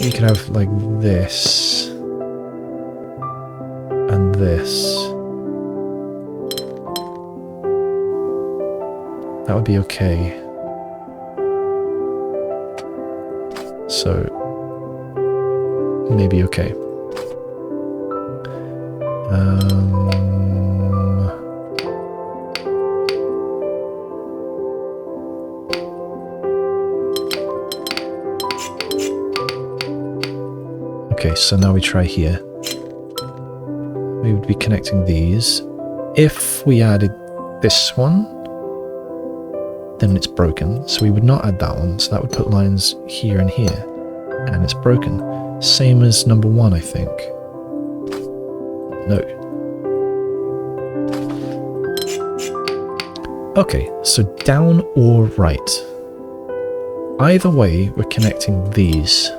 You can have, like, this. And this. That would be okay. So... Maybe okay. Okay, so now we try here. We would be connecting these. If we added this one, then it's broken. So we would not add that one. So that would put lines here and here. And it's broken. Same as number 1, I think. No. Okay, so down or right. Either way, we're connecting these.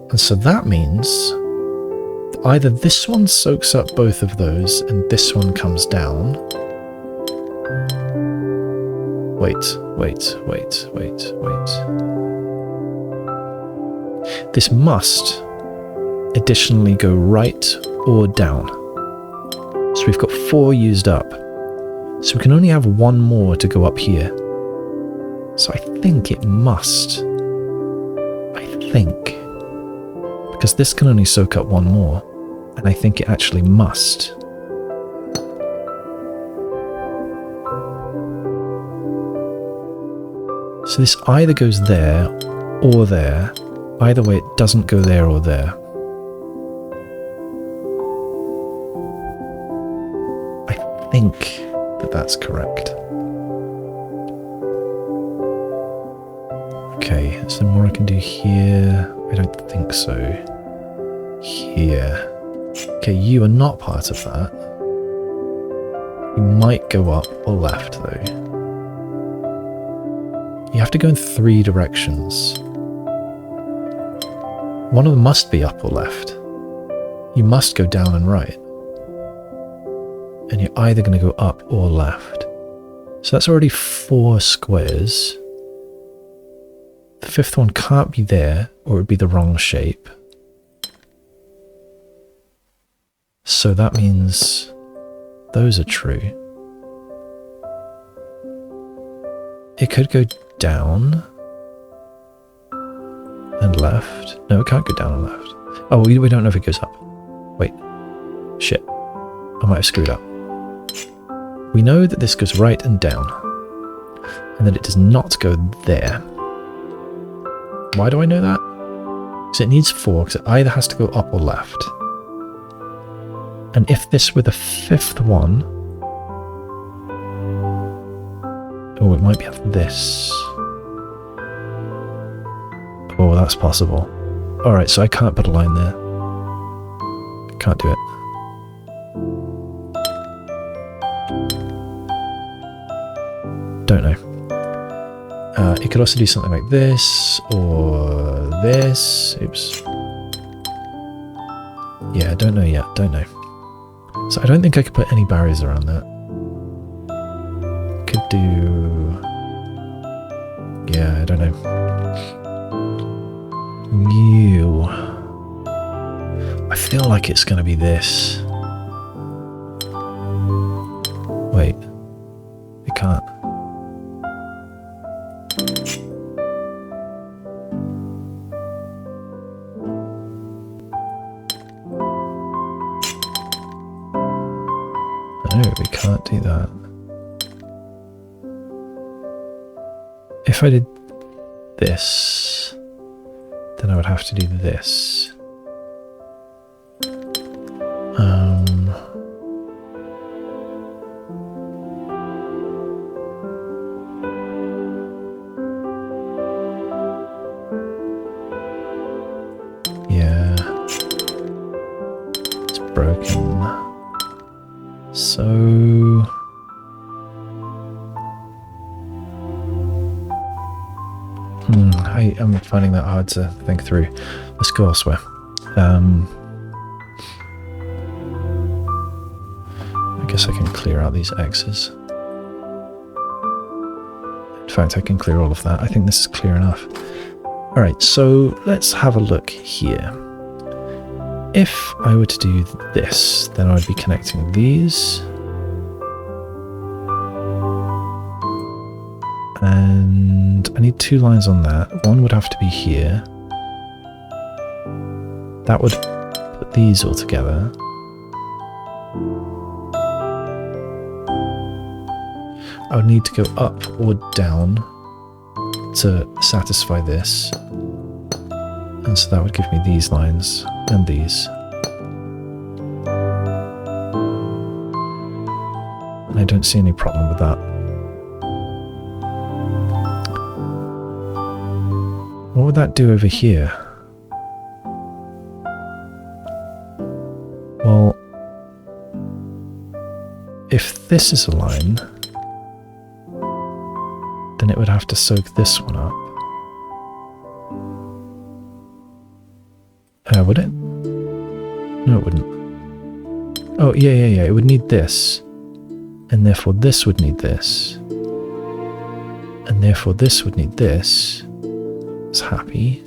And so that means either this one soaks up both of those and this one comes down. Wait. This must additionally go right or down. So we've got 4 used up. So we can only have 1 more to go up here. So I think it must. I think. Because this can only soak up 1 more. And I think it actually must. So this either goes there or there. Either way, it doesn't go there or there. I think that that's correct. Okay, is there more I can do here? I don't think so. Here. Okay, you are not part of that. You might go up or left, though. You have to go in 3 directions. One of them must be up or left. You must go down and right. And you're either going to go up or left. So that's already 4 squares. The 5th one can't be there, or it would be the wrong shape. So that means those are true. It could go down and left. No, it can't go down and left. Oh, we don't know if it goes up. Wait. Shit. I might have screwed up. We know that this goes right and down. And that it does not go there. Why do I know that? Because it needs 4, because it either has to go up or left. And if this were the 5th one... Oh, it might be after this. Oh, that's possible. Alright, so I can't put a line there. Can't do it. Don't know. It could also do something like this, or this. Oops. Yeah, don't know yet, don't know. So I don't think I could put any barriers around that. Could do... Yeah, I don't know. You. I feel like it's going to be this. Wait. It can't. No, we can't do that. If I did this, then I would have to do this. Yeah. It's broken. So... I'm finding that hard to think through. Let's go elsewhere. I guess I can clear out these X's. In fact, I can clear all of that. I think this is clear enough. Alright, so let's have a look here. If I were to do this, then I would be connecting these. And I need 2 lines on that. One would have to be here. That would put these all together. I would need to go up or down to satisfy this. And so that would give me these lines and these. And I don't see any problem with that. What would that do over here? Well, if this is a line, then it would have to soak this one up. Would it? No, it wouldn't. Oh, yeah. It would need this. And therefore this would need this. And therefore this would need this. It's happy.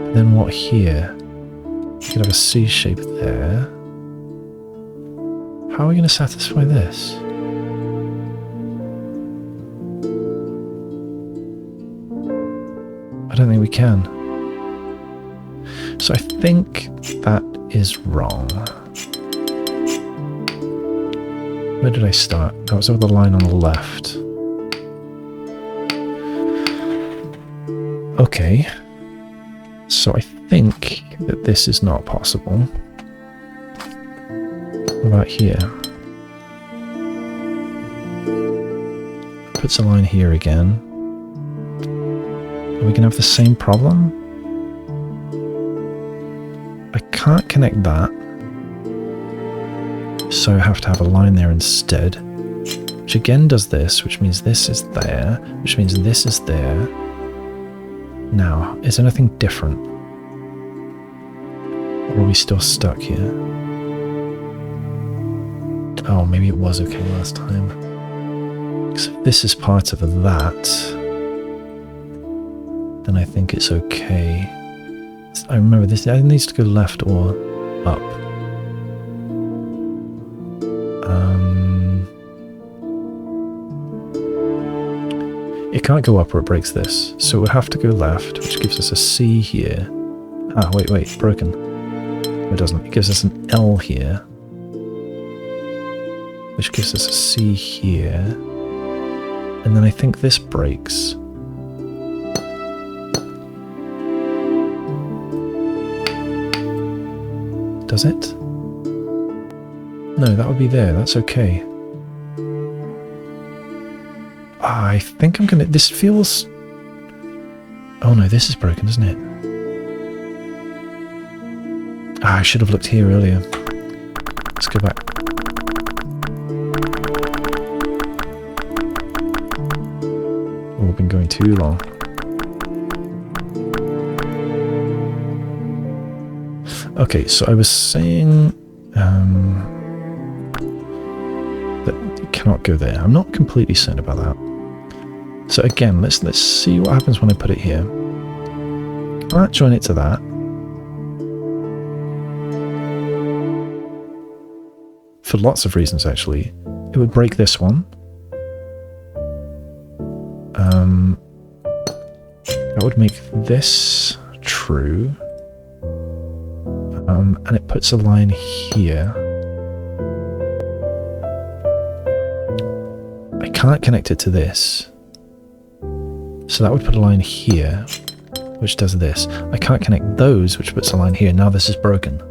And then what here? You could have a C shape there. How are we going to satisfy this? I don't think we can. So I think that is wrong. Where did I start? That was over the line on the left. Okay. So I think that this is not possible. What about here? Puts a line here again. Are we going to have the same problem? I can't connect that. So I have to have a line there instead. Which again does this, which means this is there, which means this is there. Now, is anything different? Or are we still stuck here? Oh, maybe it was okay last time. Because if this is part of that, then I think it's okay. I remember this either needs to go left or up. It can't go up or it breaks this, so it would have to go left, which gives us a C here. Ah, wait, broken. It doesn't. It gives us an L here, which gives us a C here, and then I think this breaks. Does it? No, that would be there. That's okay. I think I'm gonna... This feels... Oh no, this is broken, isn't it? Ah, I should have looked here earlier. Let's go back. Oh, we've been going too long. Okay, so I was saying that you cannot go there. I'm not completely certain about that. So again, let's see what happens when I put it here. Can't join it to that. For lots of reasons, actually. It would break this one. That would make this true. And it puts a line here. I can't connect it to this. So that would put a line here, which does this. I can't connect those, which puts a line here. Now this is broken.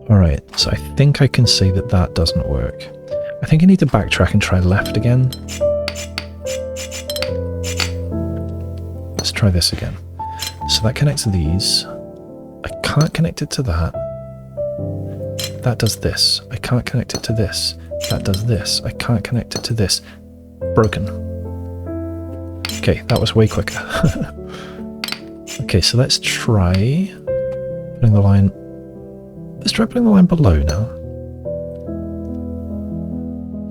Alright, so I think I can say that that doesn't work. I think I need to backtrack and try left again. Let's try this again. So that connects to these. I can't connect it to that. That does this. I can't connect it to this. That does this. I can't connect it to this. Broken. Okay, that was way quicker. Okay, so let's try putting the line... Let's try putting the line below now.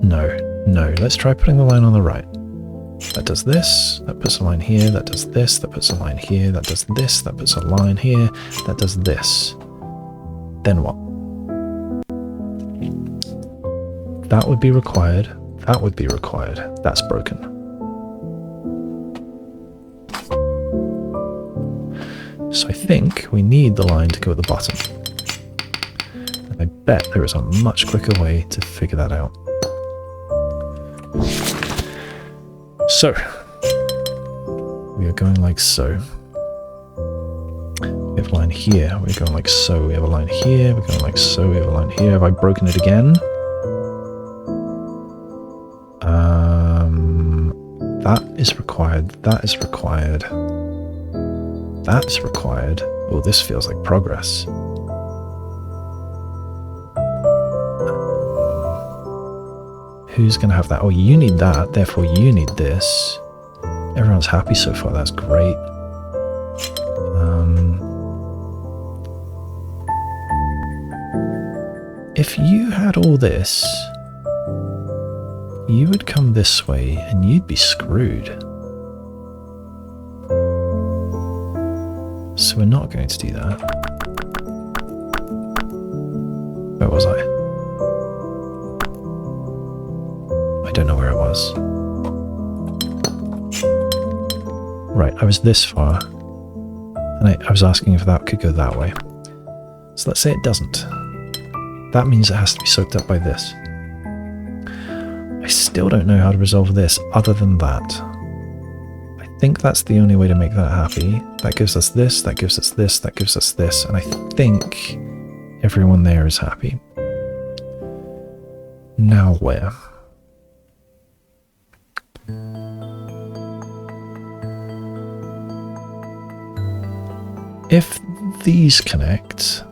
No. Let's try putting the line on the right. That does this. That puts a line here. That does this. That puts a line here. That does this. That puts a line here. That does this. Then what? That would be required. That would be required. That's broken. So I think we need the line to go at the bottom. And I bet there is a much quicker way to figure that out. So, we are going like so. We have a line here, we're going like so. We have a line here, we're going like so. We have a line here. Have I broken it again? That is required. That is required. That's required. Oh, this feels like progress. Who's going to have that? Oh, you need that, therefore you need this. Everyone's happy so far, that's great. If you had all this, you would come this way and you'd be screwed. So we're not going to do that. Where was I? I don't know where I was. Right, I was this far. And I was asking if that could go that way. So let's say it doesn't. That means it has to be soaked up by this. I still don't know how to resolve this other than that. I think that's the only way to make that happy. That gives us this, that gives us this, that gives us this, and I think everyone there is happy. Now where? If these connect,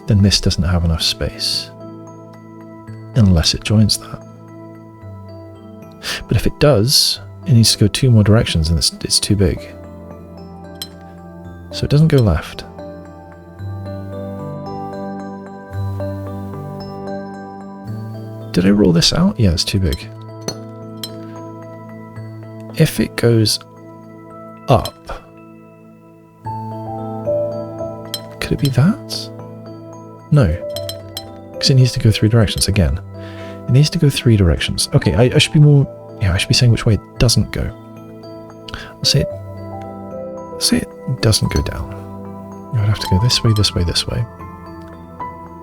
then this doesn't have enough space. Unless it joins that. But if it does, it needs to go 2 more directions and it's too big. So it doesn't go left. Did I roll this out? Yeah, it's too big. If it goes up, could it be that? No, because it needs to go 3 directions again. It needs to go 3 directions. Okay, I should be more... Yeah, I should be saying which way it doesn't go. Let's say it doesn't go down. You would have to go this way, this way, this way.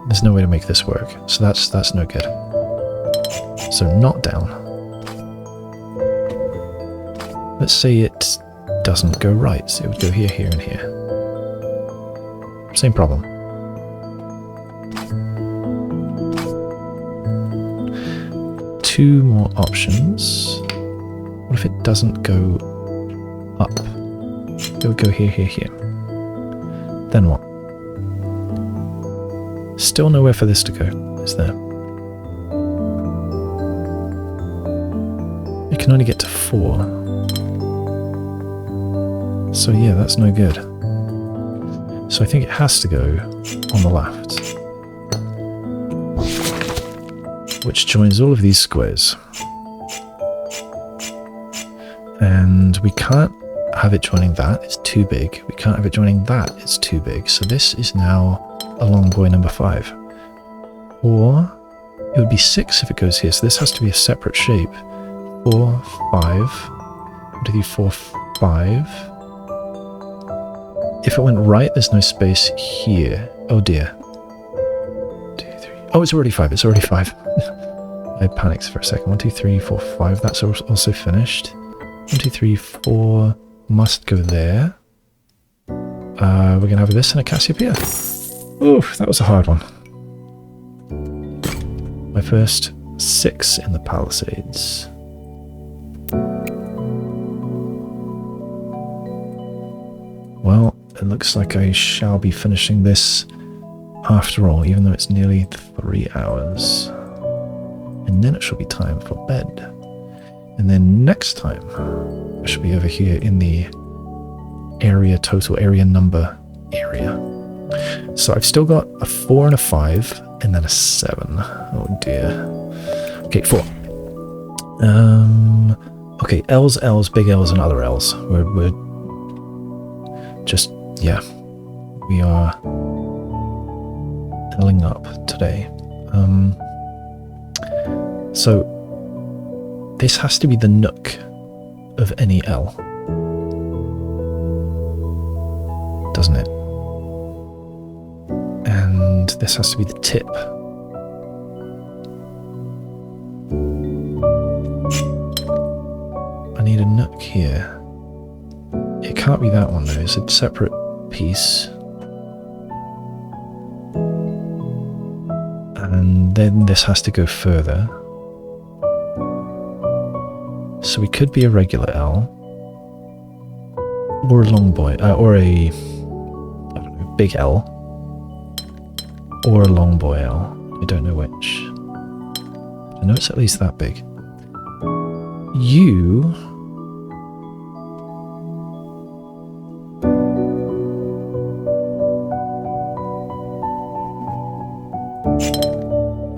There's no way to make this work, so that's no good. So not down. Let's say it doesn't go right, so it would go here, here, and here. Same problem. Two more options. What if it doesn't go up? It would go here, here, here. Then what? Still nowhere for this to go, is there? It can only get to 4. So yeah, that's no good. So I think it has to go on the left. Which joins all of these squares. And we can't have it joining that, it's too big. We can't have it joining that, it's too big. So this is now along boy number 5. Or it would be 6 if it goes here, so this has to be a separate shape. 4, 5, 1, 2, 3, 4, 5. If it went right, there's no space here. Oh dear. 2, 3. Oh, it's already 5, it's already 5. I panicked for a second. 1, 2, 3, 4, 5. That's also finished. 1, 2, 3, 4 must go there. We're going to have this and a Cassiopeia. Oof, that was a hard one. My first 6 in the Palisades. Well, it looks like I shall be finishing this after all, even though it's nearly 3 hours. And then it shall be time for bed. And then next time, I shall be over here in the area, total area number area. So I've still got a 4 and a 5, and then a 7. Oh dear. Okay, 4. Okay, L's, L's, big L's, and other L's. We're just, yeah, we are L'ing up today. So this has to be the nook of any L, doesn't it? And this has to be the tip. I need a nook here. It can't be that one though, it's a separate piece. And then this has to go further. So we could be a regular L, or a long boy, or a, I don't know, big L, or a long boy L. I don't know which. I know it's at least that big. You...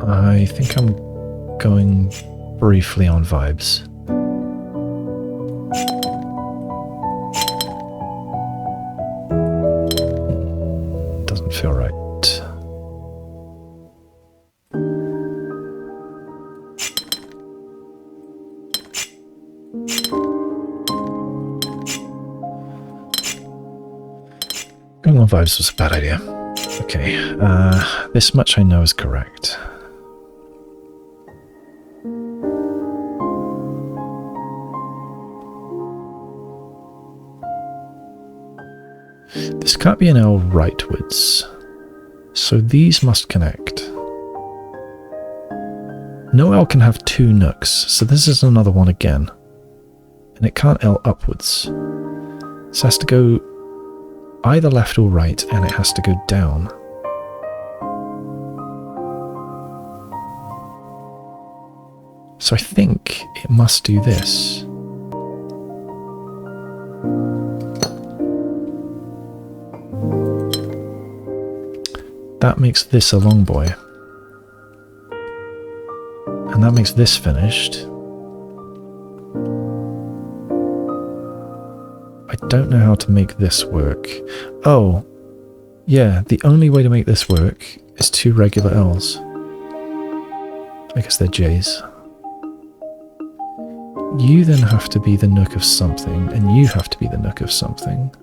I think I'm going briefly on vibes. Doesn't feel right. Going on vibes was a bad idea. Okay, this much I know is correct. This can't be an L rightwards, so these must connect. No L can have two nooks, so this is another one again. And it can't L upwards. This has to go either left or right, and it has to go down. So I think it must do this. That makes this a long boy. And that makes this finished. I don't know how to make this work. Oh, yeah, the only way to make this work is two regular L's. I guess they're J's. You then have to be the nook of something, and you have to be the nook of something.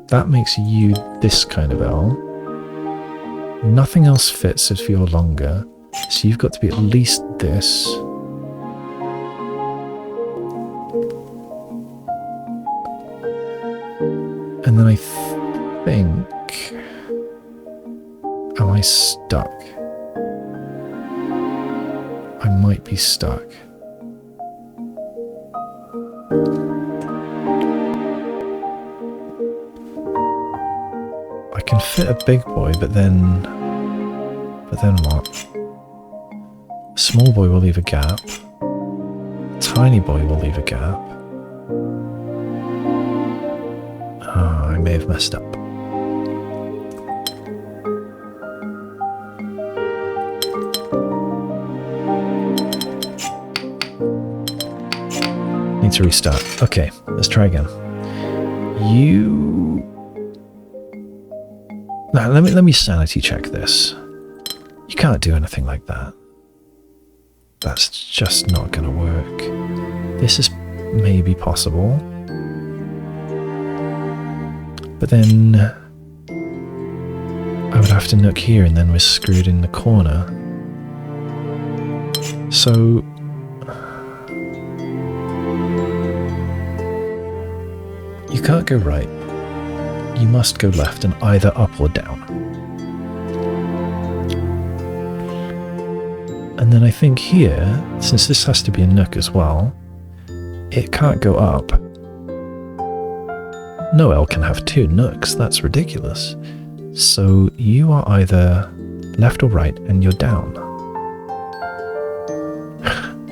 That makes you this kind of L. Nothing else fits if you're longer, so you've got to be at least this. And then I think... Am I stuck? I might be stuck. I can fit a big boy, but then what? A small boy will leave a gap. A tiny boy will leave a gap. Oh, I may have messed up. Need to restart. Okay, let's try again. Now, let me sanity check this. You can't do anything like that. That's just not going to work. This is maybe possible. But then I would have to nook here and then we're screwed in the corner. So you can't go right. You must go left and either up or down. And then I think here, since this has to be a nook as well, it can't go up. No L can have two nooks, that's ridiculous. So you are either left or right and you're down.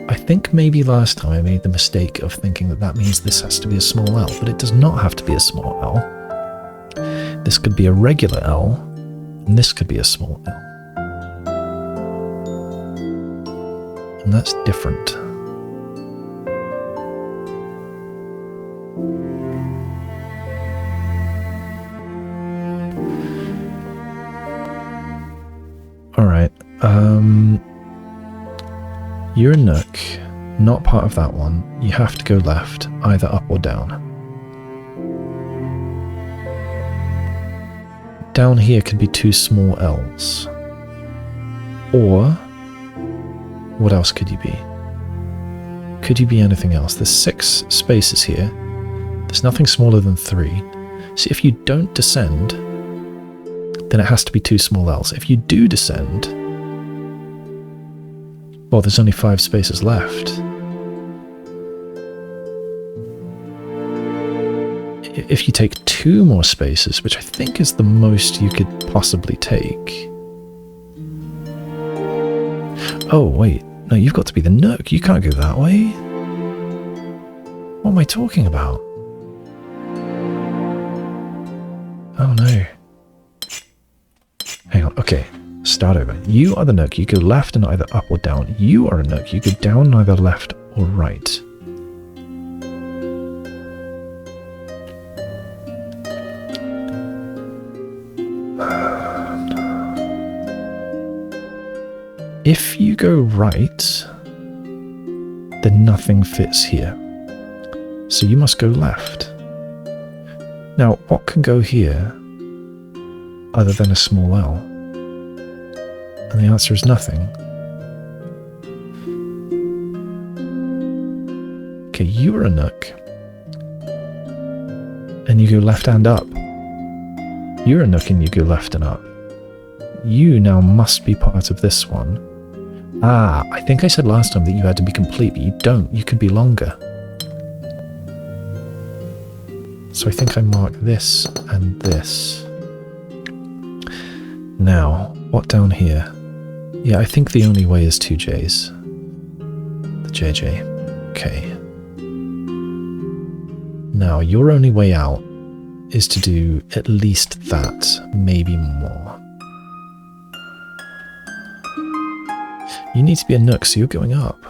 I think maybe last time I made the mistake of thinking that that means this has to be a small L, but it does not have to be a small L. This could be a regular L, and this could be a small L. And that's different. Alright, You're a nook, not part of that one. You have to go left, either up or down. Down here could be 2 small L's. Or, what else could you be? Could you be anything else? There's 6 spaces here. There's nothing smaller than 3. So if you don't descend, then it has to be 2 small L's. If you do descend, well, there's only 5 spaces left. If you take 2 more spaces, which I think is the most you could possibly take. Oh, wait. No, you've got to be the nook. You can't go that way. What am I talking about? Oh, no. Hang on. Okay. Start over. You are the nook. You go left and either up or down. You are a nook. You go down and either left or right. If you go right, then nothing fits here. So you must go left. Now, what can go here other than a small L? And the answer is nothing. Okay, you are a nook. And you go left and up. You're a nook and you go left and up. You now must be part of this one. Ah, I think I said last time that you had to be complete, but you don't. You could be longer. So I think I mark this and this. Now, what down here? Yeah, I think the only way is 2 J's. The JJ. Okay. Now, your only way out is to do at least that, maybe more. You need to be a nook, so you're going up.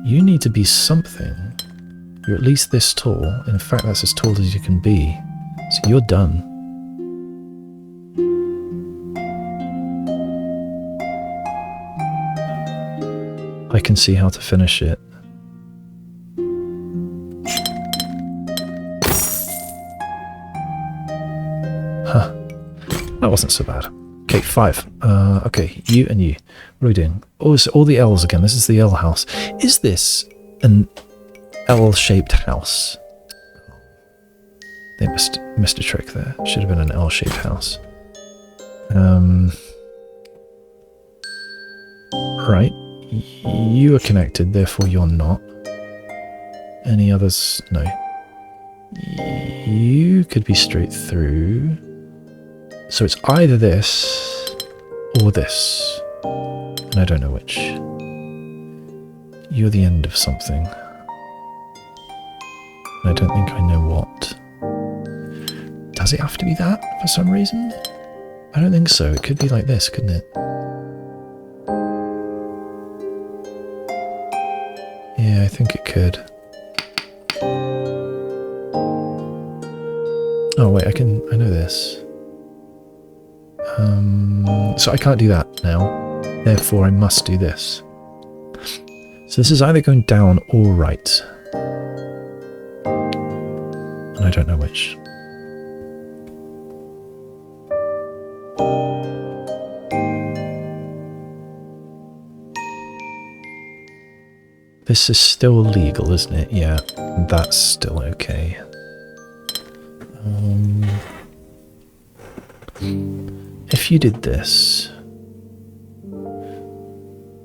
You need to be something. You're at least this tall. In fact, that's as tall as you can be. So you're done. I can see how to finish it. Huh. That wasn't so bad. Okay, 5. Okay, you and you. What are we doing? Oh, so all the L's again. This is the L house. Is this an L-shaped house? They missed a trick there. Should have been an L-shaped house. Right. You are connected, therefore you're not. Any others? No. You could be straight through. So it's either this or this. And I don't know which. You're the end of something. And I don't think I know what. Does it have to be that for some reason? I don't think so. It could be like this, couldn't it? Yeah, I think it could. Oh wait, I know this. So I can't do that now. Therefore, I must do this. So this is either going down or right. And I don't know which. This is still legal, isn't it? Yeah, that's still okay. If you did this,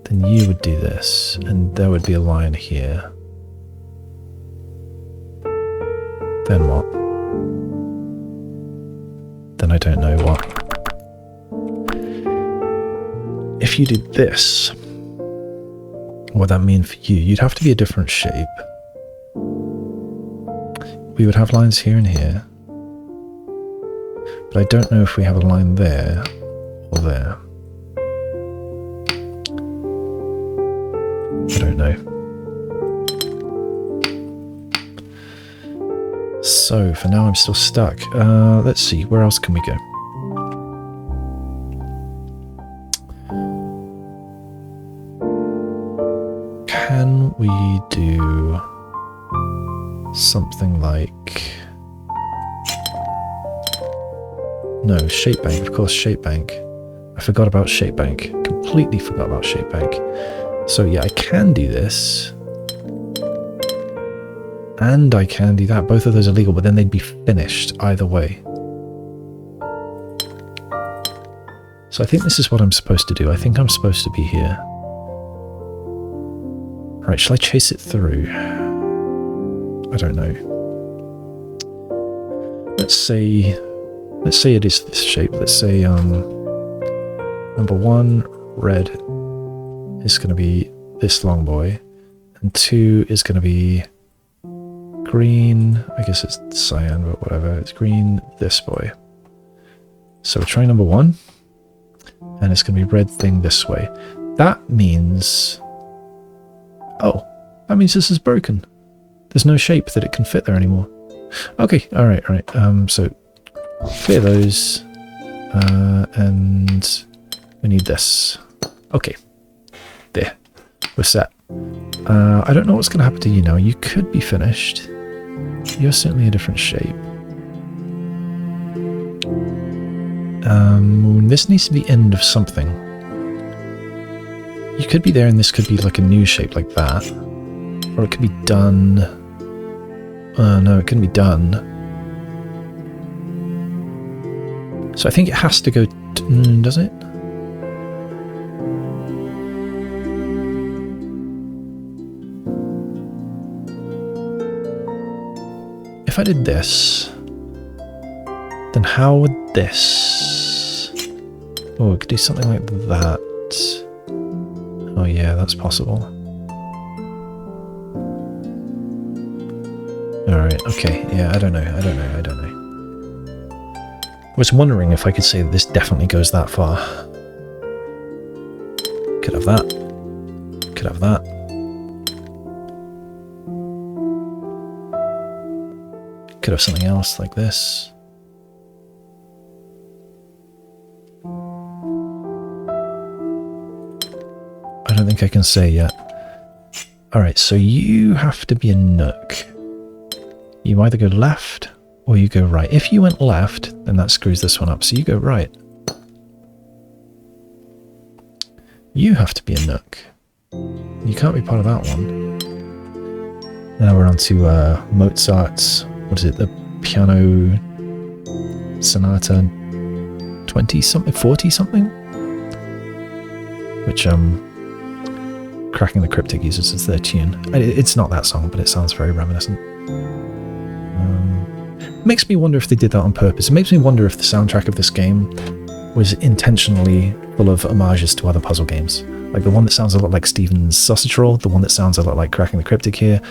then you would do this, and there would be a line here. Then what? Then I don't know what. If you did this, what would that mean for you? You'd have to be a different shape. We would have lines here and here. But I don't know if we have a line there or there. I don't know. So, for now I'm still stuck. Let's see, where else can we go? can we do something like... No, shape bank, of course, shape bank. I forgot about shape bank. Completely forgot about shape bank. So yeah, I can do this. And I can do that. Both of those are legal, but then they'd be finished either way. So I think this is what I'm supposed to do. I think I'm supposed to be here. Right, shall I chase it through? I don't know. Let's say it is this shape. Let's say number 1, red, is going to be this long boy, and 2 is going to be green. I guess it's cyan, but whatever. It's green, this boy. So we're trying number 1, and it's going to be red thing this way. That means... Oh, that means this is broken. There's no shape that it can fit there anymore. Okay, alright. So clear those, and we need this. Okay, there, we're set. I don't know what's going to happen to you now. You could be finished. You're certainly a different shape. This needs to be end of something. You could be there, and this could be like a new shape like that. Or it could be done. No, it couldn't be done. So I think it has to go... does it? If I did this, then how would this... Oh, we could do something like that. Oh yeah, that's possible. Alright, okay, yeah, I don't know. I was wondering if I could say this definitely goes that far. Could have that. Could have that. Could have something else like this. I don't think I can say yet. Alright, so you have to be a nook. You either go left or you go right. If you went left, then that screws this one up. So you go right. You have to be a nook. You can't be part of that one. Now we're on to Mozart's, what is it, the Piano Sonata 20-something, 40-something? Which, Cracking the Cryptic uses as their tune. It's not that song, but it sounds very reminiscent. It makes me wonder if they did that on purpose. It makes me wonder if the soundtrack of this game was intentionally full of homages to other puzzle games. Like the one that sounds a lot like Steven's Sausage Roll, the one that sounds a lot like Cracking the Cryptic here,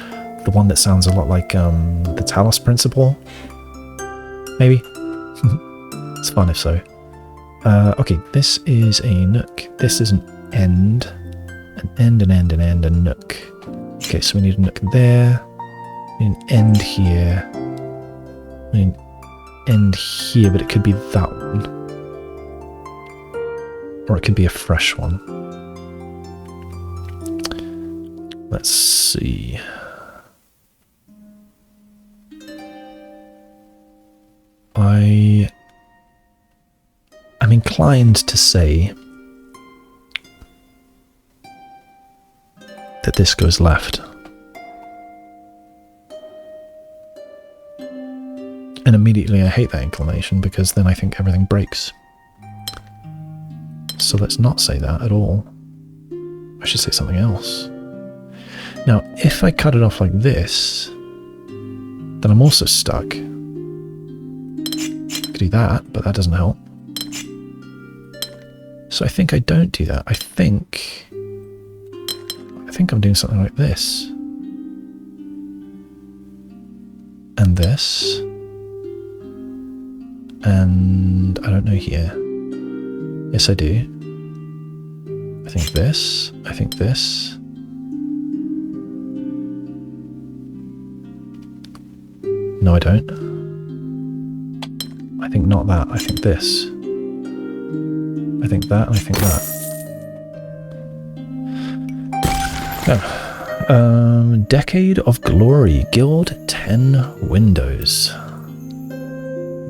the one that sounds a lot like the Talos Principle. Maybe? It's fun if so. Okay, this is a nook. This is an end. An end, an end, an end, a nook. Okay, so we need a nook there. We need an end here. We need an end here, but it could be that one. Or it could be a fresh one. Let's see. I'm inclined to say that this goes left. And immediately I hate that inclination because then I think everything breaks. So let's not say that at all. I should say something else. Now, if I cut it off like this, then I'm also stuck. I could do that, but that doesn't help. So I think I don't do that. I think I'm doing something like this. And this. And I don't know here. Yes, I do. I think this. I think this. No, I don't. I think not that. I think this. I think that, and I think that. No. Decade of Glory, Guild 10 windows.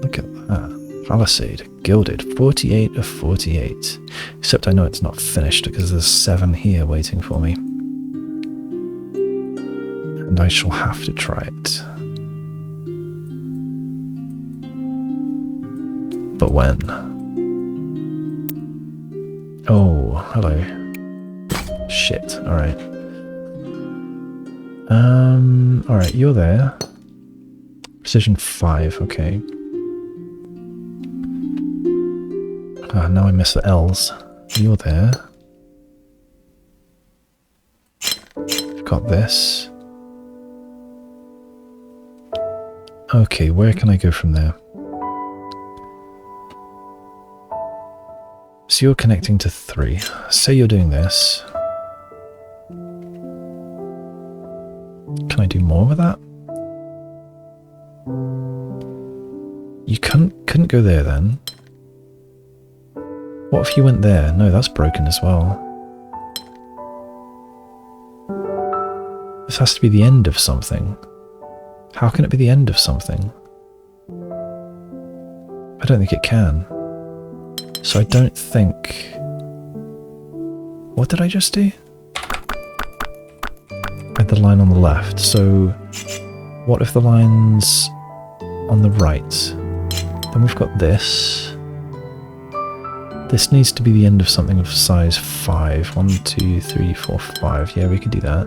Look at that. Palisade, gilded, 48 of 48. Except I know it's not finished because there's 7 here waiting for me. And I shall have to try it. But when? Oh, hello. Shit, alright. Alright, you're there. Precision 5, okay. Ah, now I miss the L's. You're there. I've got this. Okay, where can I go from there? So you're connecting to 3. Say you're doing this. Can I do more with that? You couldn't go there then. What if you went there? No, that's broken as well. This has to be the end of something. How can it be the end of something? I don't think it can. So I don't think... What did I just do? I had the line on the left, so what if the line's on the right? Then we've got this. This needs to be the end of something of size 5. 1, 2, 3, 4, 5. Yeah, we could do that.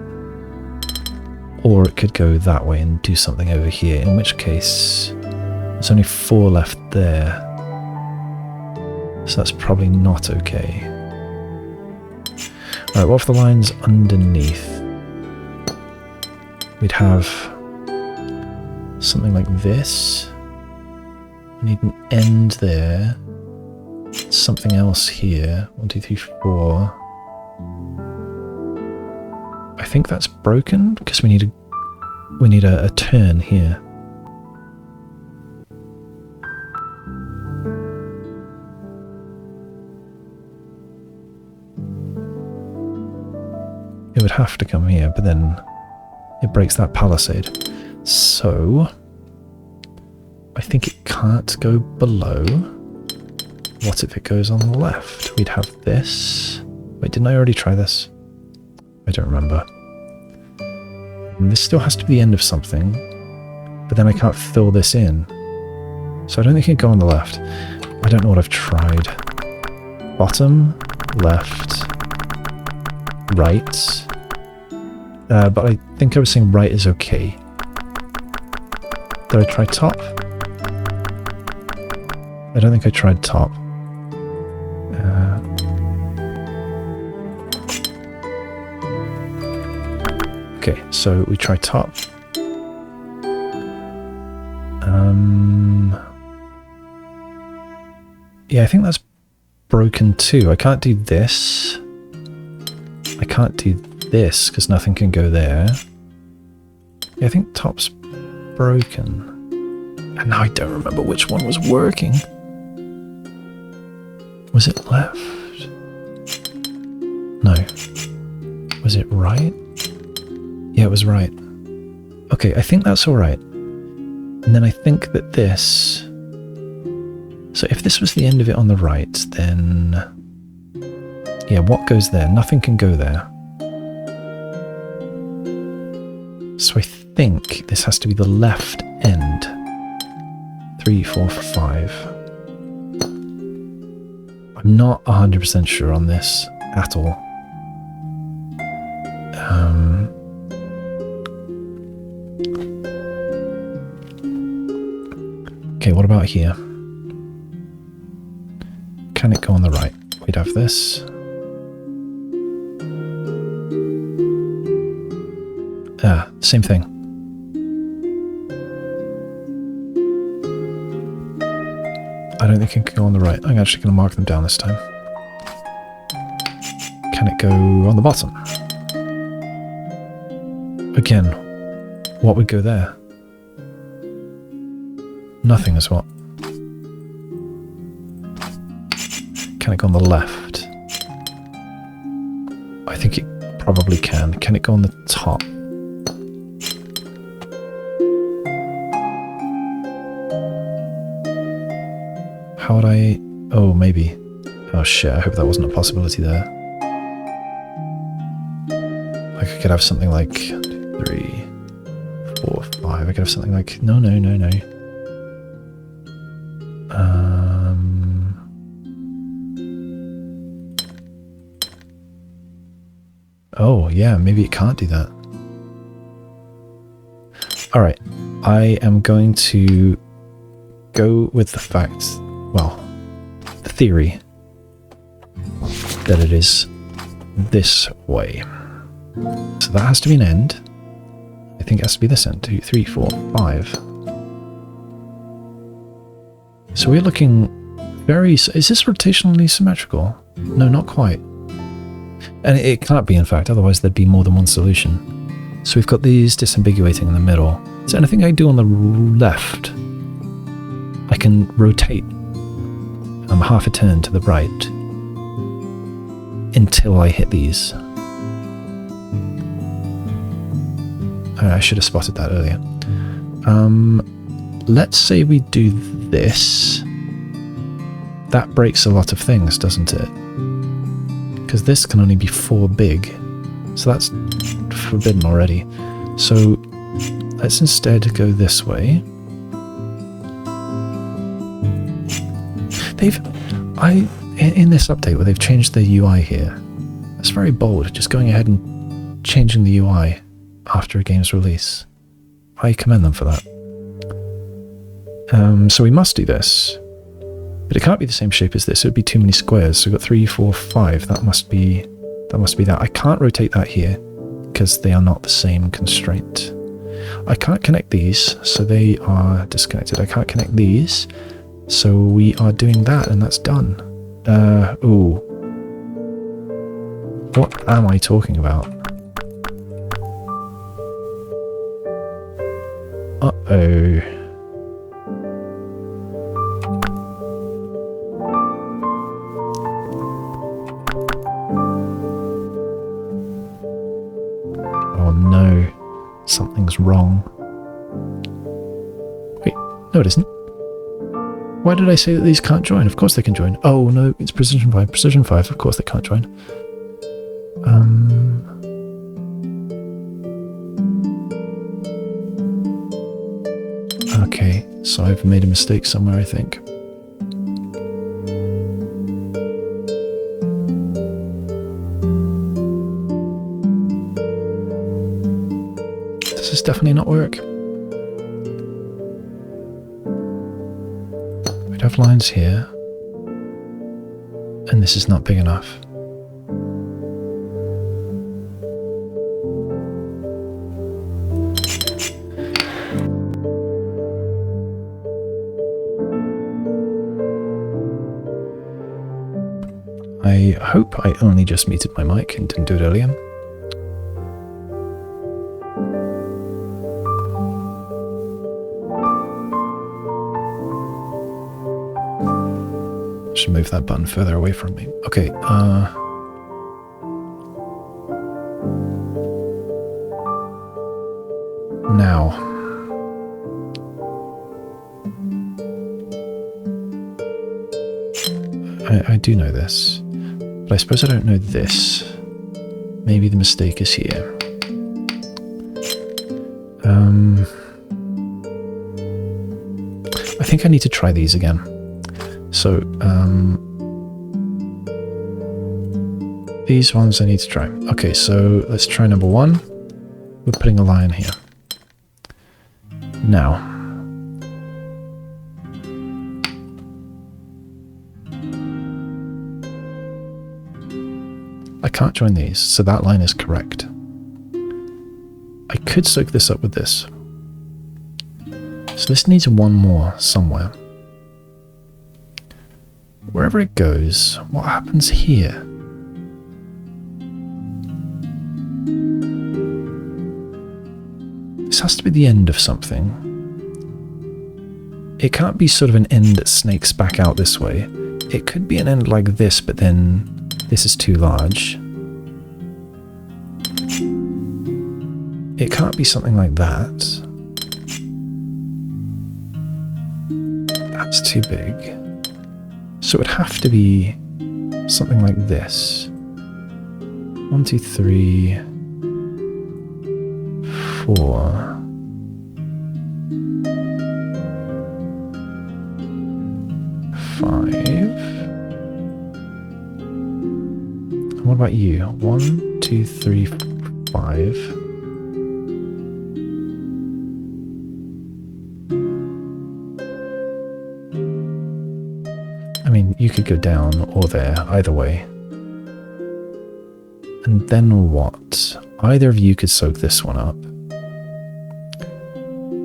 Or it could go that way and do something over here, in which case there's only 4 left there. So that's probably not okay. Alright, what if the line's underneath? We'd have something like this. We need an end there. Something else here. 1, 2, 3, 4. I think that's broken because we need a turn here. It would have to come here, but then it breaks that palisade. So I think it can't go below. What if it goes on the left? We'd have this. Wait, didn't I already try this? I don't remember. And this still has to be the end of something, but then I can't fill this in. So I don't think it can go on the left. I don't know what I've tried. Bottom, left, right. But I think I was saying right is okay. Did I try top? I don't think I tried top. Okay, so we try top. Yeah, I think that's broken too. I can't do this. I can't do this because nothing can go there. Yeah, I think top's broken. And now I don't remember which one was working. Was it left? No. Was it right? Yeah, it was right. Okay, I think that's alright. And then I think that this... So if this was the end of it on the right, then... Yeah, what goes there? Nothing can go there. So I think this has to be the left end. 3, 4, 5. I'm not 100% sure on this at all. Okay, what about here? Can it go on the right? We'd have this. Ah, same thing. I don't think it can go on the right. I'm actually going to mark them down this time. Can it go on the bottom? Again, what would go there? Nothing as well. Can it go on the left? I think it probably can. Can it go on the top? How would I... Oh, maybe. Oh shit, I hope that wasn't a possibility there. Like I could have something like 3, 4, 5. I could have something like... No. Oh, yeah, maybe it can't do that. Alright, I am going to go with the fact, well, the theory that it is this way. So that has to be an end. I think it has to be this end. 2, 3, 4, 5. So we're looking very... Is this rotationally symmetrical? No, not quite. And it can't be, in fact, otherwise there'd be more than one solution. So we've got these disambiguating in the middle. So anything I do on the left, I can rotate half a turn to the right until I hit these. I should have spotted that earlier. Let's say we do this. That breaks a lot of things, doesn't it? Because this can only be 4 big. So that's forbidden already. So let's instead go this way. In this update where they've changed the UI here, it's very bold, just going ahead and changing the UI after a game's release. I commend them for that. So we must do this. But it can't be the same shape as this. It would be too many squares. So we've got 3, 4, 5. That must be that. I can't rotate that here because they are not the same constraint. I can't connect these, so they are disconnected. I can't connect these, so we are doing that, and that's done. Ooh. What am I talking about? Uh-oh. No, something's wrong. Wait, no it isn't. Why did I say that these can't join? Of course they can join. Oh no, it's precision 5. Precision 5, of course they can't join. Okay, so I've made a mistake somewhere, I think. This definitely not work. We'd have lines here, and this is not big enough. I hope I only just muted my mic and didn't do it earlier. Should move that button further away from me. Okay, now. I do know this, but I suppose I don't know this. Maybe the mistake is here. I think I need to try these again. So, these ones I need to try. Okay, so let's try number 1. We're putting a line here. Now, I can't join these, so that line is correct. I could soak this up with this. So this needs one more somewhere. Wherever it goes, what happens here? This has to be the end of something. It can't be sort of an end that snakes back out this way. It could be an end like this, but then this is too large. it can't be something like that. That's too big. So it would have to be something like this. 1, 2, 3, 4. What about you? 1, 2, 3, 5. I mean, you could go down or there, either way. And then what? Either of you could soak this one up.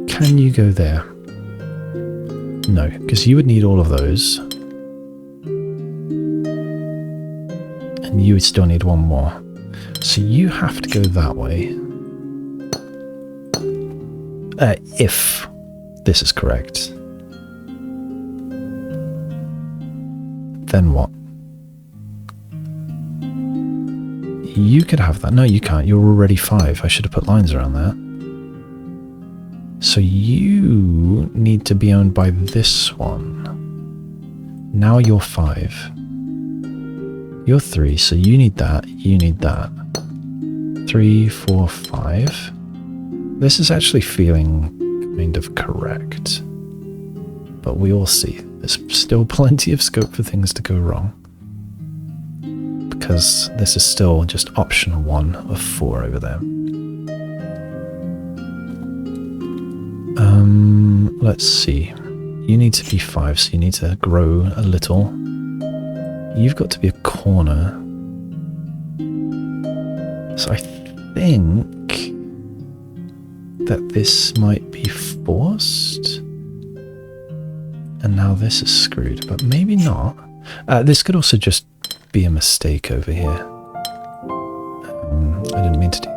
Can you go there? No, because you would need all of those. And you would still need one more. So you have to go that way. If this is correct. Then what? You could have that. No, you can't. You're already 5. I should have put lines around that. So you need to be owned by this one. Now you're 5. You're 3, so you need that. You need that. 3, 4, 5. This is actually feeling kind of correct. But we all see there's still plenty of scope for things to go wrong. Because this is still just option 1 of 4 over there. Let's see. You need to be 5, so you need to grow a little. You've got to be a corner. So I think that this might be forced. And now this is screwed, but maybe not. This could also just be a mistake over here. I didn't mean to do that.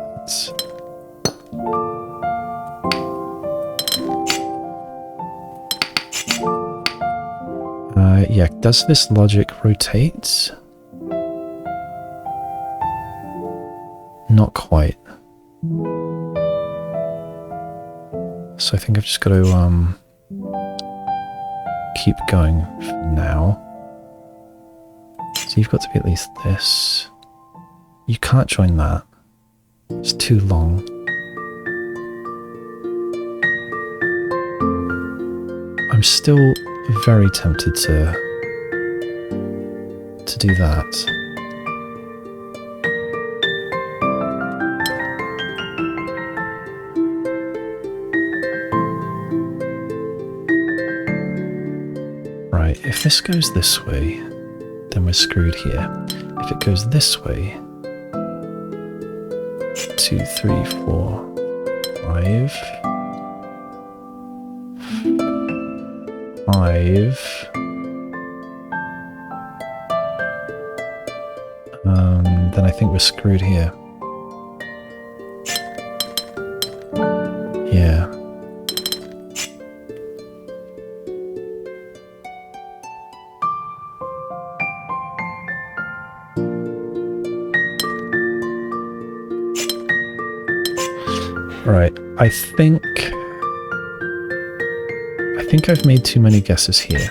Yeah, does this logic rotate? Not quite. So I think I've just got to keep going for now. So you've got to be at least this. You can't join that. It's too long. I'm still very tempted to do that. Right, if this goes this way, then we're screwed here. If it goes this way, 2, 3, 4, 5. 5. Then I think we're screwed here. Yeah. Right, I think I've made too many guesses here.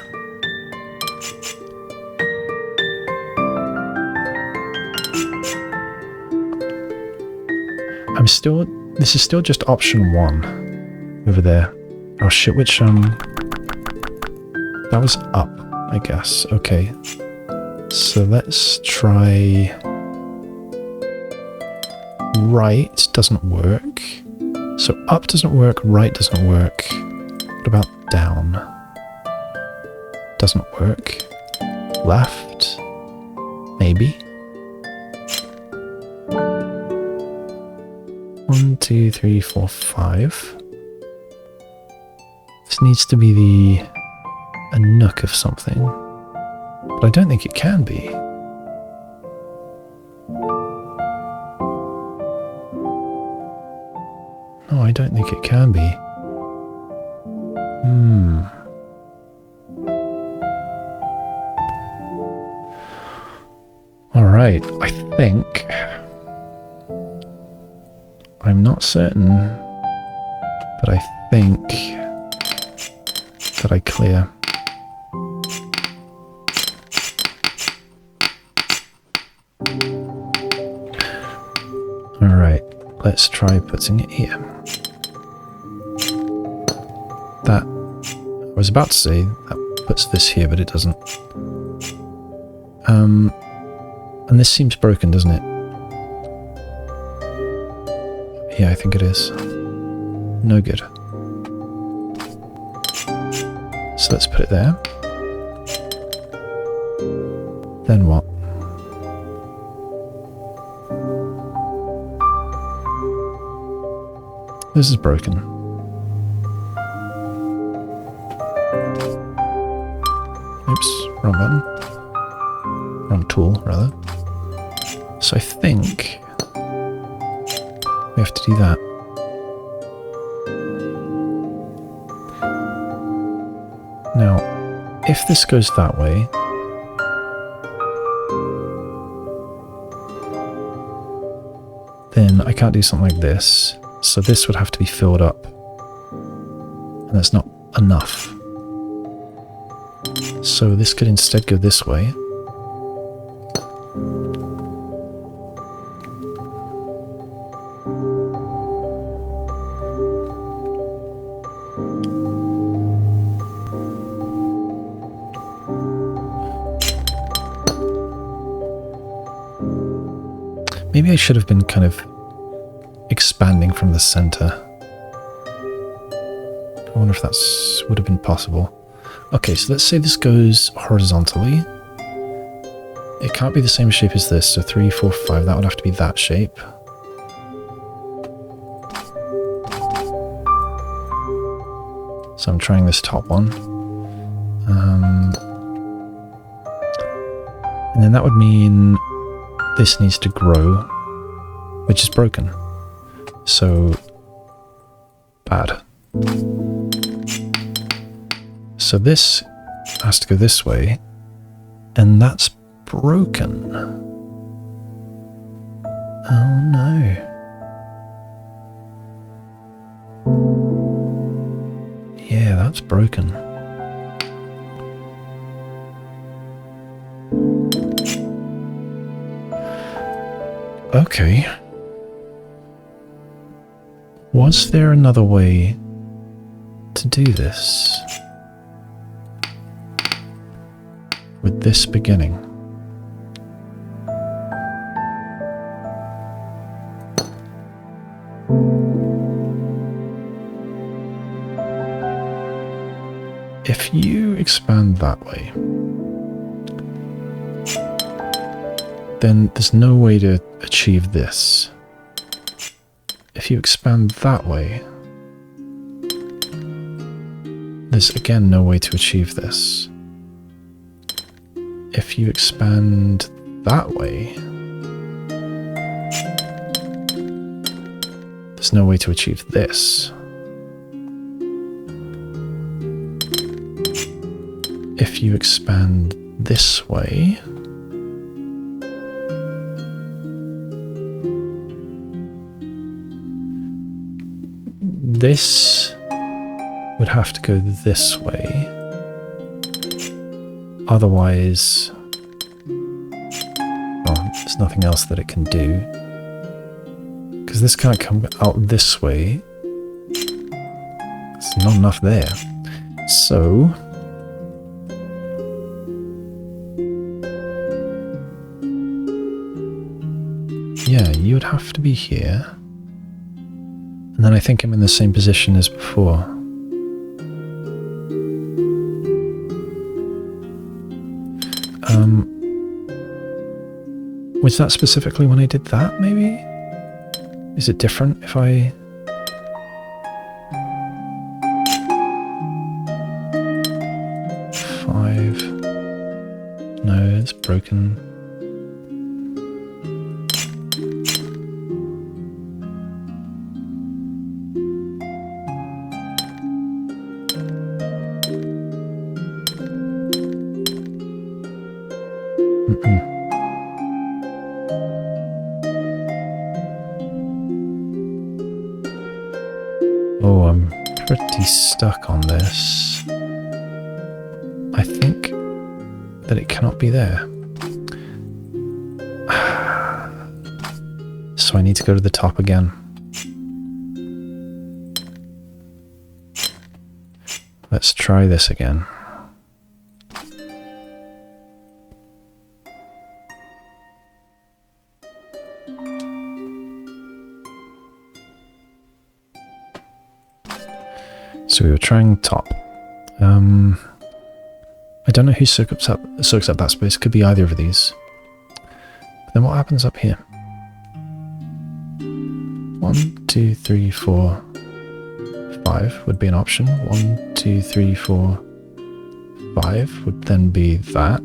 This is still just option 1 over there. Oh shit, which, that was up, I guess. Okay. So let's try right, doesn't work. So up doesn't work, right doesn't work. What about down? Doesn't work. Left? Maybe. 1, 2, 3, 4, 5. This needs to be a nook of something. But I don't think it can be. No, I don't think it can be. Alright, I think I'm not certain, but I think that I clear. Alright, let's try putting it here. That, I was about to say, that puts this here, but it doesn't. And this seems broken, doesn't it? Yeah, I think it is. No good. So let's put it there. Then what? This is broken. Oops, wrong button. Wrong tool, rather. So I think we have to do that. Now, if this goes that way, then I can't do something like this. So this would have to be filled up. And that's not enough. So this could instead go this way. Maybe I should have been kind of expanding from the center. I wonder if that would have been possible. Okay, so let's say this goes horizontally. It can't be the same shape as this, so 3, 4, 5, that would have to be that shape. So I'm trying this top one. And then that would mean this needs to grow, which is broken. So bad. So this has to go this way, and that's broken. Oh no. Yeah, that's broken. Okay. Was there another way to do this? With this beginning? If you expand that way, then there's no way to achieve this. If you expand that way, there's again no way to achieve this. If you expand that way, there's no way to achieve this. If you expand this way, this would have to go this way. Otherwise, well, there's nothing else that it can do. Because this can't come out this way. There's not enough there. So, yeah, you would have to be here. And then I think I'm in the same position as before. Was that specifically when I did that, maybe? Is it different if I... Five... No, it's broken. Oh, I'm pretty stuck on this. I think that it cannot be there. So I need to go to the top again. Let's try this again. So we were trying top. I don't know who soaks up that space. Could be either of these. But then what happens up here? 1, 2, 3, 4, 5 would be an option. 1, 2, 3, 4, 5 would then be that.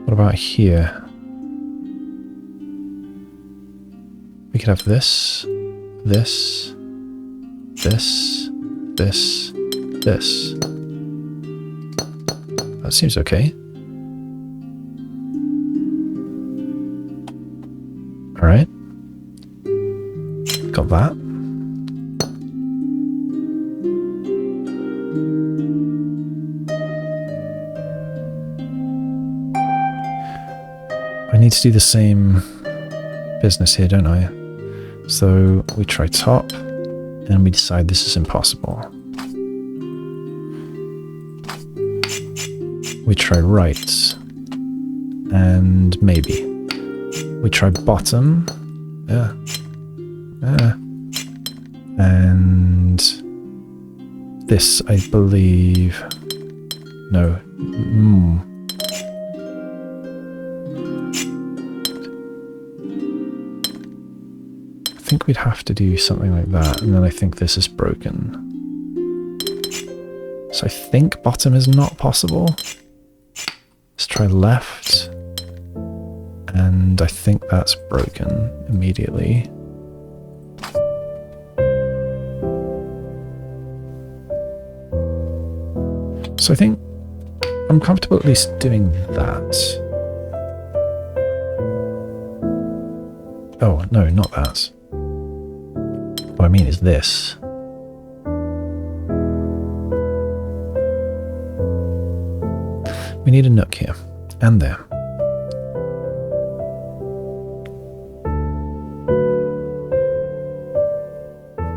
What about here? We could have this, this, this, this, this. That seems okay. Alright. Got that. I need to do the same business here, don't I? So we try top, and we decide this is impossible. We try right, and maybe. We try bottom, and this, I believe, no, I think we'd have to do something like that, and then I think this is broken. So I think bottom is not possible. Let's try left. And I think that's broken immediately. So I think I'm comfortable at least doing that. Oh, no, not that. What I mean is this. We need a nook here, and there.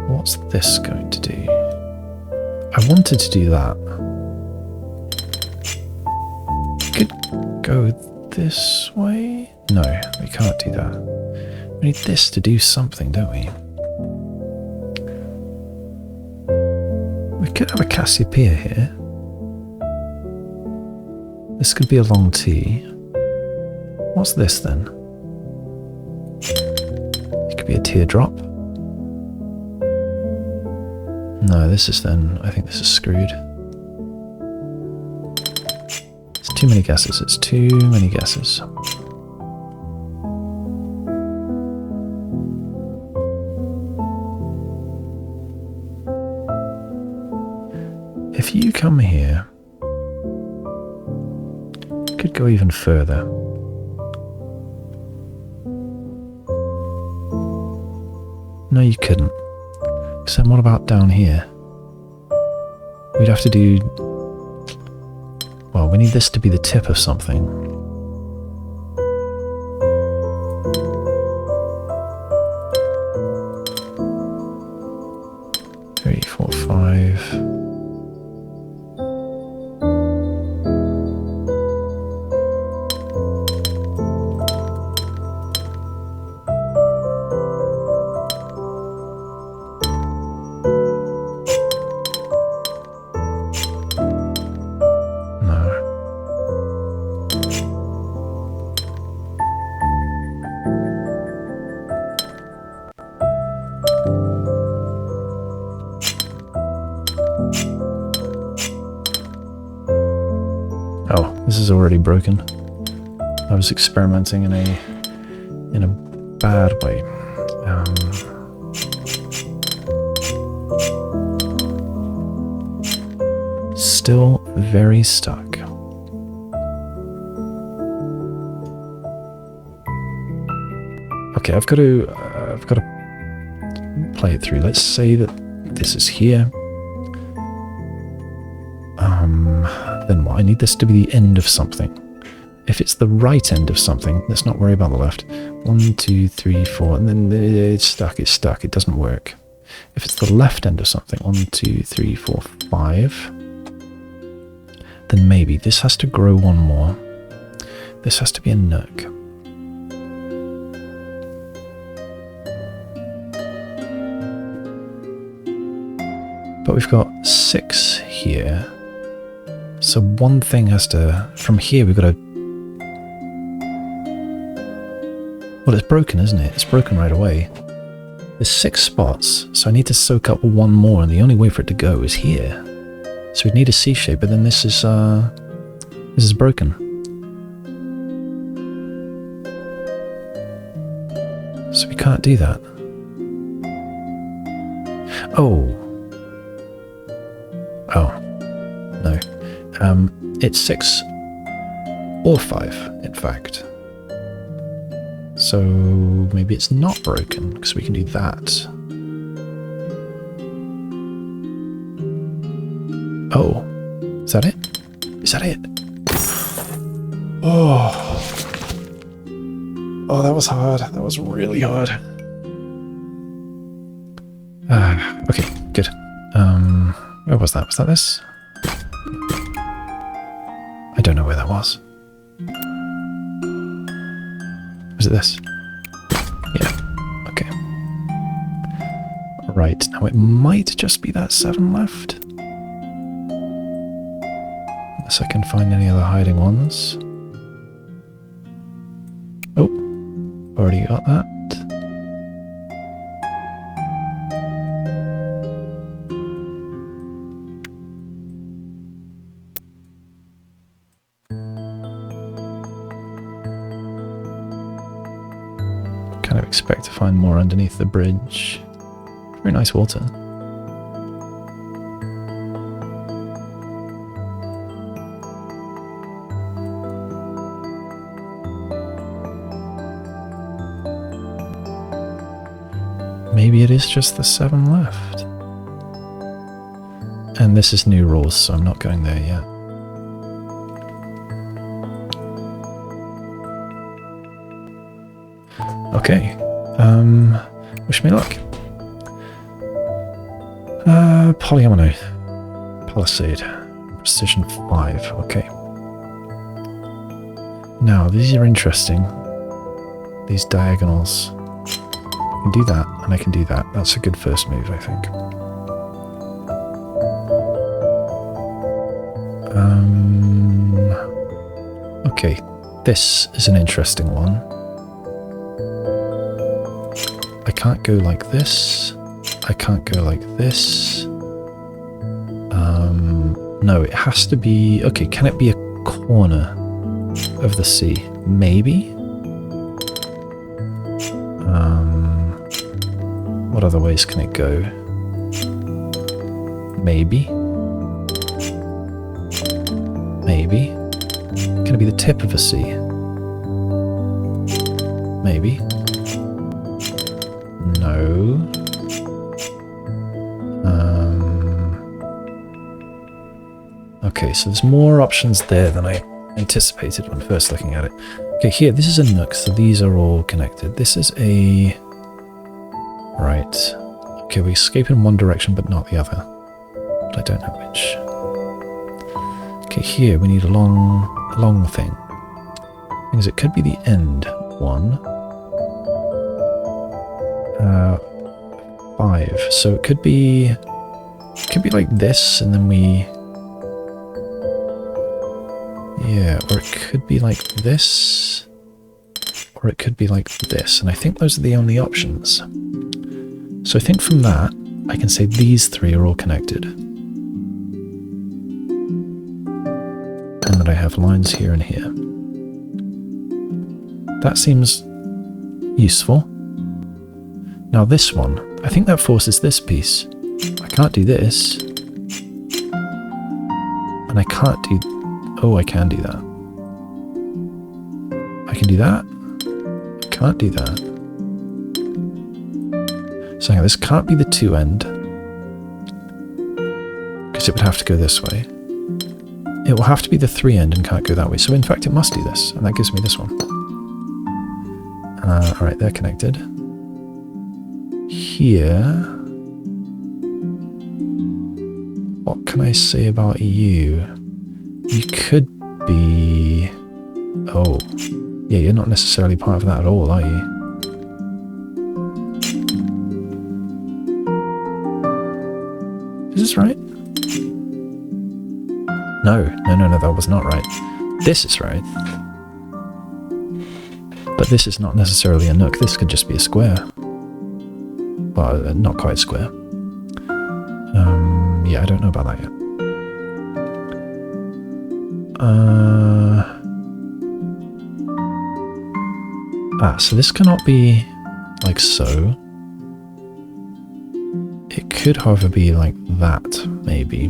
What's this going to do? I wanted to do that. Could go this way? No, we can't do that. We need this to do something, don't we? We could have a Cassiopeia here. This could be a long T. What's this then? It could be a teardrop. No, this is then, I think this is screwed. It's too many guesses, it's too many guesses. If you come here, could go even further. No, you couldn't. So then what about down here? We'd have to do... Well, we need this to be the tip of something. Three, 4, 5... Oh, this is already broken. I was experimenting in a bad way. Still very stuck. Okay, I've got to play it through. Let's say that this is here. Then what? I need this to be the end of something. If it's the right end of something, let's not worry about the left. 1, 2, 3, 4, and then it's stuck, it doesn't work. If it's the left end of something, 1, 2, 3, 4, 5, then maybe this has to grow one more. This has to be a nook. But we've got 6 here. So one thing has to... From here we've got to... Well, it's broken, isn't it? It's broken right away. There's 6 spots, so I need to soak up one more, and the only way for it to go is here. So we'd need a C shape, but then this is broken. So we can't do that. Oh. Oh. No. It's 6 or 5, in fact. So maybe it's not broken, because we can do that. Oh. Is that it? Is that it? Oh. Oh, that was hard. That was really hard. Okay, good. Where was that? Was that this? I don't know where that was. Was it this? Yeah. Okay. Right. Now it might just be that 7 left. Unless I can find any other hiding ones. Oh. Already got that. Kind of expect to find more underneath the bridge. Very nice water. Maybe it is just the 7 left. And this is new rules, so I'm not going there yet. Okay, wish me luck. Polyomino. Palisade. Precision 5, okay. Now, these are interesting. These diagonals. I can do that, and I can do that. That's a good first move, I think. Okay, this is an interesting one. I can't go like this. I can't go like this. No, it has to be... Okay, can it be a corner of the sea? Maybe? What other ways can it go? Maybe? Maybe? Can it be the tip of a sea? Maybe? No. Okay, so there's more options there than I anticipated when first looking at it. Okay, here, this is a nook, so these are all connected. This is a... Right. Okay, we escape in one direction, but not the other. But I don't know which. Okay, here, we need a long thing. Because it could be the end one. 5. So it could be like this, and then we... Yeah, or it could be like this, or it could be like this, and I think those are the only options. So I think from that, I can say these 3 are all connected. And that I have lines here and here. That seems useful. Now this one, I think that forces this piece. I can't do this. And I can't do... Oh, I can do that. I can do that. I can't do that. So hang on, this can't be the 2 end, because it would have to go this way. It will have to be the 3 end and can't go that way. So in fact, it must do this, and that gives me this one. Alright, they're connected. Here... What can I say about you? You could be... Oh. Yeah, you're not necessarily part of that at all, are you? Is this right? No, that was not right. This is right. But this is not necessarily a nook. This could just be a square. Well, not quite square. Yeah, I don't know about that yet. So this cannot be like so. It could, however, be like that, maybe.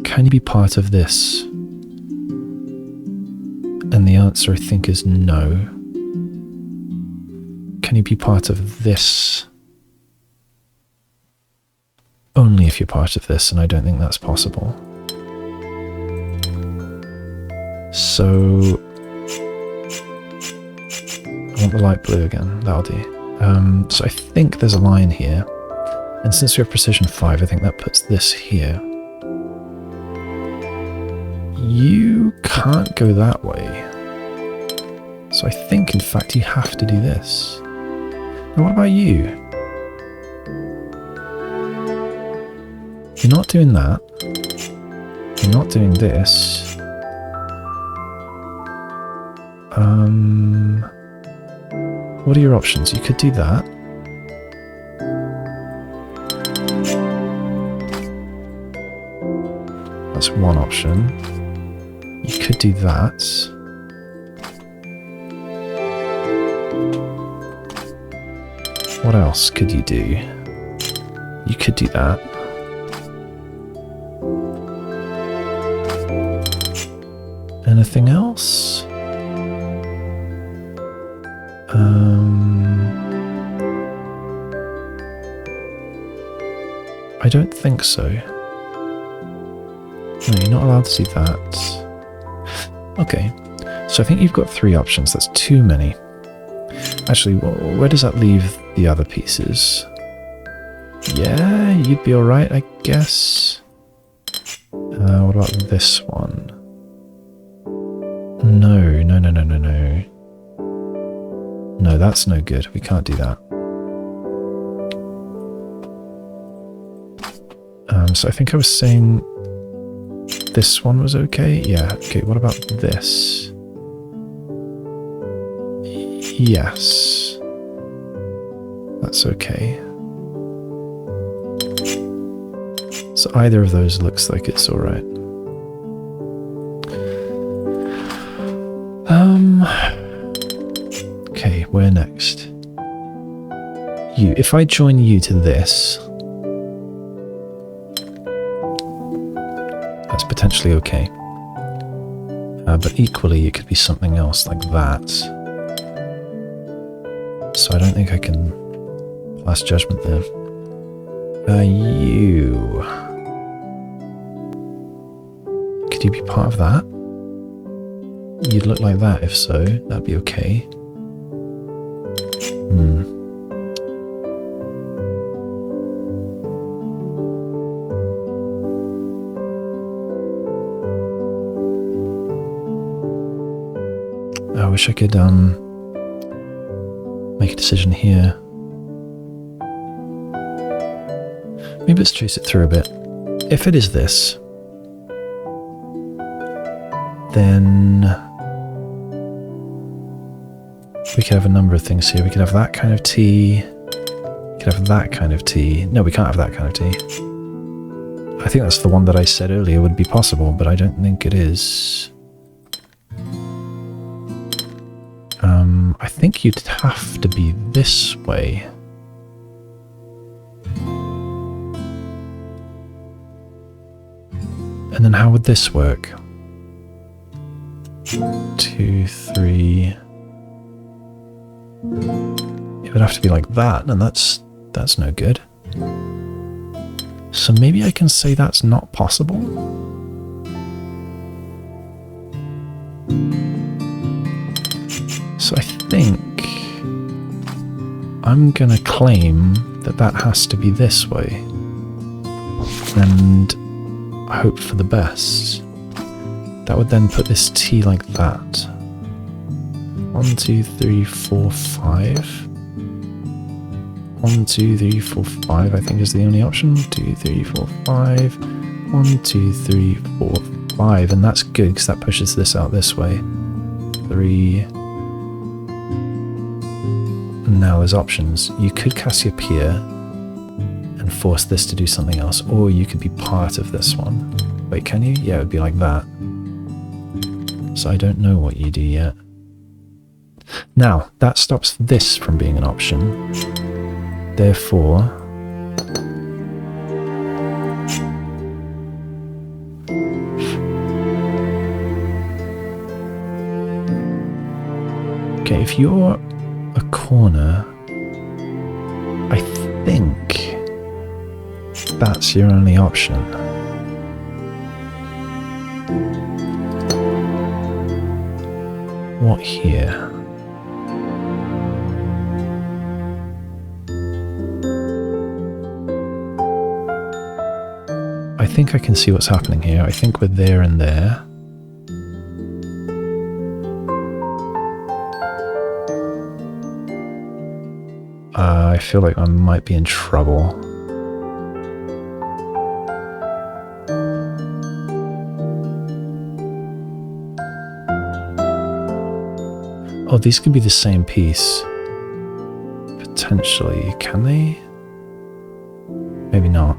Can you be part of this? And the answer, I think, is no. Can you be part of this? Only if you're part of this, and I don't think that's possible. So... I want the light blue again, that'll do. So I think there's a line here. And since we have precision 5, I think that puts this here. You can't go that way. So I think, in fact, you have to do this. Now, what about you? You're not doing that. You're not doing this. What are your options? You could do that. That's one option. You could do that. What else could you do? You could do that. Anything else? I don't think so. No, you're not allowed to see that. Okay, so I think you've got 3 options. That's too many. Actually, where does that leave the other pieces? Yeah, you'd be alright, I guess. What about this one? No. No, that's no good. We can't do that. So I think I was saying this one was okay. Yeah, okay, what about this? Yes. That's okay. So either of those looks like it's alright. Okay, where next? You. If I join you to this, that's potentially okay. But equally, it could be something else like that. So I don't think I can pass judgment there. You. Could you be part of that? You'd look like that if so. That'd be okay. I wish I could make a decision here. Maybe let's chase it through a bit. If it is this, then we could have a number of things here. We could have that kind of tea. We could have that kind of tea. No, we can't have that kind of tea. I think that's the one that I said earlier would be possible, but I don't think it is. I think you'd have to be this way. And then how would this work? 2, 3... It would have to be like that, and that's no good. So maybe I can say that's not possible? So I think I'm gonna claim that that has to be this way and hope for the best. That would then put this T like that. 1, 2, 3, 4, 5. 1, 2, 3, 4, 5 I think is the only option. 2, 3, 4, 5. 1, 2, 3, 4, 5. And that's good because that pushes this out this way. 3. Now there's options. You could Cassiopeia and force this to do something else, or you could be part of this one. Wait, can you? Yeah, it would be like that. So I don't know what you do yet. Now, that stops this from being an option. Therefore, okay, if you're a corner, I think that's your only option. What here? I think I can see what's happening here. I think we're there and there. I feel like I might be in trouble. Oh, these could be the same piece. Potentially. Can they? Maybe not.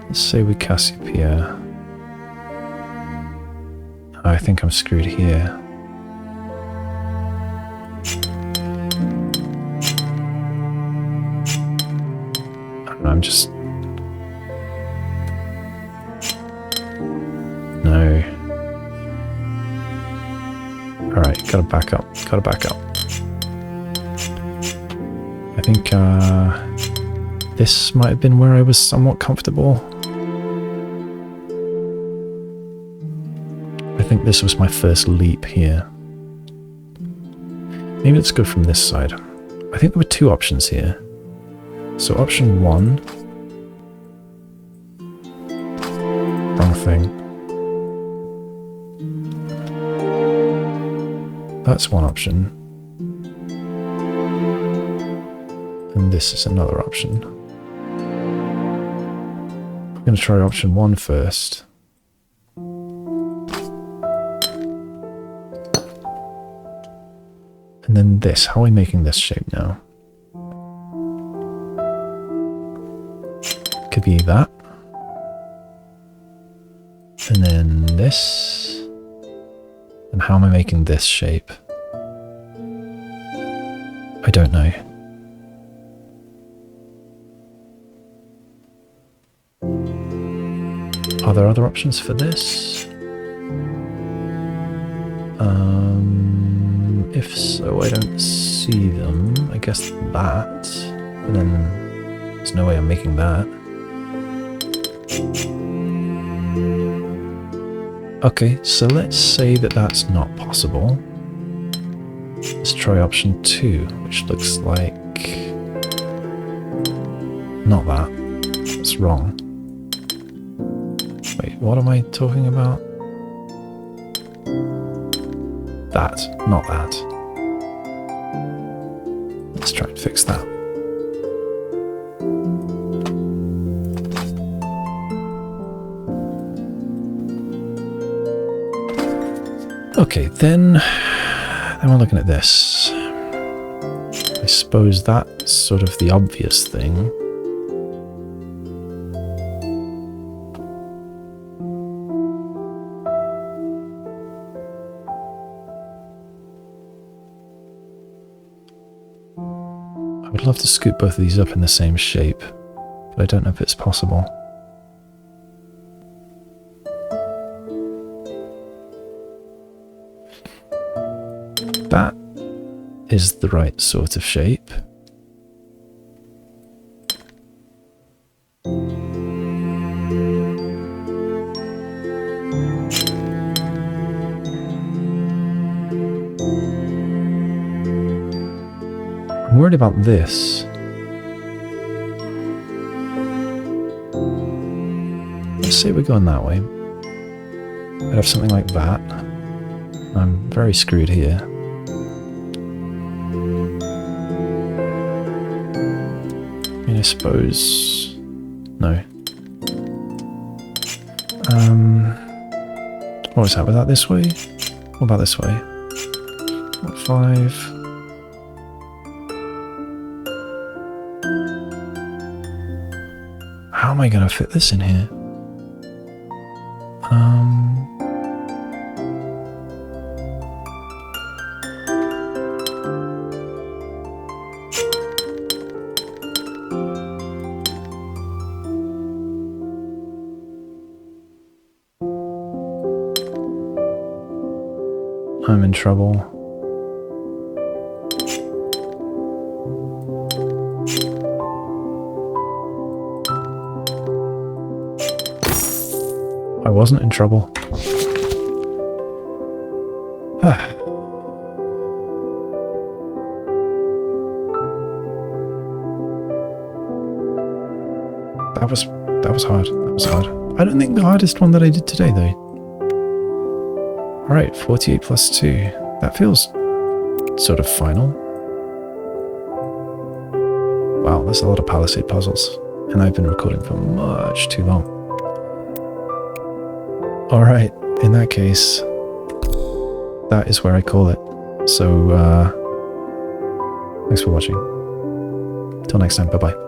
Let's say we Cassiopeia. I think I'm screwed here. I'm just... No. Alright, gotta back up. Gotta back up. I think this might have been where I was somewhat comfortable. I think this was my first leap here. Maybe let's go from this side. I think there were two options here. So option 1, wrong thing. That's one option. And this is another option. I'm going to try option 1 first. And then this. How are we making this shape now? Could be that. And then this. And how am I making this shape? I don't know. Are there other options for this? If so, I don't see them. I guess that. But then there's no way I'm making that. Okay, so let's say that that's not possible. Let's try option 2, which looks like... not that. That's wrong. Wait, what am I talking about? That, not that. Let's try and fix that. Okay, then we're looking at this. I suppose that's sort of the obvious thing. I would love to scoop both of these up in the same shape, but I don't know if it's possible. That is the right sort of shape. I'm worried about this. Let's say we're going that way. I'd have something like that. I'm very screwed here. I mean, I suppose... No. What was that? Was that this way? What about this way? 5. How am I going to fit this in here? I'm in trouble. I wasn't in trouble. That was hard. That was hard. I don't think the hardest one that I did today, though. Alright, 48 plus 2. That feels sort of final. Wow, there's a lot of Palisade puzzles. And I've been recording for much too long. Alright, in that case, that is where I call it. So, thanks for watching. Till next time, bye-bye.